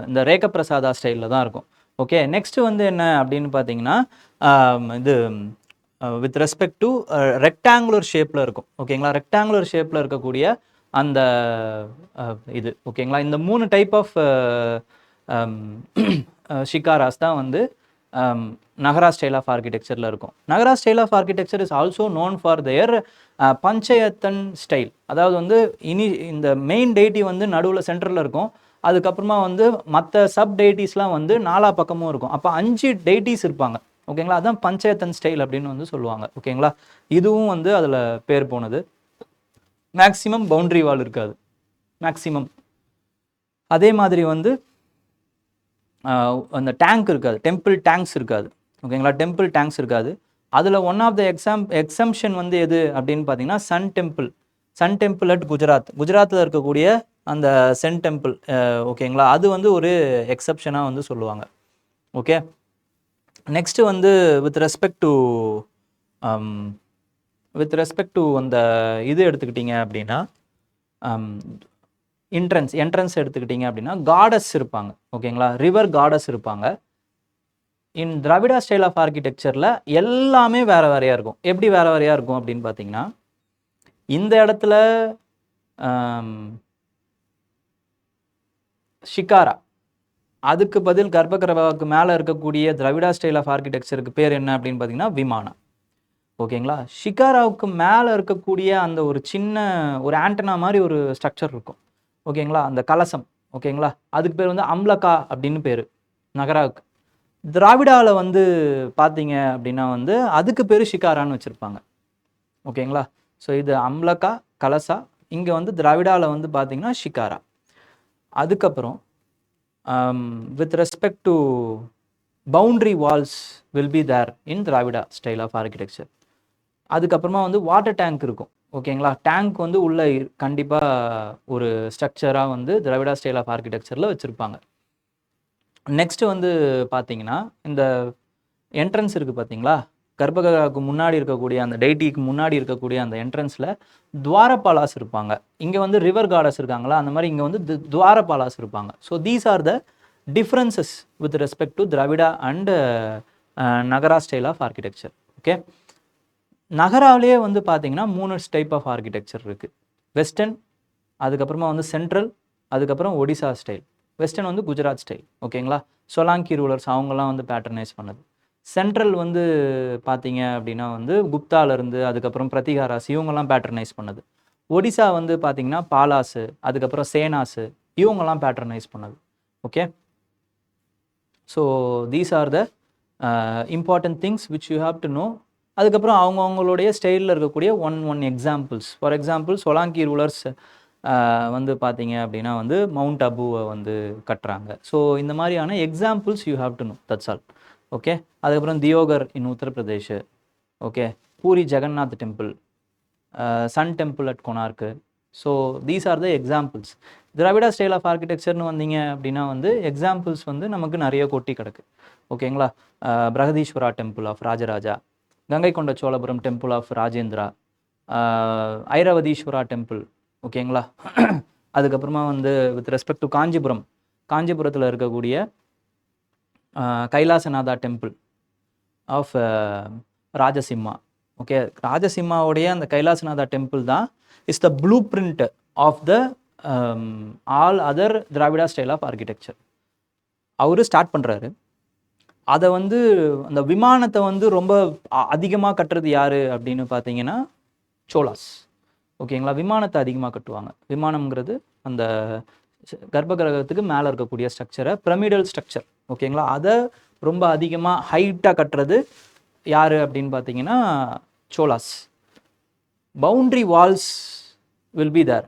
A: இந்த ரேக்கப்பிரசாதா ஸ்டைலில் தான் இருக்கும். ஓகே. நெக்ஸ்ட் வந்து என்ன அப்படின்னு பார்த்தீங்கன்னா இது வித் ரெஸ்பெக்ட் டு ரெக்டாங்குலர் ஷேப்பில் இருக்கும். ஓகேங்களா? ரெக்டாங்குலர் ஷேப்பில் இருக்கக்கூடிய அந்த இது. ஓகேங்களா? இந்த 3 டைப் ஆஃப் ஷிகாராஸ் தான் வந்து நகரா ஸ்டைல் ஆஃப் ஆர்கிடெக்சரில் இருக்கும். Nagara style of architecture is also known for their Panchayatan style. அதாவது வந்து இந்த மெயின் டெய்ட்டி வந்து நடுவில் சென்டரில் இருக்கும், அதுக்கப்புறமா வந்து மற்ற சப் டெய்ட்டிஸ்லாம் வந்து 4 பக்கமும் இருக்கும். அப்போ 5 டெய்ட்டிஸ் இருப்பாங்க. ஓகேங்களா? அதான் பஞ்சயத்தன் ஸ்டைல் அப்படின்னு வந்து சொல்லுவாங்க. ஓகேங்களா? இதுவும் வந்து அதில் பேர் போனது. மேக்ஸிமம் பவுண்ட்ரி வால் இருக்காது, மேக்ஸிமம். அதே மாதிரி வந்து அந்த டேங்க் இருக்காது, டெம்பிள் டேங்க்ஸ் இருக்காது. ஓகேங்களா? டெம்பிள் டேங்க்ஸ் இருக்காது. அதில் ஒன் ஆஃப் த எக்ஸம்ஷன் வந்து எது அப்படின்னு பார்த்தீங்கன்னா sun temple. Sun temple at குஜராத்தில் இருக்கக்கூடிய அந்த சென் டெம்பிள், ஓகேங்களா, அது வந்து ஒரு எக்ஸப்ஷனாக வந்து சொல்லுவாங்க. ஓகே, நெக்ஸ்ட்டு வந்து வித் ரெஸ்பெக்ட் டு அந்த இது எடுத்துக்கிட்டிங்க அப்படின்னா, என்ட்ரன்ஸ் எடுத்துக்கிட்டிங்க அப்படின்னா காடஸ் இருப்பாங்க. ஓகேங்களா, ரிவர் காடஸ் இருப்பாங்க. இன் திராவிடா ஸ்டைல் ஆஃப் ஆர்கிடெக்சரில் எல்லாமே வேறு வேறையாக இருக்கும். எப்படி வேறு வேறையாக இருக்கும் அப்படின்னு பார்த்தீங்கன்னா, இந்த இடத்துல ஷிகாரா, அதுக்கு பதில் கர்ப்பகிரகாவுக்கு மேலே இருக்கக்கூடிய திராவிடா ஸ்டைல் ஆஃப் ஆர்கிடெக்சருக்கு பேர் என்ன அப்படின்னு பார்த்தீங்கன்னா விமானா. ஓகேங்களா, ஷிகாராவுக்கு மேலே இருக்கக்கூடிய அந்த ஒரு சின்ன ஒரு ஆண்டனா மாதிரி ஒரு ஸ்ட்ரக்சர் இருக்கும். ஓகேங்களா, அந்த கலசம். ஓகேங்களா, அதுக்கு பேர் வந்து அம்லகா அப்படின்னு பேர் நகராவுக்கு. திராவிடாவில் வந்து பார்த்தீங்க அப்படின்னா வந்து அதுக்கு பேர் ஷிகாரான்னு வச்சுருப்பாங்க. ஓகேங்களா, ஸோ இது அம்லகா கலசா, இங்கே வந்து திராவிடாவில் வந்து பார்த்தீங்கன்னா ஷிகாரா. அதுக்கப்புறம் with respect to boundary walls will be there in Dravida style of architecture. அதுக்கப்புறமா வந்து வாட்டர் டேங்க் இருக்கும். ஓகேங்களா, டேங்க் வந்து உள்ளே கண்டிப்பாக ஒரு ஸ்ட்ரக்சராக வந்து திராவிடா ஸ்டைல் ஆஃப் ஆர்கிடெக்சரில் வச்சுருப்பாங்க. நெக்ஸ்ட்டு வந்து பார்த்தீங்கன்னா இந்த என்ட்ரன்ஸ் இருக்குது பார்த்தீங்களா, கர்ப்பகிரகாவுக்கு முன்னாடி இருக்கக்கூடிய அந்த டைட்டிக்கு முன்னாடி இருக்கக்கூடிய அந்த என்ட்ரன்ஸில் துவாரபாலாஸ் இருப்பாங்க. இங்கே வந்து ரிவர் காடஸ் இருக்காங்களா, அந்த மாதிரி இங்கே வந்து துவாரபாலாஸ் இருப்பாங்க. So these are the differences with respect to Dravida and Nagara style of architecture. Okay, நகராவிலேயே வந்து பார்த்தீங்கன்னா 3 டைப் ஆஃப் ஆர்கிடெக்சர் இருக்குது. வெஸ்டர்ன், அதுக்கப்புறமா வந்து சென்ட்ரல், அதுக்கப்புறம் ஒடிசா ஸ்டைல். வெஸ்டர்ன் வந்து குஜராத் ஸ்டைல். ஓகேங்களா, சொலாங்கி ரூலர்ஸ் அவங்கெல்லாம் வந்து பேட்டர்னைஸ் பண்ணது. சென்ட்ரல் வந்து பார்த்தீங்க அப்படின்னா வந்து குப்தாலேருந்து அதுக்கப்புறம் பிரதிகாராஸ் இவங்கெல்லாம் பேட்டர்னைஸ் பண்ணது. ஒடிசா வந்து பார்த்தீங்கன்னா பாலாஸு, அதுக்கப்புறம் சேனாஸு இவங்கெல்லாம் பேட்டர்னைஸ் பண்ணது. Okay, so these are the important things which you have to no. அதுக்கப்புறம் அவங்களுடைய ஸ்டைலில் இருக்கக்கூடிய one examples. For example Solanki rulers வந்து பார்த்தீங்க அப்படின்னா வந்து மவுண்ட் அபுவை வந்து கட்டுறாங்க. ஸோ இந்த மாதிரியான examples you have to know, that's all. Okay, அதுக்கப்புறம் Deoghar in Uttar Pradesh. Okay, Puri Jagannath temple, sun temple at Konark. So these are the examples. Dravida style of ஆர்கிடெக்சர்னு வந்தீங்க அப்படின்னா வந்து எக்ஸாம்பிள்ஸ் வந்து நமக்கு நிறைய கொட்டி கிடக்கு. ஓகேங்களா, Brihadeeswara temple of Rajaraja, Gangaikonda Cholapuram temple of Rajendra, Airavatesvara temple. ஓகேங்களா, அதுக்கப்புறமா வந்து வித் ரெஸ்பெக்ட் டு காஞ்சிபுரத்தில் இருக்கக்கூடிய Kailasanatha temple of Rajasimha. Okay, ராஜசிம்மாவுடைய அந்த கைலாசநாதா டெம்பிள் தான் is the blueprint of the all other Dravida style of architecture. அவரு ஸ்டார்ட் பண்ணுறாரு. அதை வந்து அந்த விமானத்தை வந்து ரொம்ப அதிகமாக கட்டுறது யார் அப்படின்னு பார்த்தீங்கன்னா சோலாஸ். ஓகேங்களா, விமானத்தை அதிகமாக கட்டுவாங்க. விமானம்ங்கிறது அந்த கர்ப்பகிரகத்துக்கு மேலே இருக்கக்கூடிய ஸ்ட்ரக்சரை, பிரமிடல் ஸ்ட்ரக்சர். ஓகேங்களா, அதை ரொம்ப அதிகமாக ஹைட்டாக கட்டுறது யார் அப்படின்னு பார்த்தீங்கன்னா Cholas. Boundary walls will be there,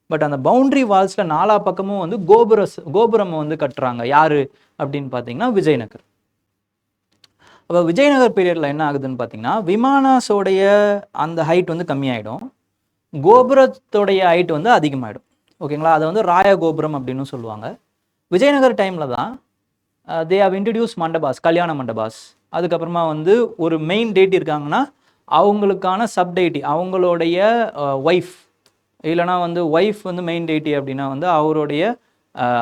A: but அந்த பவுண்ட்ரி வால்ஸில் 4 பக்கமும் வந்து கோபுரம் வந்து கட்டுறாங்க யார் அப்படின்னு பார்த்தீங்கன்னா விஜயநகர். அப்போ விஜயநகர் பீரியடில் என்ன ஆகுதுன்னு பார்த்தீங்கன்னா விமானாஸோடைய அந்த ஹைட் வந்து கம்மியாயிடும், கோபுரத்தோடைய ஹைட் வந்து அதிகமாகிடும். ஓகேங்களா, அதை வந்து ராய கோபுரம் அப்படின்னு சொல்லுவாங்க. விஜயநகர் டைமில் தான் தே ஹவ் இன்ட்ரடியூஸ் மண்டபாஸ், கல்யாண மண்டபாஸ். அதுக்கப்புறமா வந்து ஒரு மெயின் டேட்டி இருக்காங்கன்னா அவங்களுக்கான சப்டைட்டி, அவங்களுடைய ஒய்ஃப், இல்லைனா வந்து ஒய்ஃப் வந்து மெயின் டேட்டி அப்படின்னா வந்து அவருடைய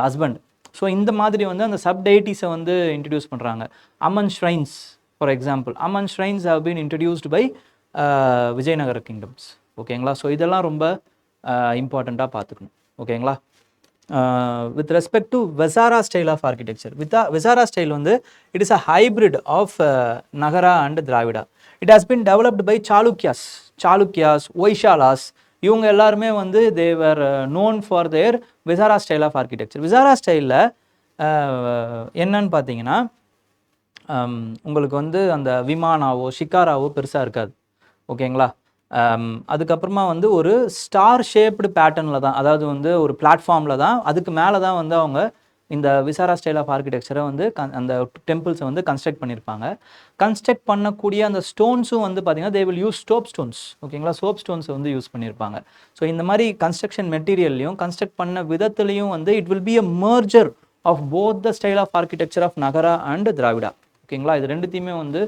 A: ஹஸ்பண்ட். ஸோ இந்த மாதிரி வந்து அந்த சப்டைட்டிஸை வந்து இன்ட்ரடியூஸ் பண்ணுறாங்க. Amman shrines for example, Amman shrines have been introduced by Vijayanagara kingdoms. ஓகேங்களா, ஸோ இதெல்லாம் ரொம்ப இம்பார்ட்டண்ட்டாக பார்த்துக்கணும். ஓகேங்களா, with respect to Vesara style of architecture. Vesara style வந்து it is a hybrid of Nagara and Dravida. It has been developed by Chalukyas, Hoysalas. இவங்க எல்லாருமே வந்து they were known for their Vesara style of architecture. Vesara ஸ்டைலில் என்னன்னு பார்த்தீங்கன்னா உங்களுக்கு வந்து அந்த விமானாவோ ஷிகாராவோ பெருசாக இருக்காது. ஓகேங்களா, அதுக்கப்புறமா வந்து ஒரு ஸ்டார் ஷேப்டு பேட்டர்னில் தான், அதாவது வந்து ஒரு பிளாட்ஃபார்மில் தான், அதுக்கு மேலே தான் வந்து அவங்க இந்த விசாரா ஸ்டைல் ஆஃப் ஆர்கிடெக்சரை வந்து அந்த டெம்பிள்ஸை வந்து கன்ஸ்ட்ரக்ட் பண்ணியிருப்பாங்க. கன்ஸ்ட்ரக்ட் பண்ணக்கூடிய அந்த ஸ்டோன்ஸும் வந்து பார்த்தீங்கன்னா they will use soap stones. ஓகேங்களா, சோப் ஸ்டோன்ஸை வந்து யூஸ் பண்ணியிருப்பாங்க. ஸோ இந்த மாதிரி கன்ஸ்ட்ரக்ஷன் மெட்டீரியல்லையும் கன்ஸ்ட்ரக்ட் பண்ண விதத்துலையும் வந்து it will be a merger of both the style of architecture of Nagara and Dravida. ஓகேங்களா, இது ரெண்டுத்தையுமே வந்து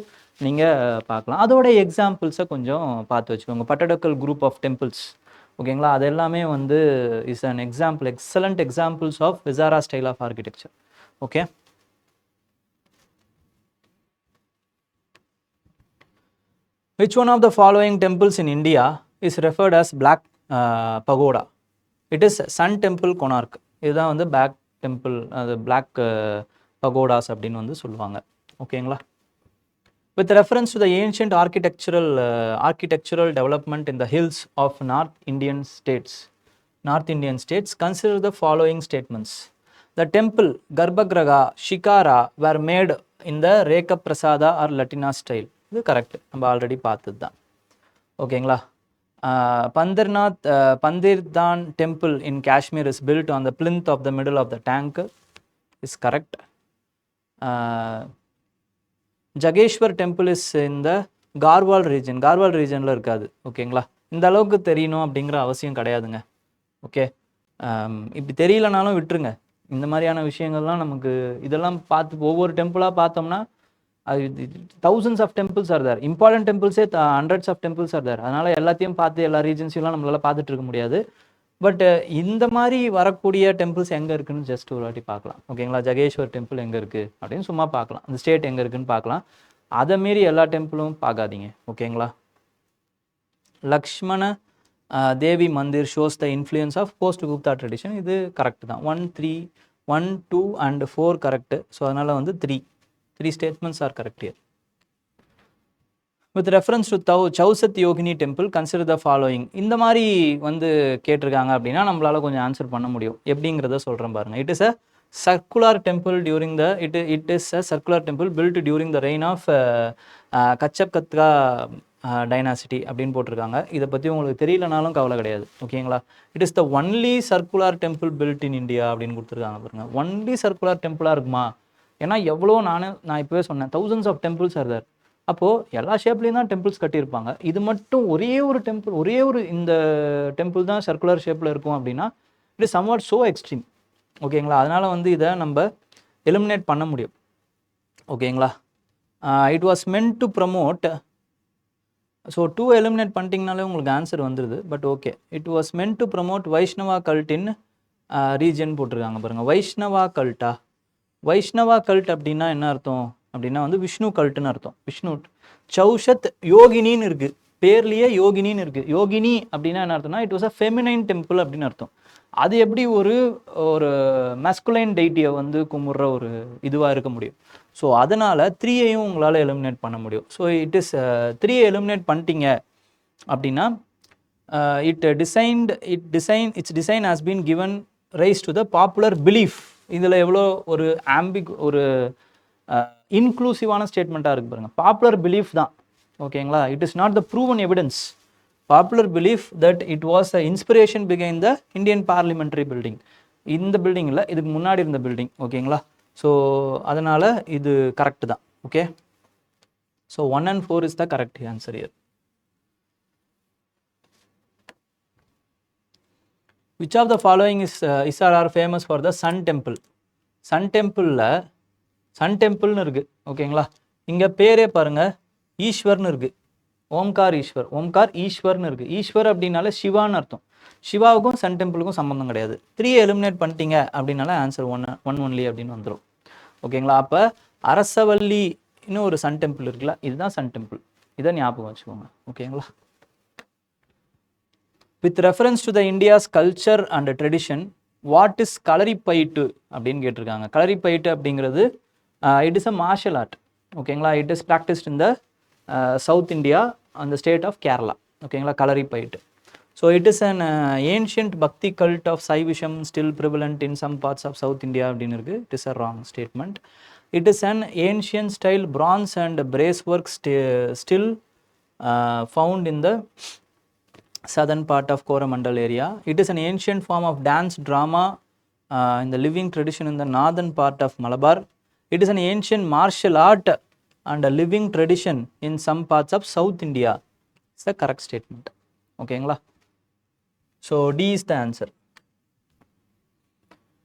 A: நீங்கள் பார்க்கலாம். அதோட எக்ஸாம்பிள்ஸை கொஞ்சம் பார்த்து வச்சுக்கோங்க. பட்டடக்கல் குரூப் ஆஃப் டெம்பிள்ஸ், ஓகேங்களா, அது எல்லாமே வந்து is an example, excellent examples of Vesara style of architecture. Okay, which one of the following temples in India is referred as black pagoda? It is Sun Temple, Konark. இதுதான் வந்து black temple, அது black pagodas அப்படின்னு வந்து சொல்லுவாங்க. ஓகேங்களா, with reference to the ancient architectural development in the hills of North Indian states, consider the following statements. The temple, Garbhagriha, Shikara were made in the Reka Prasada or Latina style. இது correct, நம்ம already பார்த்தது தான். ஓகேங்களா, Pandirdan temple in Kashmir is built on the plinth of the middle of the tank. Is correct. Jageshwar temple is இந்த கார்வால் ரீஜனில் இருக்காது. ஓகேங்களா, இந்த அளவுக்கு தெரியணும் அப்படிங்கிற அவசியம் கிடையாதுங்க. ஓகே, இப்படி தெரியலனாலும் விட்டுருங்க. இந்த மாதிரியான விஷயங்கள்லாம் நமக்கு இதெல்லாம் பார்த்து ஒவ்வொரு டெம்பிளாக பார்த்தோம்னா அது thousands of temples are there. Important டெம்பிள்ஸே hundreds of temples are there. அதனால் எல்லாத்தையும் பார்த்து எல்லா ரீஜன்ஸையும் நம்மளால் பார்த்துட்டு இருக்க முடியாது. பட் இந்த மாதிரி வரக்கூடிய டெம்பிள்ஸ் எங்கே இருக்குன்னு ஜஸ்ட் ஒரு வாட்டி பார்க்கலாம். ஓகேங்களா, ஜகேஷ்வர் டெம்பிள் எங்கே இருக்குது அப்படின்னு சும்மா பார்க்கலாம், அந்த ஸ்டேட் எங்கே இருக்குன்னு பார்க்கலாம். அதை மீறி எல்லா டெம்பிளும் பார்க்காதீங்க. ஓகேங்களா, Lakshmana Devi Mandir shows the influence of post Gupta tradition. இது கரெக்ட் தான். 1, 3, 1, 2 and 4 கரெக்டு. ஸோ அதனால் வந்து 3 statements are correct here. With reference to Chausat Yogini temple, consider the following. இந்த மாதிரி வந்து கேட்டிருக்காங்க அப்படின்னா நம்மளால கொஞ்சம் ஆன்சர் பண்ண முடியும். எப்படிங்கிறத சொல்கிறேன் பாருங்க. It is a circular temple during the it is a circular temple built during the reign of Kachchhapaghata dynasty அப்படின்னு போட்டிருக்காங்க. இதை பற்றி உங்களுக்கு தெரியலனாலும் கவலை கிடையாது. ஓகேங்களா, it is the only circular temple built in India அப்படின்னு கொடுத்துருக்காங்க பாருங்க. ஒன்லி சர்க்குலர் டெம்பிளாக இருக்குமா? ஏன்னா எவ்வளோ நான் இப்போவே சொன்னேன், thousands of temples are there. அப்போது எல்லா ஷேப்லேயும் தான் டெம்பிள்ஸ் கட்டியிருப்பாங்க. இது மட்டும் ஒரே ஒரு இந்த டெம்பிள் தான் சர்க்குலர் ஷேப்பில் இருக்கும் அப்படின்னா it is somewhat so extreme. ஓகேங்களா, அதனால் வந்து இதை நம்ம எலிமினேட் பண்ண முடியும். ஓகேங்களா, it was meant to promote. So 2 eliminate பண்ணிட்டீங்கனாலே உங்களுக்கு ஆன்சர் வந்துடுது. But okay, it was meant to promote Vaishnava cult in region போட்டிருக்காங்க பாருங்கள். வைஷ்ணவா கல்ட் அப்படின்னா என்ன அர்த்தம் அப்படின்னா வந்து விஷ்ணு கல்ட்டுன்னு அர்த்தம். விஷ்ணு சௌஷத் யோகினின்னு இருக்குது, பேர்லேயே யோகினின்னு இருக்குது. யோகினி அப்படின்னா என்ன அர்த்தம்னா it was a feminine temple அப்படின்னு அர்த்தம். அது எப்படி ஒரு மஸ்குலைன் டெய்ட்டியை வந்து கும்பிட்ற ஒரு இதுவாக இருக்க முடியும்? ஸோ அதனால் 3ஐயும் உங்களால் எலிமினேட் பண்ண முடியும். ஸோ இட் இஸ் 3 எலிமினேட் பண்ணிட்டீங்க அப்படின்னா it's design has been given rice to the popular belief. இதில் எவ்வளோ ஒரு இன்க்ளூசிவான ஸ்டேட்மெண்ட்டாக இருக்குது பாருங்கள். பாப்புலர் பிலீஃப் தான். ஓகேங்களா, it is not the proven evidence. Popular belief that it was a inspiration பிகைன் த இந்தியன் பார்லிமெண்ட்ரி பில்டிங். இந்த பில்டிங் இல்லை, இதுக்கு முன்னாடி இருந்த பில்டிங். ஓகேங்களா, ஸோ அதனால் இது கரெக்டு தான். Okay, so 1 and 4 is the correct answer year. Which of the following is are famous for the Sun Temple? Sun Templeன்னு இருக்குது. ஓகேங்களா, இங்கே பேரே பாருங்கள், ஈஸ்வர்னு இருக்குது. ஓம்கார் ஈஸ்வர்னு இருக்குது. ஈஸ்வர் அப்படின்னாலே சிவான்னு அர்த்தம். சிவாவுக்கும் சன் டெம்பிளுக்கும் சம்மந்தம் கிடையாது. 3 எலிமினேட் பண்ணிட்டீங்க அப்படின்னால ஆன்சர் 1 ஒன்லி அப்படின்னு வந்துடும். ஓகேங்களா, அப்போ அரசவல்லி இன்னும் ஒரு சன் டெம்பிள் இருக்குல்ல, இதுதான் சன் டெம்பிள். இதை ஞாபகம் வச்சுக்கோங்க. ஓகேங்களா, with reference to the India's culture and tradition, what is Kalaripayattu அப்படின்னு கேட்டிருக்காங்க. களரிப்பயிட்டு அப்படிங்கிறது it is a martial art. ஓகேங்களா, it is practised in the south India அந்த ஸ்டேட் ஆஃப் கேரளா. ஓகேங்களா, Kalaripayattu. So it is an ancient bhakti cult of Shaivism still prevalent in some parts of south India அப்படின்னு இருக்குது. It is a wrong statement. It is an ancient style prance and brace work still found in the southern part of Coromandel area. It is an ancient form of dance drama in the living tradition in the northern part of Malabar. It is an ancient martial art and a living tradition in some parts of South India. It's the correct statement. ஓகேங்களா? So D is the answer.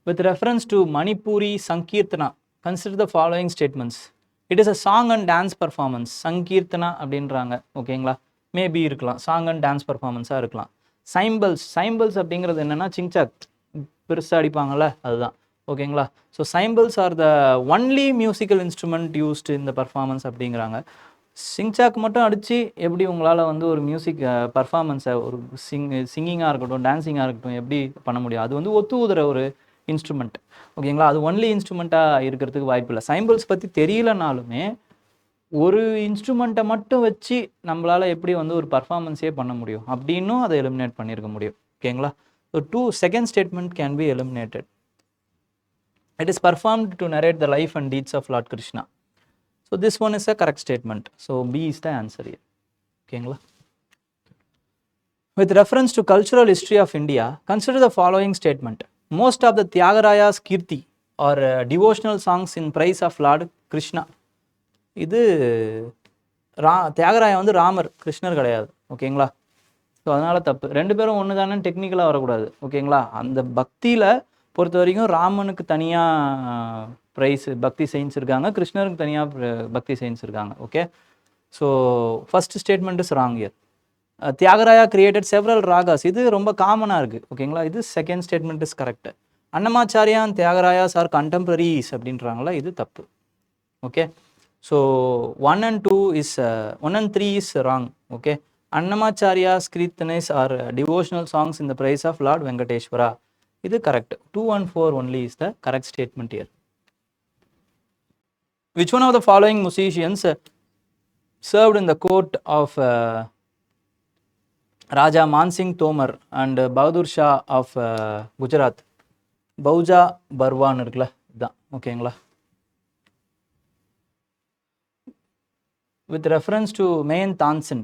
A: With reference to Manipuri Sankirtana, consider the following statements. It is a song and dance performance. Sankirtana அப்படின்றாங்க. ஓகேங்களா? Maybe இருக்கலாம். Song and dance performance-ஆ இருக்கலாம். Cymbals அப்படிங்கிறது என்னன்னா சிங்சாக் பெருசாக அடிப்பாங்கள்ல அதுதான். ஓகேங்களா? So cymbals R the only musical instrument used இந்த பர்ஃபார்மன்ஸ் அப்படிங்கிறாங்க. சிங்சாக் மட்டும் அடித்து எப்படி உங்களால் வந்து ஒரு மியூசிக் பர்ஃபார்மன்ஸை ஒரு சிங்கிங்காக இருக்கட்டும் டான்ஸிங்காக இருக்கட்டும் எப்படி பண்ண முடியும்? அது வந்து ஒத்து ஊதுற ஒரு இன்ஸ்ட்ருமெண்ட். ஓகேங்களா? அது ஒன்லி இன்ஸ்ட்ருமெண்ட்டாக இருக்கிறதுக்கு வாய்ப்பு இல்லை. சைம்பிள்ஸ் பற்றி தெரியலனாலுமே ஒரு இன்ஸ்ட்ருமெண்ட்டை மட்டும் வச்சு நம்மளால் எப்படி வந்து ஒரு பர்ஃபார்மன்ஸே பண்ண முடியும் அப்படின்னும் அதை எலிமினேட் பண்ணியிருக்க முடியும். ஓகேங்களா? So second statement can be eliminated. It is performed to narrate the life and deeds of Lord Krishna. So this one is a correct statement. So B is the answer here. ஓகேங்களா? With reference to cultural history of India, consider the following statement. Most of the Tyagaraya's Kirti or devotional songs in praise of Lord Krishna. இது தியாகராயா வந்து ராமர், கிருஷ்ணர் கிடையாது. ஓகேங்களா? So அதனால் தப்பு. ரெண்டு பேரும் ஒன்று தானே டெக்னிக்கலாக வரக்கூடாது. ஓகேங்களா? அந்த பக்தியில் பொறுத்த வரைக்கும் ராமனுக்கு தனியாக ப்ரைஸ் பக்தி சயின்ஸ் இருக்காங்க, கிருஷ்ணருக்கு தனியாக பக்தி சயின்ஸ் இருக்காங்க. Okay, so first statement is wrong here. Thyagaraja created several ragas, இது ரொம்ப காமனாக இருக்குது. ஓகேங்களா? இது second statement is correct. Annamacharya and Thyagarajas are contemporaries அப்படின்றாங்களா, இது தப்பு. Okay, so 1 and 3 is wrong. ஓகே, Annamacharya's Kirtanas are devotional songs in the praise of Lord Venkateshwara. இது correct. 2 and 4 only is the correct statement here. Which one of the following musicians served in the court of Raja Mansingh Tomar and Bahadur Shah of Gujarat? பௌஜா பர்வான் இருக்குல்ல, இதுதான். ஓகேங்களா? With reference to Main Tansin,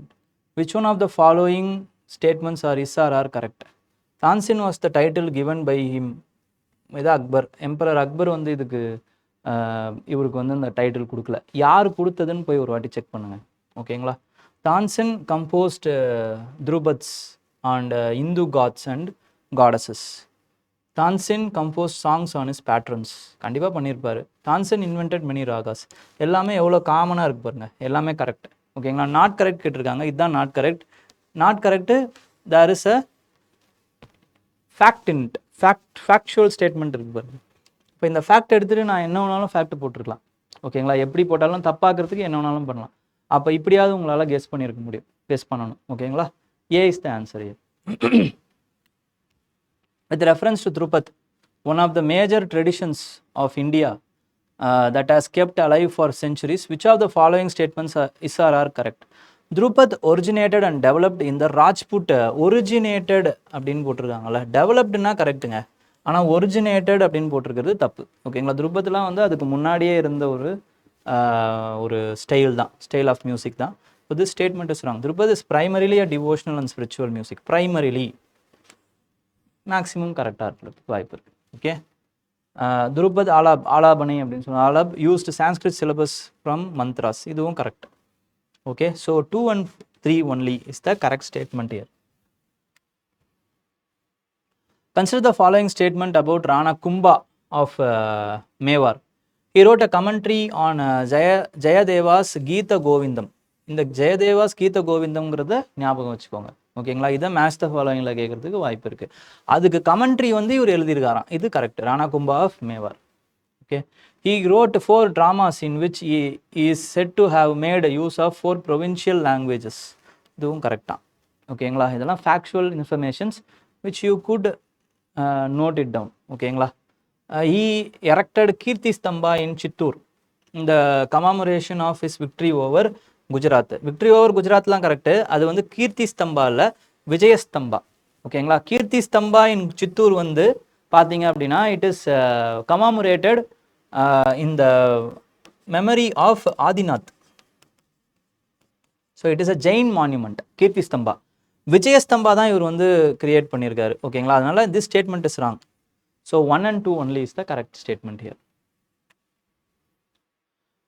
A: which one of the following statements are correct? Tansin was the title given by him. இது Akbar, emperor Akbar வந்து இதுக்கு இவருக்கு வந்து இந்த டைட்டில் கொடுக்கல. யார் கொடுத்ததுன்னு போய் ஒரு வாட்டி செக் பண்ணுங்க. ஓகேங்களா? Tansen composed dhrupads and Hindu gods and goddesses. Tansen composed songs on his patrons. கண்டிப்பாக பண்ணியிருப்பார். Tansen invented many ragas. எல்லாமே எவ்வளோ காமனாக இருக்கு பாருங்க, எல்லாமே கரெக்ட். ஓகேங்களா? நாட் கரெக்ட் கேட்டிருக்காங்க, இதுதான் not correct. Not correct, there is a factual statement இருக்கு பாருங்க. இப்போ இந்த ஃபேக்ட் எடுத்துகிட்டு நான் என்ன வேணாலும் ஃபேக்ட் போட்டிருக்கலாம். ஓகேங்களா? எப்படி போட்டாலும் தப்பாக்கிறதுக்கு என்ன வேணாலும் பண்ணலாம். அப்போ இப்படியாவது உங்களால் கெஸ் பண்ணியிருக்க முடியும், கெஸ் பண்ணணும். ஓகேங்களா? A is the answer here. With reference to Drupad, one of the major traditions of India that has kept alive for centuries, which of the following statements are correct? Drupad originated and developed in the Rajput. Originated அப்படின்னு போட்டிருக்காங்கல்ல, டெவலப்டுனா கரெக்டுங்க, ஆனால் originated அப்படின்னு போட்டிருக்கிறது தப்பு. ஓகேங்களா? துருபத்லாம் வந்து அதுக்கு முன்னாடியே இருந்த ஒரு ஸ்டைல் தான், ஸ்டைல் ஆஃப் மியூசிக் தான். So this statement is wrong. Dhrupad is primarily a devotional and spiritual music. Primarily maximum கரெக்டாக இருக்கிறதுக்கு வாய்ப்பு இருக்குது. ஓகே, துருபத் ஆலாபனை அப்படின்னு சொன்னால் alap used Sanskrit syllables from mantras, இதுவும் correct. Okay, so 2 and 3 only is the correct statement here. Consider the following statement about Rana Kumbha of Mewar. He wrote a commentary on Jayadeva's Geeta Govindam. இந்த ஜெயதேவாஸ் கீத கோவிந்தம்ங்கிறத ஞாபகம் வச்சுக்கோங்க. ஓகேங்களா? இதை match the ஃபாலோயிங்கில் கேட்கறதுக்கு வாய்ப்பு இருக்குது. அதுக்கு கமெண்ட்ரி வந்து இவர் எழுதியிருக்காராம், இது கரெக்ட். Rana Kumbha of Mewar. Okay, he wrote 4 dramas in which he is said to have made use of 4 provincial languages. இதுவும் கரெக்டாக. ஓகேங்களா? இதெல்லாம் factual informations which you could note it down. ஓகேங்களா? he erected Kirti Stambha in Chittor in the commemoration of his victory over Gujarat. Victory over குஜராத்லாம் correct, அது வந்து கீர்த்தி ஸ்தம்பா இல்லை, விஜயஸ்தம்பா. ஓகேங்களா? கீர்த்தி ஸ்தம்பா இன் சித்தூர் வந்து பார்த்தீங்க அப்படின்னா it is commemorated in the memory of Adinath. So it is a Jain monument Kirti Stambha. Vijaystambha தான் இவர் வந்து கிரியேட் பண்ணியிருக்காரு. ஓகேங்களா? அதனால this statement is wrong. So 1 and 2 only is the correct statement here.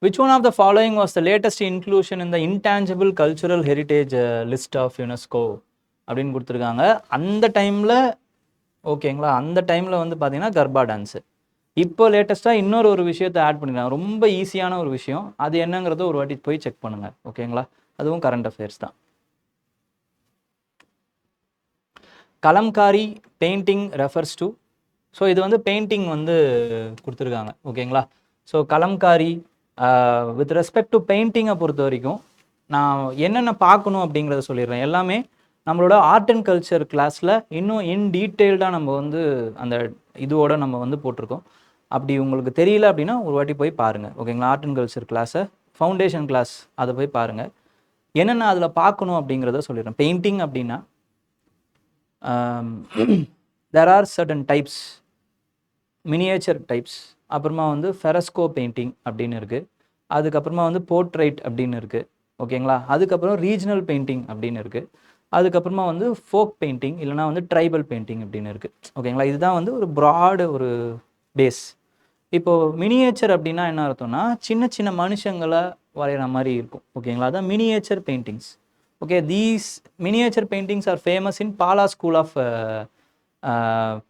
A: Which one of the following was the latest inclusion in the intangible cultural heritage list of UNESCO அப்படின்னு கொடுத்துருக்காங்க. அந்த டைமில் ஓகேங்களா, அந்த டைமில் வந்து பார்த்தீங்கன்னா கர்பா டான்ஸு. இப்போ லேட்டஸ்ட்டாக இன்னொரு ஒரு விஷயத்தை ஆட் பண்ணிக்கலாம், ரொம்ப ஈஸியான ஒரு விஷயம். அது என்னங்கிறத ஒரு வாட்டி போய் செக் பண்ணுங்கள். ஓகேங்களா, அதுவும் கரண்ட் அஃபேர்ஸ் தான். Kalamkari painting refers to, so இது வந்து பெயிண்டிங் வந்து கொடுத்துருக்காங்க. ஓகேங்களா, so Kalamkari with respect to பெயிண்டிங்கை பொறுத்த வரைக்கும் நான் என்னென்ன பார்க்கணும் அப்படிங்கிறத சொல்லிடுறேன். எல்லாமே நம்மளோட ஆர்ட் அண்ட் கல்ச்சர் கிளாஸில் இன்னும் இன் டீட்டெயில்டாக நம்ம வந்து அந்த இதோட நம்ம வந்து போட்டிருக்கோம். அப்படி உங்களுக்கு தெரியல அப்படின்னா ஒரு வாட்டி போய் பாருங்கள். ஓகேங்களா, ஆர்ட் அண்ட் கல்ச்சர் கிளாஸை ஃபவுண்டேஷன் கிளாஸ் அதை போய் பாருங்கள். என்னென்ன அதில் பார்க்கணும் அப்படிங்கிறத சொல்லிடுறேன். பெயிண்டிங் அப்படின்னா there are certain types, miniature types, அப்புறமா வந்து ஃபெரஸ்கோ பெயிண்டிங் அப்படின்னு இருக்குது, அதுக்கப்புறமா வந்து போர்ட்ரைட் அப்படின்னு இருக்குது. ஓகேங்களா, அதுக்கப்புறம் ரீஜனல் பெயிண்டிங் அப்படின்னு இருக்குது, அதுக்கப்புறமா வந்து ஃபோக் பெயிண்டிங் இல்லைனா வந்து ட்ரைபல் பெயிண்டிங் அப்படின்னு இருக்குது. ஓகேங்களா, இதுதான் வந்து ஒரு ப்ராடு ஒரு பேஸ். இப்போது மினியேச்சர் அப்படின்னா என்ன அர்த்தம்னா சின்ன சின்ன மனுஷங்களை வரைகிற மாதிரி இருக்கும். ஓகேங்களா, அதான் miniature paintings. Okay, these miniature paintings are famous in Pala school of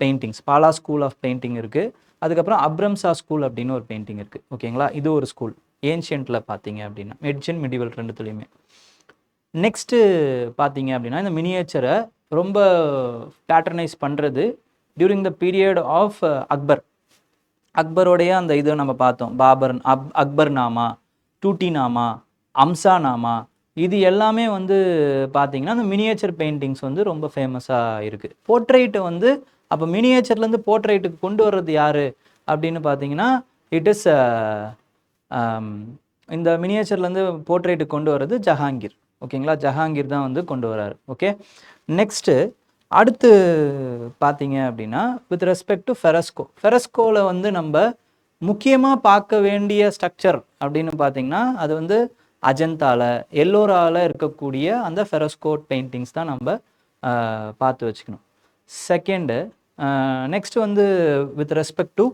A: paintings. Pala school of painting இருக்குது. அதுக்கப்புறம் அப்ரம்சா ஸ்கூல் அப்படின்னு ஒரு பெயிண்டிங் இருக்குது. ஓகேங்களா, இது ஒரு ஸ்கூல் ஏன்ஷியன்ட்டில் பார்த்தீங்க அப்படின்னா, மெடிஷன் மிடிவல் ரெண்டுத்துலேயுமே. நெக்ஸ்ட்டு பார்த்தீங்க அப்படின்னா இந்த மினியேச்சரை ரொம்ப பேட்டர்னைஸ் பண்ணுறது during the period of Akbar. அக்பரோடைய அந்த இதை நம்ம பார்த்தோம், அக்பர் நாமா, டூட்டி நாமா, அம்சா நாமா, இது எல்லாமே வந்து பார்த்தீங்கன்னா அந்த மினியேச்சர் பெயிண்டிங்ஸ் வந்து ரொம்ப ஃபேமஸாக இருக்குது. போர்ட்ரைட்டு வந்து அப்போ மினியேச்சர்லேருந்து போர்ட்ரைட்டுக்கு கொண்டு வர்றது யார் அப்படின்னு பார்த்தீங்கன்னா இட் இஸ் இந்த மினியேச்சர்லேருந்து போர்ட்ரைட்டுக்கு கொண்டு வர்றது ஜஹாங்கீர். ஓகேங்களா, ஜஹாங்கீர் தான் வந்து கொண்டு வராரு. ஓகே, நெக்ஸ்ட்டு அடுத்து பார்த்தீங்க அப்படின்னா வித் ரெஸ்பெக்ட் டு ஃபெரஸ்கோ. ஃபெரஸ்கோவில் வந்து நம்ம முக்கியமாக பார்க்க வேண்டிய ஸ்ட்ரக்சர் அப்படின்னு பார்த்தீங்கன்னா அது வந்து அஜந்தாவில் எல்லோராவில் இருக்கக்கூடிய அந்த ஃபெரஸ்கோட் பெயிண்டிங்ஸ் தான் நம்ம பார்த்து வச்சுக்கணும். செகண்டு நெக்ஸ்ட் வந்து வித் ரெஸ்பெக்ட் டு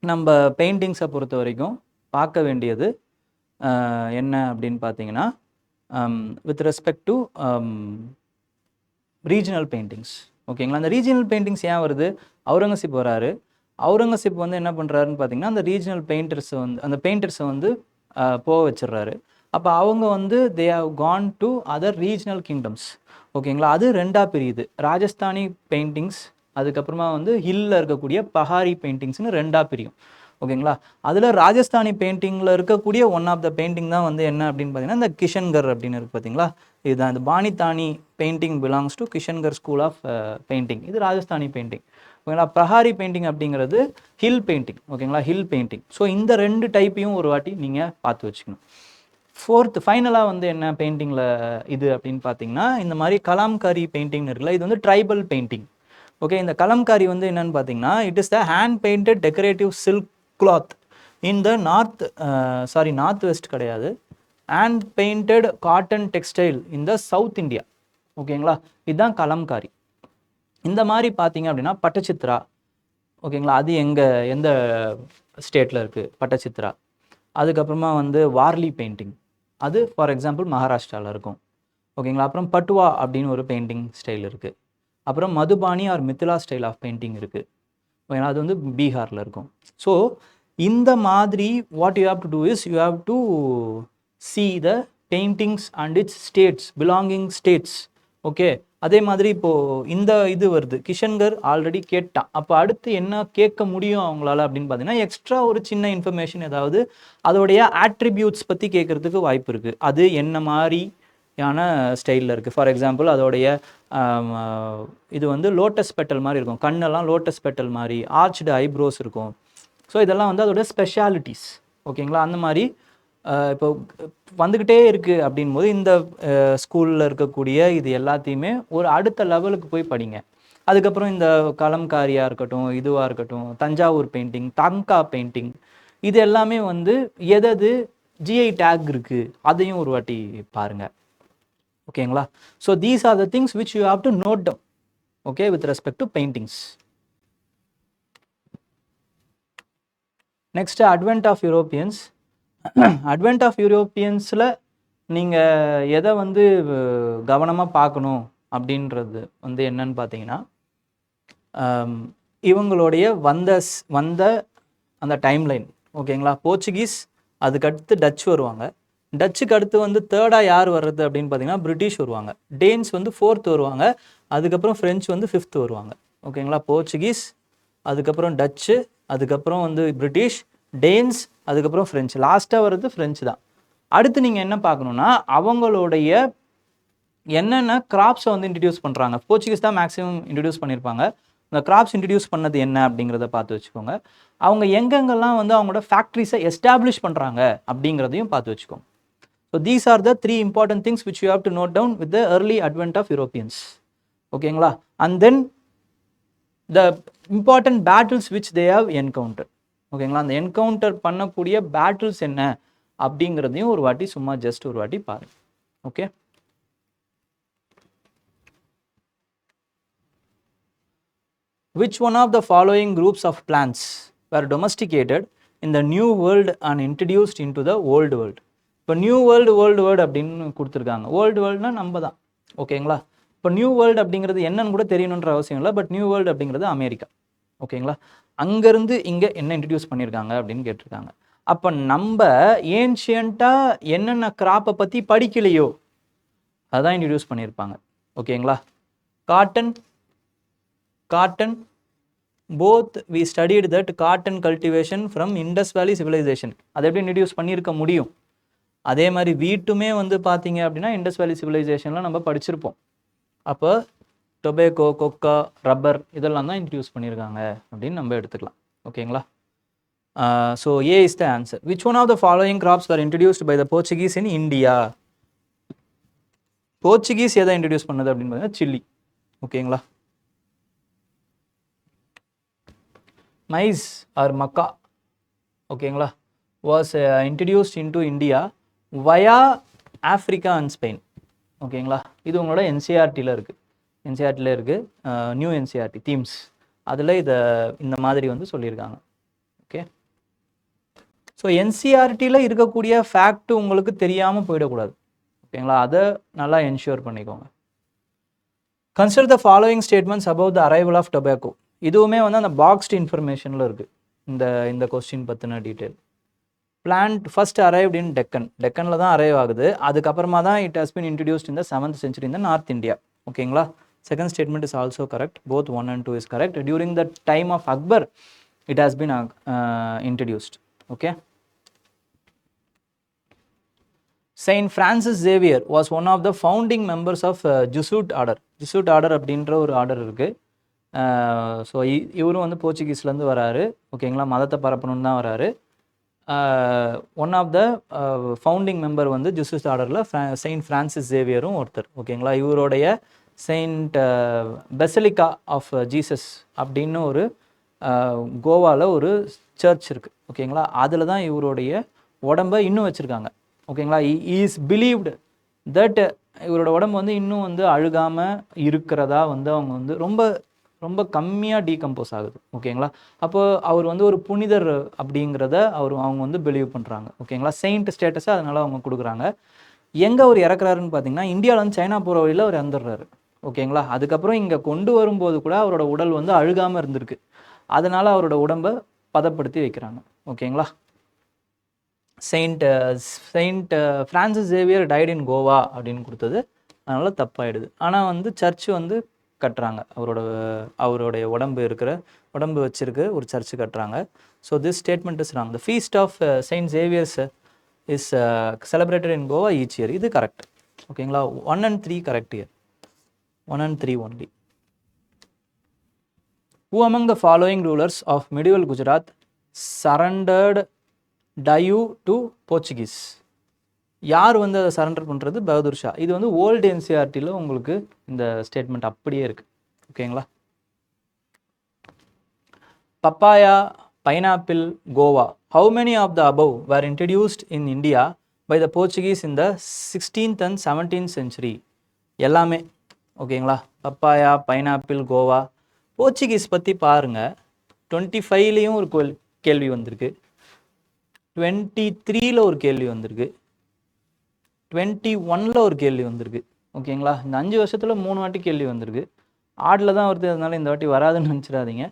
A: நம்ம பெயிண்டிங்ஸை பொறுத்த வரைக்கும் பார்க்க வேண்டியது என்ன அப்படின்னு பார்த்தீங்கன்னா with respect to regional paintings. ஓகேங்களா, அந்த ரீஜனல் பெயிண்டிங்ஸ் ஏன் வருது, அவுரங்கசீப் வராரு. அவுரங்கசீப் வந்து என்ன பண்ணுறாருன்னு பார்த்தீங்கன்னா அந்த ரீஜனல் பெயிண்டர்ஸை வந்து அந்த பெயிண்டர்ஸை வந்து போக வச்சிடுறாரு. அப்போ அவங்க வந்து they have gone to other regional kingdoms. ஓகேங்களா, அது ரெண்டாக பிரியுது, ராஜஸ்தானி பெயிண்டிங்ஸ் அதுக்கப்புறமா வந்து ஹில்லில் இருக்கக்கூடிய பஹாரி பெயிண்டிங்ஸ்னு ரெண்டாக பிரியும். ஓகேங்களா, அதில் ராஜஸ்தானி பெயிண்டிங்கில் இருக்கக்கூடிய ஒன் ஆஃப் த பெயிண்டிங் தான் வந்து என்ன அப்படின்னு பார்த்தீங்கன்னா இந்த கிஷன்கர் அப்படின்னு இருக்குது பார்த்தீங்களா, இதுதான் இந்த Bani Thani painting belongs to Kishangarh school of painting. இது ராஜஸ்தானி பெயிண்டிங். ஓகேங்களா, பஹாரி பெயிண்டிங் அப்படிங்கிறது ஹில் பெயிண்டிங். ஓகேங்களா, ஹில் பெயிண்டிங். ஸோ இந்த ரெண்டு டைப்பையும் ஒரு வாட்டி நீங்கள் பார்த்து வச்சுக்கணும். ஃபோர்த்து ஃபைனலாக வந்து என்ன பெயிண்டிங்கில் இது அப்படின்னு பார்த்தீங்கன்னா இந்த மாதிரி கலாம்காரி பெயிண்டிங் இருக்குல்ல, இது வந்து ட்ரைபல் பெயிண்டிங். ஓகே, இந்த கலம்காரி வந்து என்னன்னு பார்த்தீங்கன்னா it is the hand painted decorative silk cloth in the north west கிடையாது, hand painted cotton textile in the south India. ஓகேங்களா, இதுதான் கலம்காரி. இந்த மாதிரி பார்த்தீங்க அப்படின்னா பட்டச்சித்ரா. ஓகேங்களா, அது எந்த ஸ்டேட்டில் இருக்குது பட்டச்சித்ரா. அதுக்கப்புறமா வந்து வார்லி பெயிண்டிங், அது ஃபார் எக்ஸாம்பிள் மகாராஷ்டிராவில் இருக்கும். ஓகேங்களா, அப்புறம் பட்டுவா அப்படின்னு ஒரு பெயிண்டிங் ஸ்டைல் இருக்குது. அப்புறம் Madhubani or Mithila style of painting இருக்குது. ஓகேங்களா, அது வந்து பீகாரில் இருக்கும். ஸோ இந்த மாதிரி what you have to do is you have to see the paintings and its states, belonging states. Okay, அதே மாதிரி இப்போது இந்த இது வருது கிஷன்கர் ஆல்ரெடி கேட்டான். அப்போ அடுத்து என்ன கேட்க முடியும் அவங்களால அப்படின்னு பார்த்தீங்கன்னா எக்ஸ்ட்ரா ஒரு சின்ன இன்ஃபர்மேஷன், ஏதாவது அதோடைய ஆட்ரிபியூட்ஸ் பற்றி கேட்குறதுக்கு வாய்ப்பு இருக்குது. அது என்ன மாதிரியான ஸ்டைலில் இருக்குது. ஃபார் எக்ஸாம்பிள் அதோடைய இது வந்து லோட்டஸ் பெட்டல் மாதிரி இருக்கும், கண்ணெல்லாம் லோட்டஸ் பெட்டல் மாதிரி, ஆர்ச்டு ஐப்ரோஸ் இருக்கும். ஸோ இதெல்லாம் வந்து அதோடைய ஸ்பெஷாலிட்டிஸ். ஓகேங்களா, அந்த மாதிரி இப்போ வந்துக்கிட்டே இருக்குது அப்படின் போது இந்த ஸ்கூலில் இருக்கக்கூடிய இது எல்லாத்தையுமே ஒரு அடுத்த லெவலுக்கு போய் படிங்க. அதுக்கப்புறம் இந்த கலம்காரியாக இருக்கட்டும், இதுவாக இருக்கட்டும், தஞ்சாவூர் பெயிண்டிங், தங்கா பெயிண்டிங், இது எல்லாமே வந்து எது ஜிஐ டேக் இருக்குது அதையும் ஒரு வாட்டி பாருங்கள். ஓகேங்களா, so these are the things which you have to note down. Okay, with respect to paintings. Next advent of Europeans. Advent of யூரோப்பியன்ஸில் நீங்கள் எதை வந்து கவனமாக பார்க்கணும் அப்படின்றது வந்து என்னன்னு பார்த்தீங்கன்னா, இவங்களுடைய வந்த அந்த டைம்லைன். ஓகேங்களா? போர்ச்சுகீஸ், அதுக்கடுத்து டச் வருவாங்க. டச்சுக்கு அடுத்து வந்து தேர்டாக யார் வர்றது அப்படின்னு பார்த்தீங்கன்னா பிரிட்டிஷ் வருவாங்க. டேன்ஸ் வந்து 4th வருவாங்க. அதுக்கப்புறம் ஃப்ரெஞ்சு வந்து 5th வருவாங்க. ஓகேங்களா? போர்ச்சுகீஸ், அதுக்கப்புறம் டச்சு, அதுக்கப்புறம் வந்து பிரிட்டிஷ், டேன்ஸ், அதுக்கப்புறம் ஃப்ரெஞ்சு. லாஸ்ட்டாக வர்றது ஃப்ரெஞ்சு தான். அடுத்து நீங்கள் என்ன பார்க்கணுன்னா, அவங்களுடைய என்னென்ன கிராப்ஸை வந்து இன்ட்ரடியூஸ் பண்ணுறாங்க. போர்ச்சுகீஸ் தான் மேக்ஸிமம் இன்ட்ரடியூஸ் பண்ணியிருப்பாங்க. இந்த கிராப்ஸ் இன்ட்ரடியூஸ் பண்ணது என்ன அப்படிங்கிறத பார்த்து வச்சுக்கோங்க. அவங்க எங்கெங்கெல்லாம் வந்து அவங்களோட ஃபேக்ட்ரிஸை எஸ்டாப்ளிஷ் பண்ணுறாங்க அப்படிங்கிறதையும் பார்த்து வச்சுக்கோங்க. So these are the 3 important things which you have to note down with the early advent of Europeans. ஓகேங்களா? And then the important battles which they have encountered. ஓகேங்களா? அந்த என்கவுண்டர் பண்ணக்கூடிய பேட்டில்ஸ் என்ன அப்படிங்கிறதையும் ஒரு வாட்டி சும்மா ஜஸ்ட் ஒரு வாட்டி பாருங்க. Okay, which one of the following groups of plants were domesticated in the new world and introduced into the old world? இப்போ நியூ வேர்ல்டு அப்படின்னு கொடுத்துருக்காங்க. ஓல்டு வேர்ல்டுனா நம்ம தான். ஓகேங்களா? இப்போ நியூ வேர்ல்டு அப்படிங்கிறது என்னன்னு கூட தெரியணுன்ற அவசியம் இல்லை. பட் நியூ வேர்ல்டு அப்படிங்கிறது அமெரிக்கா. ஓகேங்களா? அங்கேருந்து இங்கே என்ன இன்ட்ரடியூஸ் பண்ணியிருக்காங்க அப்படின்னு கேட்டிருக்காங்க. அப்போ நம்ம ஏன்ஷியண்ட்டாக என்னென்ன கிராப்பை பற்றி படிக்கலையோ அதான் இன்ட்ரடியூஸ் பண்ணியிருப்பாங்க. ஓகேங்களா? Cotton both we studied that cotton cultivation from Indus valley civilisation. அதை எப்படி இன்ட்ரடியூஸ் பண்ணியிருக்க முடியும்? அதே மாதிரி வீட்டுமே வந்து பார்த்தீங்க அப்படின்னா இண்டஸ் வேலி சிவிலைசேஷன்லாம் நம்ம படிச்சிருப்போம். அப்போ டொபேக்கோ, கொக்கா, ரப்பர் இதெல்லாம் தான் இன்ட்ரடியூஸ் பண்ணியிருக்காங்க அப்படின்னு நம்ம எடுத்துக்கலாம். ஓகேங்களா? So A is the answer. Which one of the following crops are introduced by the Portuguese in India? Portuguese எதை இன்ட்ரடியூஸ் பண்ணது அப்படின்னு பார்த்தீங்கன்னா சில்லி. ஓகேங்களா? மைஸ் ஆர் மக்கா, ஓகேங்களா, was introduced into India via Africa and Spain. ஓகேங்களா? இது உங்களோட என்சிஆர்டியில் இருக்குது. நியூ என்சிஆர்டி தீம்ஸ் அதில் இந்த மாதிரி வந்து சொல்லியிருக்காங்க. ஓகே, ஸோ என்சிஆர்டியில் இருக்கக்கூடிய ஃபேக்ட் உங்களுக்கு தெரியாமல் போயிடக்கூடாது. ஓகேங்களா? அதை நல்லா என்ஷூர் பண்ணிக்கோங்க. Consider the following statements about the arrival of tobacco. இதுவுமே வந்து அந்த பாக்ஸ்டு இன்ஃபர்மேஷனில் இருக்குது. இந்த கொஸ்டின் பற்றின detail. Plant first arrived in டெக்கனில் தான் அரைவ் ஆகுது. அதுக்கப்புறமா தான் it has been introduced in the 7th century in the north India. ஓகேங்களா? Second statement is also correct. Both 1 and 2 is correct. During the time of Akbar it has been introduced. Okay, Saint Francis Xavier was one of the founding members of Jesuit order. Jesuit order அப்படின்ற ஒரு order இருக்குது. So இவரும் வந்து போர்ச்சுகீஸ்லேருந்து வராரு. ஓகேங்களா? மதத்தை பரப்பணுன்னு தான் வராரு. One of the founding member வந்து ஜெசூட் ஆர்டரில் செயின்ட் ஃப்ரான்சிஸ் சேவியரும் ஒருத்தர். ஓகேங்களா? இவருடைய செயின்ட் பெசிலிக்கா ஆஃப் ஜீசஸ் அப்படின்னு ஒரு கோவாவில் ஒரு சர்ச் இருக்குது. ஓகேங்களா? அதில் தான் இவருடைய உடம்பை இன்னும் வச்சுருக்காங்க. ஓகேங்களா? இஸ் பிலீவ்டு தட் இவரோட உடம்பு வந்து இன்னும் வந்து அழுகாமல் இருக்கிறதா வந்து அவங்க வந்து ரொம்ப ரொம்ப கம்மியாக டீகம்போஸ் ஆகுது. ஓகேங்களா? அப்போ அவர் வந்து ஒரு புனிதர் அப்படிங்கிறத அவங்க வந்து பிலீவ் பண்ணுறாங்க. ஓகேங்களா? செயின்ட் ஸ்டேட்டஸை அதனால் அவங்க கொடுக்குறாங்க. எங்கே அவர் இறக்குறாருன்னு பார்த்தீங்கன்னா இந்தியாவில் வந்து சைனா போகிற வழியில் அவர் இறந்துடுறாரு. ஓகேங்களா? அதுக்கப்புறம் இங்கே கொண்டு வரும்போது கூட அவரோட உடல் வந்து அழுகாமல் இருந்திருக்கு. அதனால் அவரோட உடம்பை பதப்படுத்தி வைக்கிறாங்க. ஓகேங்களா? Saint Francis Xavier died in Goa அப்படின்னு கொடுத்தது அதனால் தப்பாயிடுது. ஆனால் வந்து சர்ச்சு வந்து கட்டுறாங்க. அவருடைய உடம்பு வச்சிருக்கு ஒரு சர்ச்சு கட்டுறாங்க. So this statement is wrong. The feast of Saint Xavier's is celebrated in Goa each year. இது கரெக்ட். ஓகேங்களா? 1 and 3 correct year. 1 and 3 only. Who among the following rulers of medieval Gujarat surrendered Dayu to Portuguese? யார் வந்து அதை surrender பண்ணுறது? பகதூர் ஷா. இது வந்து old என்சிஆர்டியில் உங்களுக்கு இந்த ஸ்டேட்மெண்ட் அப்படியே இருக்குது. ஓகேங்களா? Papaya, pineapple, guava. How many of the above were introduced in India by the Portuguese in the 16th and 17th century? எல்லாமே. ஓகேங்களா? Papaya, pineapple, Goa. போர்ச்சுகீஸ் பற்றி பாருங்கள். 25லேயும் ஒரு கேள்வி வந்திருக்கு. 23ல் ஒரு கேள்வி வந்திருக்கு, 21ல் ஒரு கேள்வி வந்திருக்கு. ஓகேங்களா, இந்த 5 வருஷத்தில் 3 வாட்டி கேள்வி வந்திருக்கு. ஆடில் தான் வருது, அதனால இந்த வாட்டி வராதுன்னு நினச்சிடாதீங்க,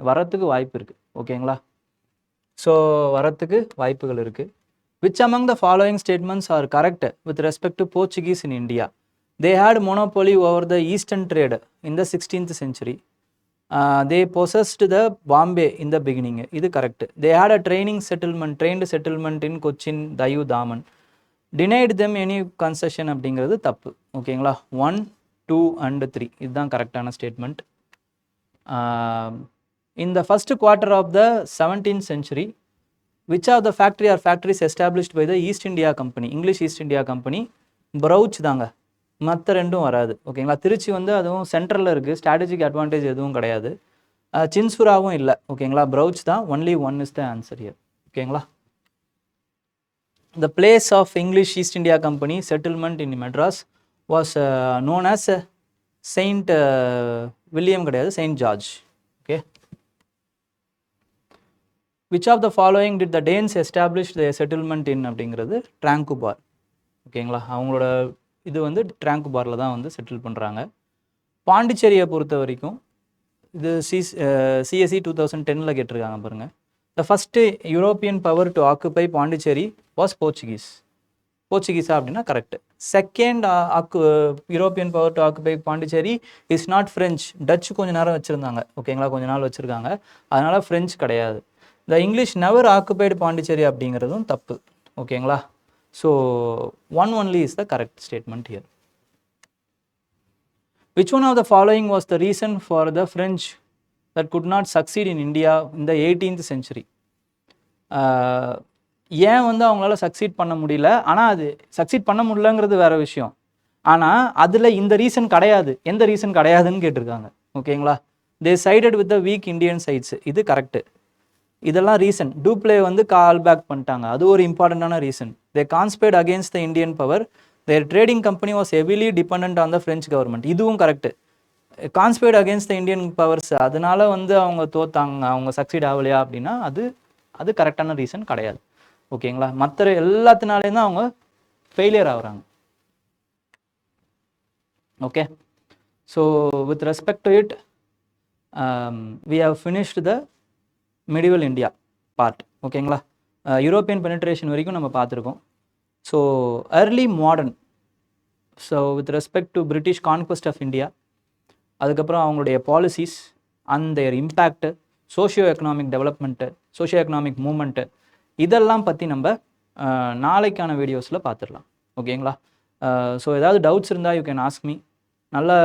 A: வரத்துக்கு வாய்ப்பு இருக்குது. ஓகேங்களா, ஸோ வரத்துக்கு வாய்ப்புகள் இருக்குது. Which among the following statements are correct with respect to Portuguese in India? They had monopoly over the eastern trade in the 16th century. They possessed the Bombay in the beginning. இது correct. They had a trained settlement in Cochin, Dayu, Daman. Denied them any concession அப்படிங்கிறது தப்பு. ஓகேங்களா, 1, 2 and 3 இதுதான் கரெக்டான statement. In the first quarter of the 17th century, which of the factories established by the East India Company, English East India Company? Brouch தாங்க, மற்ற ரெண்டும் வராது. ஓகேங்களா, திருச்சி வந்து அதுவும் சென்ட்ரலில் இருக்குது, ஸ்ட்ராட்டஜிக் அட்வான்டேஜ் எதுவும் கிடையாது. சின்சுராவும் இல்லை. ஓகேங்களா, ப்ரௌச் தான். Only 1 is the answer here. ஓகேங்களா, the place of English East India Company settlement in Madras was known as Saint William கிடையாது, Saint George. Okay, which of the following did the Danes establish their settlement in அப்படிங்கிறது ட்ராங்குபார். ஓகேங்களா, அவங்களோட இது வந்து ட்ராங்குபாரில் தான் வந்து settle பண்ணுறாங்க. பாண்டிச்சேரியை பொறுத்த வரைக்கும் இது CSE 2010ல் கேட்டிருக்காங்க பாருங்கள். The first European power to occupy Pondicherry was போர்ச்சுகீஸா அப்படின்னா correct. Second European power to occupy Pondicherry is not French. Dutch கொஞ்சம் நேரம் வச்சுருந்தாங்க. ஓகேங்களா, கொஞ்ச நாள் வச்சுருக்காங்க, அதனால் ஃப்ரெஞ்ச் கிடையாது. த இங்கிலீஷ் நெவர் ஆக்குபைடு பாண்டிச்சேரி அப்படிங்கிறதும் தப்பு. ஓகேங்களா, so 1 only is the correct statement here. Which one of the following was the reason for the French that could not succeed in India in the 18th century? ஏன் வந்து அவங்களால succeed பண்ண முடியல, ஆனால் அது சக்சீட் பண்ண முடியலங்கிறது வேற விஷயம், ஆனால் அதில் இந்த ரீசன் கிடையாது. எந்த ரீசன் கிடையாதுன்னு கேட்டிருக்காங்க. ஓகேங்களா, they sided with the weak Indian sides, இது கரெக்டு. இதெல்லாம் ரீசன். டூப்ளே வந்து கால் பேக் பண்ணிட்டாங்க, அது ஒரு இம்பார்ட்டண்டான reason. They conspired against the Indian power, their trading company was heavily depend on the French government, இதுவும் correct. Conspired against the Indian powers, அதனால வந்து அவங்க தோத்தாங்க, அவங்க சக்சீட் ஆகலையா அப்படின்னா அது கரெக்டான ரீசன் கிடையாது. ஓகேங்களா, மற்ற எல்லாத்தினாலேயும் தான் அவங்க ஃபெயிலியர் ஆகுறாங்க. Okay, so with respect to it we have finished the medieval India part. ஓகேங்களா, யூரோப்பியன் பெனிட்ரேஷன் வரைக்கும் நம்ம பார்த்துருக்கோம். So early modern, so with respect to British conquest of India, அதுக்கப்புறம் அவங்களுடைய policies and their impact, socio economic development, socio economic movement, இதெல்லாம் பற்றி நம்ம நாளைக்கான வீடியோஸில் பார்த்துடலாம். ஓகேங்களா, ஸோ ஏதாவது டவுட்ஸ் இருந்தால் யூ கேன் ஆஸ்க் மீ. நல்லா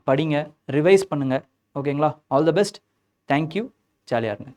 A: படிங்க, ரிவைஸ் பண்ணுங்கள். ஓகேங்களா, ஆல் த பெஸ்ட், தேங்க்யூ, ஜாலியாக இருங்க.